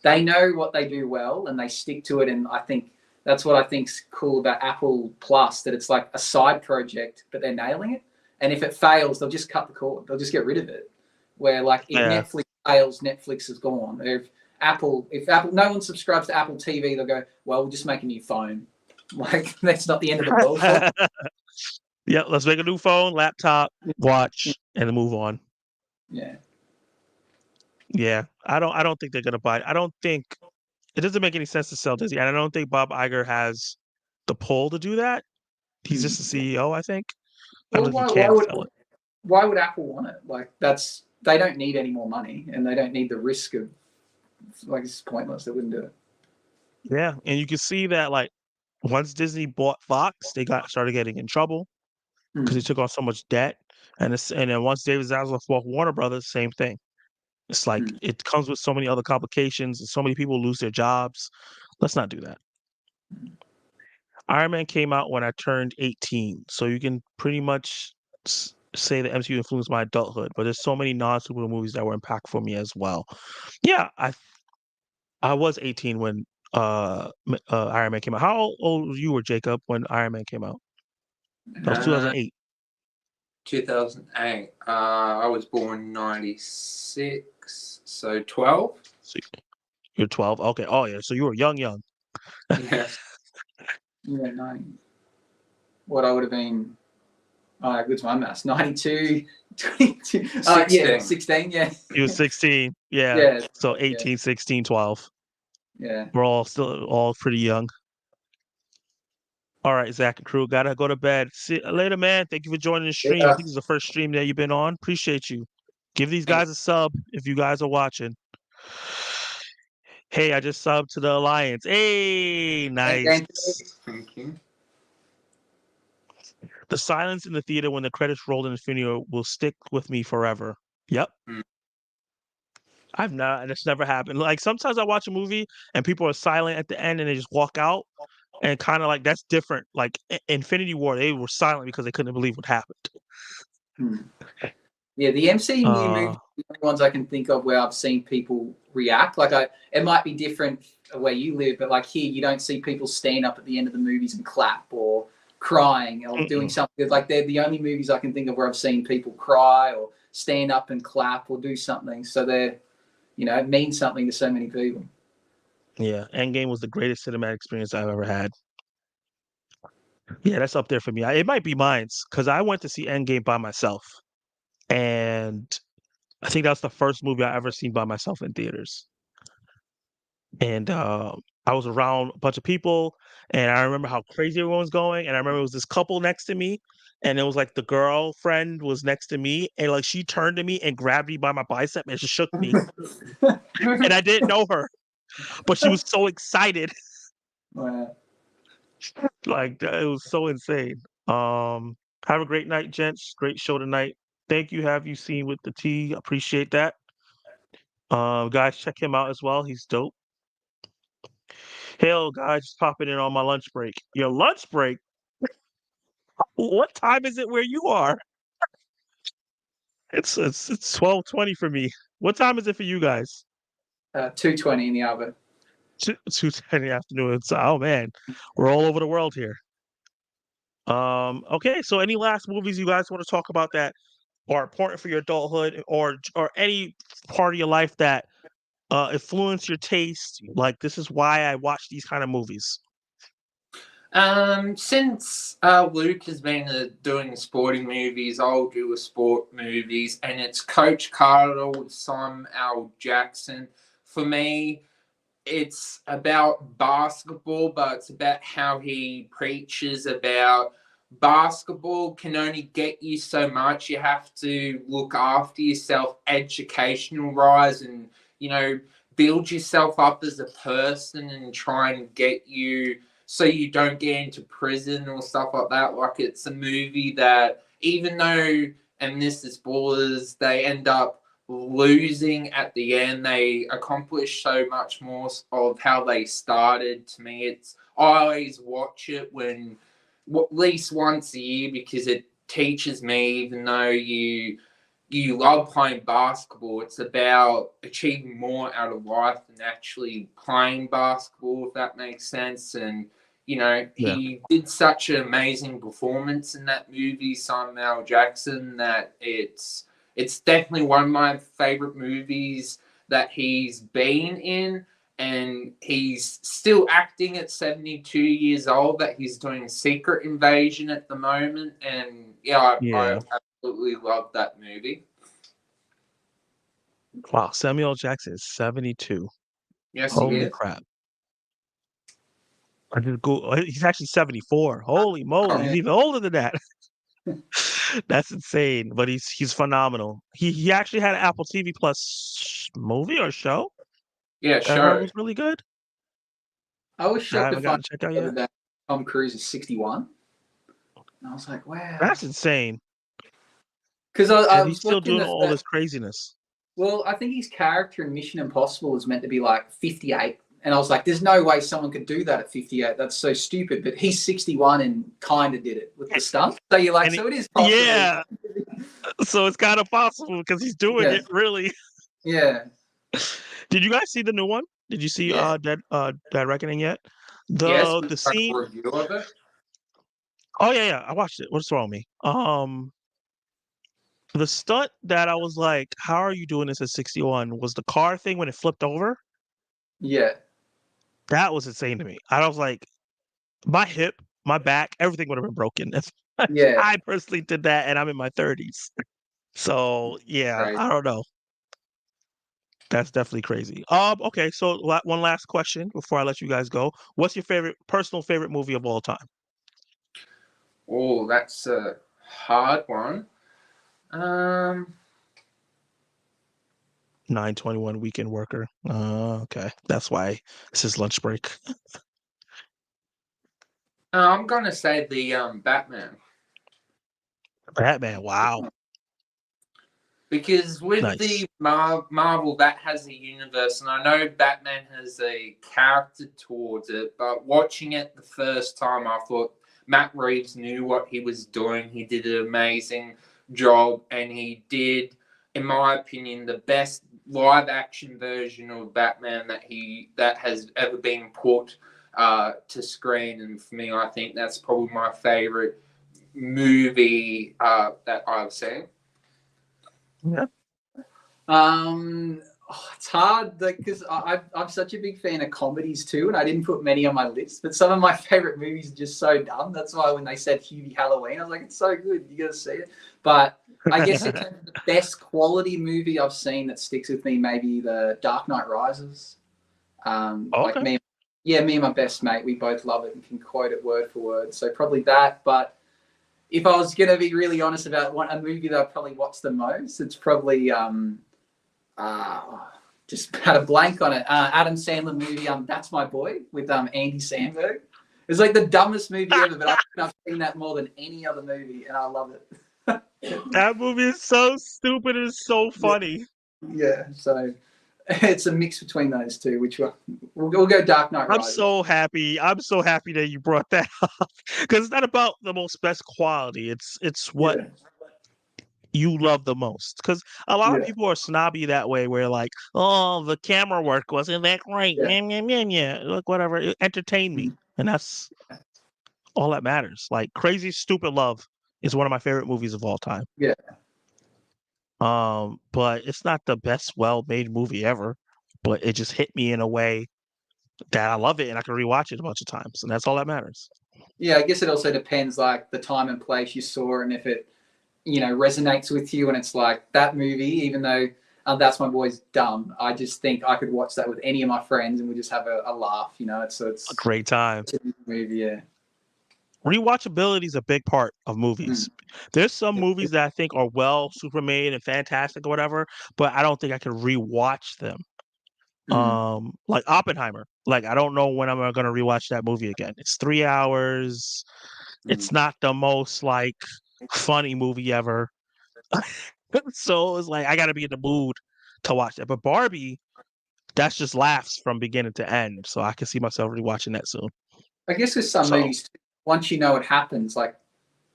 They know what they do well and they stick to it. And I think that's what I think's cool about Apple Plus, that it's like a side project, but they're nailing it. And if it fails, they'll just cut the cord. They'll just get rid of it. Where like if yeah. Netflix fails, Netflix is gone. If Apple, no one subscribes to Apple TV, they'll go, well, we'll just make a new phone. Like that's not the end of the world. Yeah, let's make a new phone, laptop, watch, and then move on. Yeah. Yeah, I don't think they're gonna buy it. I don't think it doesn't make any sense to sell Disney, and I don't think Bob Iger has the pull to do that. He's just the CEO, I think. I don't Well, think he why can would sell it. why would Apple want it? Like they don't need any more money, and they don't need the risk of it's pointless. They wouldn't do it. Yeah, and you can see that like once Disney bought Fox, they got started getting in trouble because they Hmm. took on so much debt, and then once David Zaslav bought Warner Brothers, same thing. It's like Hmm. it comes with so many other complications, and so many people lose their jobs. Let's not do that. Iron Man came out when I turned 18, so you can pretty much say the MCU influenced my adulthood. But there's so many non-superhero movies that were impactful for me as well. Yeah, I was 18 when Iron Man came out. How old you were, Jacob, when Iron Man came out? That was uh, 2008. 2008. I was born 96, so 12. So you're 12. Okay. Oh yeah. So you were young, young. Yeah. Yeah, 90. What I would have been. Oh, what's my maths? 92, 22. 16. Yeah, 16. Yeah, You were 16. Yeah. yeah, So yeah, 18, 16, 12. Yeah. We're all pretty young. All right, Zach and crew, gotta go to bed. See you later, man. Thank you for joining the stream. I Yeah. think it's the first stream that you've been on. Appreciate you. Give these Thanks. guys a sub if you guys are watching. Hey, I just subbed to the Alliance. Hey, nice. Thank you. Thank you. The silence in the theater when the credits rolled in the funeral will stick with me forever. Yep. Mm. That's never happened. Like sometimes I watch a movie and people are silent at the end and they just walk out and kind of like that's different. Like Infinity War, they were silent because they couldn't believe what happened. Hmm. Yeah, the MCU movies are the only ones I can think of where I've seen people react. Like it might be different where you live, but like here, you don't see people stand up at the end of the movies and clap or crying or doing something. Like they're the only movies I can think of where I've seen people cry or stand up and clap or do something. So they're, it means something to so many people. Yeah, Endgame was the greatest cinematic experience I've ever had. Yeah, that's up there for me. It might be mine's because I went to see Endgame by myself, and I think that's the first movie I ever seen by myself in theaters. And I was around a bunch of people, and I remember how crazy everyone was going. And I remember it was this couple next to me, and it was like the girlfriend was next to me, and like she turned to me and grabbed me by my bicep and just shook me, and I didn't know her, but she was so excited. Wow. Like it was so insane. Have a great night, gents. Great show tonight. Thank you. Have you seen with the T? Appreciate that. Guys, check him out as well. He's dope. Hell, guys, just popping in on my lunch break. Your lunch break? What time is it where you are? It's 12:20 for me. What time is it for you guys? 2:20 in the oven. 2:10 in the afternoon. Oh man, we're all over the world here. Okay, so any last movies you guys want to talk about that are important for your adulthood or any part of your life that influence your taste? Like this is why I watch these kind of movies. Since Luke has been doing sporting movies, I'll do a sport movies, and it's Coach Carter with Samuel Jackson. For me, it's about basketball, but it's about how he preaches about basketball can only get you so much. You have to look after yourself, educational rise, and build yourself up as a person and try and get you so you don't get into prison or stuff like that. Like it's a movie that even though, and this is spoilers, they end up losing at the end, they accomplish so much more of how they started. To me, I always watch it at least once a year because it teaches me, even though you love playing basketball, it's about achieving more out of life than actually playing basketball, if that makes sense. And he did such an amazing performance in that movie, Samuel Jackson, that it's definitely one of my favorite movies that he's been in. And he's still acting at 72 years old, that he's doing Secret Invasion at the moment. And I absolutely love that movie. Wow, Samuel Jackson is 72. Yes, Holy he is. crap. I just go. He's actually 74. Holy moly, he's even older than that. That's insane. But he's phenomenal. He actually had an Apple TV Plus movie or show. Yeah, I heard sure. it was really good. I was shocked to find checked out yet. that Tom Cruise is 61. And I was like, wow. That's insane. Because he's still doing all this craziness. Well, I think his character in Mission Impossible is meant to be like 58. And I was like, there's no way someone could do that at 58. That's so stupid. But he's 61 and kind of did it with the stunt. So you're like, so it is possible. Yeah. So it's kind of possible because he's doing it, really. Yeah. Did you guys see the new one? Did you see Dead Reckoning yet? The scene. Review of it? Oh yeah, I watched it. What's wrong with me? The stunt that I was like, how are you doing this at 61? Was the car thing when it flipped over? Yeah. That was insane to me. I was like, my hip, my back, everything would have been broken. I personally did that, and I'm in my 30s. So yeah, I don't know. That's definitely crazy. Okay, so one last question before I let you guys go. What's your personal favorite movie of all time? Oh, that's a hard one. 921 Weekend Worker. Okay, that's why this is lunch break. I'm gonna say the Batman. Batman. Wow. Because with Nice. the Marvel, that has a universe, and I know Batman has a character towards it, but watching it the first time, I thought Matt Reeves knew what he was doing. He did an amazing job, and he did, in my opinion, the best live action version of Batman that has ever been put to screen. And for me, I think that's probably my favorite movie that I've seen. Yeah. It's hard because I'm such a big fan of comedies too, and I didn't put many on my list. But some of my favorite movies are just so dumb. That's why when they said Hugh Halloween, I was like, it's so good. You got to see it. But I guess in terms of the best quality movie I've seen that sticks with me, maybe the Dark Knight Rises. Like Okay. me and my best mate, we both love it and can quote it word for word. So probably that. But if I was going to be really honest about a movie that I probably watched the most, it's probably just had a blank on it. Adam Sandler movie, That's My Boy, with Andy Samberg. It's like the dumbest movie ever, but I've seen that more than any other movie, and I love it. That movie is so stupid and so funny. Yeah, so it's a mix between those two. Which one? We'll go Dark Knight I'm Rises. so happy. I'm so happy that you brought that up because it's not about the most best quality. It's what you love the most. Because a lot of Yeah, people are snobby that way, where like, oh, the camera work wasn't that great. yeah, Yeah, yeah, yeah, yeah. Look, whatever. Entertain me, and that's all that matters. Like Crazy Stupid Love is one of my favorite movies of all time. yeah. But it's not the best well-made movie ever. But it just hit me in a way that I love it, and I can rewatch it a bunch of times, and that's all that matters. Yeah, I guess it also depends, like the time and place you saw, and if it resonates with you, and it's like that movie, even though That's My Boy's dumb, I just think I could watch that with any of my friends and we just have a laugh. It's A great time. a movie. Yeah. Rewatchability is a big part of movies. There's some movies that I think are well super made and fantastic or whatever, but I don't think I could rewatch them. Like Oppenheimer. Like I don't know when I'm gonna rewatch that movie again. It's 3 hours. It's not the most like funny movie ever. So it's like I gotta be in the mood to watch that. But Barbie, that's just laughs from beginning to end. So I can see myself rewatching that soon. I guess with some So movies, once you know it happens, like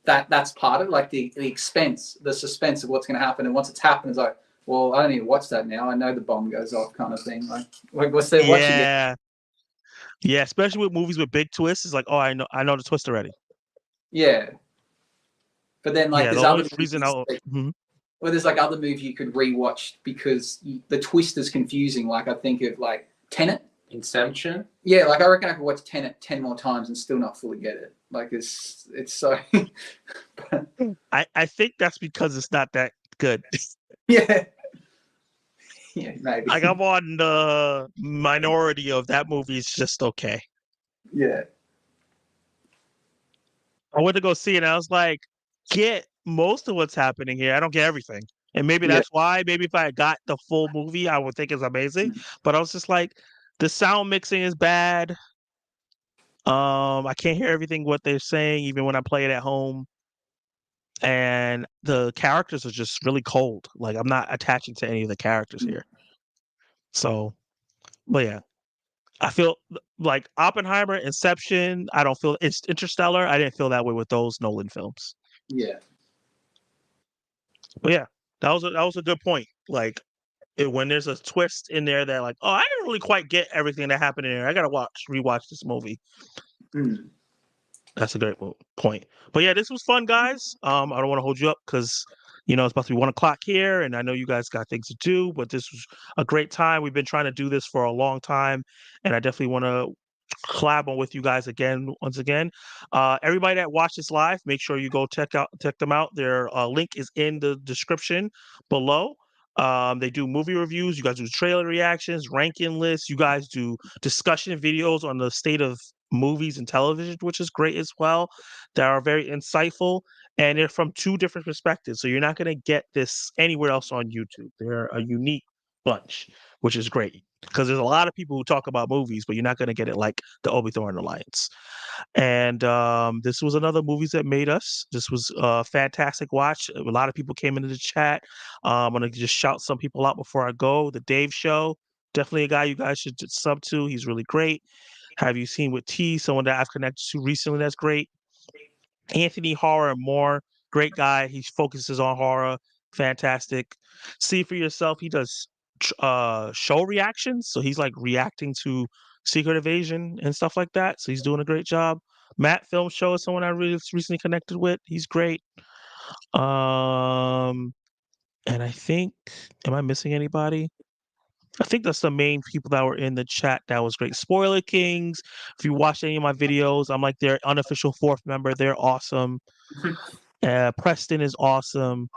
that's part of it, like the expense, the suspense of what's going to happen. And once it's happened, it's like, well, I don't need to watch that now. I know the bomb goes off, kind of thing. Like what's there? What you get? yeah. Yeah, especially with movies with big twists, it's like, oh, I know the twist already. Yeah. But then like Yeah, the there's only other reason movies, well, there's like other movie you could rewatch because the twist is confusing. Like I think of like Tenet. Inception. Yeah, like I reckon I could watch Tenet 10 more times and still not fully get it. Like it's so. I think that's because it's not that good. Yeah. Yeah, maybe. Like I'm on the minority of that movie is just okay. Yeah. I went to go see it and I was like, get most of what's happening here. I don't get everything. And maybe Yeah. that's why. Maybe if I got the full movie, I would think it's amazing. But I was just like, the sound mixing is bad. I can't hear everything what they're saying, even when I play it at home. And the characters are just really cold. Like I'm not attaching to any of the characters here. So, but yeah, I feel like Oppenheimer, Inception. I don't feel it's Interstellar. I didn't feel that way with those Nolan films. Yeah. But yeah, that was a good point. Like when there's a twist in there that like, oh, I didn't really quite get everything that happened in there. I gotta rewatch this movie. That's a great point. But yeah, this was fun, guys. I don't want to hold you up because it's about to be 1 o'clock here, and I know you guys got things to do. But this was a great time. We've been trying to do this for a long time, and I definitely want to collab on with you guys once again. Everybody that watched this live, make sure you go check them out. Their link is in the description below. They do movie reviews. You guys do trailer reactions, ranking lists. You guys do discussion videos on the state of movies and television, which is great as well. That are very insightful, and they're from two different perspectives. So you're not going to get this anywhere else on YouTube. They're a unique bunch, which is great because there's a lot of people who talk about movies, but you're not going to get it like the Obithorian Alliance. And this was another movies that made us. This was a fantastic watch. A lot of people came into the chat. I'm gonna just shout some people out before I go. The Dave Show, definitely a guy you guys should just sub to. He's really great. Have you seen with T? Someone that I've connected to recently that's great. Anthony Horror and More, great guy. He focuses on horror, fantastic. See for yourself. He does show reactions, so he's like reacting to Secret Invasion and stuff like that. So he's doing a great job. Matt Film Show is someone I really recently connected with. He's great. And I think, am I missing anybody? I think that's the main people that were in the chat. That was great. Spoiler Kings. If you watch any of my videos, I'm like their unofficial fourth member. They're awesome. Preston is awesome.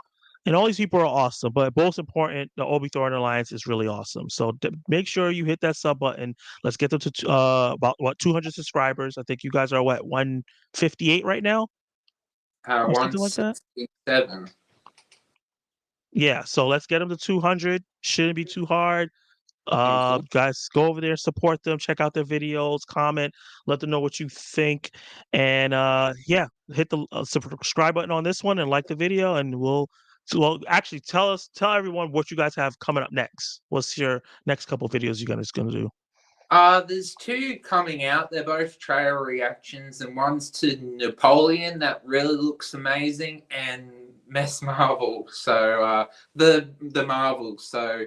And all these people are awesome. But most important, the Obithorian Alliance is really awesome. So make sure you hit that sub button. Let's get them to about 200 subscribers. I think you guys are what 158 right now, or something like that. 167. Yeah. So let's get them to 200. Shouldn't be too hard. Thank you. Guys, go over there, support them, check out their videos, comment, let them know what you think, and yeah, hit the subscribe button on this one and like the video, and well, actually tell everyone what you guys have coming up next. What's your next couple videos you guys gonna do? There's two coming out. They're both trailer reactions, and one's to Napoleon that really looks amazing, and Miss Marvel. So the Marvel. So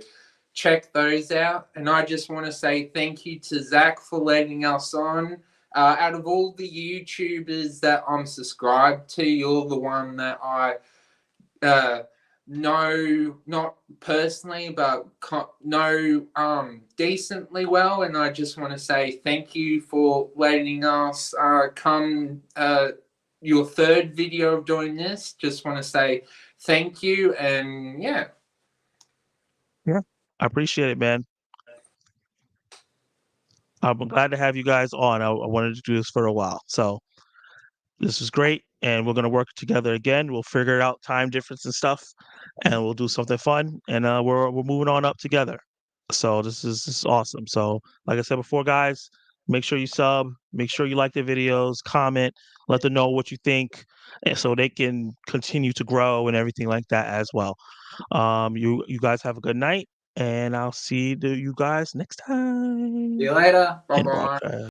check those out. And I just want to say thank you to Zach for letting us on. Out of all the YouTubers that I'm subscribed to, you're the one that I know, not personally, but know decently well. And I just want to say thank you for letting us come your third video of doing this. Just want to say thank you, and yeah. I appreciate it, man. I'm glad to have you guys on. I wanted to do this for a while, so this is great, and we're gonna work together again. We'll figure out time difference and stuff, and we'll do something fun. And we're moving on up together. So this is awesome. So like I said before, guys, make sure you sub, make sure you like the videos, comment, let them know what you think, and so they can continue to grow and everything like that as well. You guys have a good night, and I'll see you guys next time. See you later. Bye in bye. broadcast.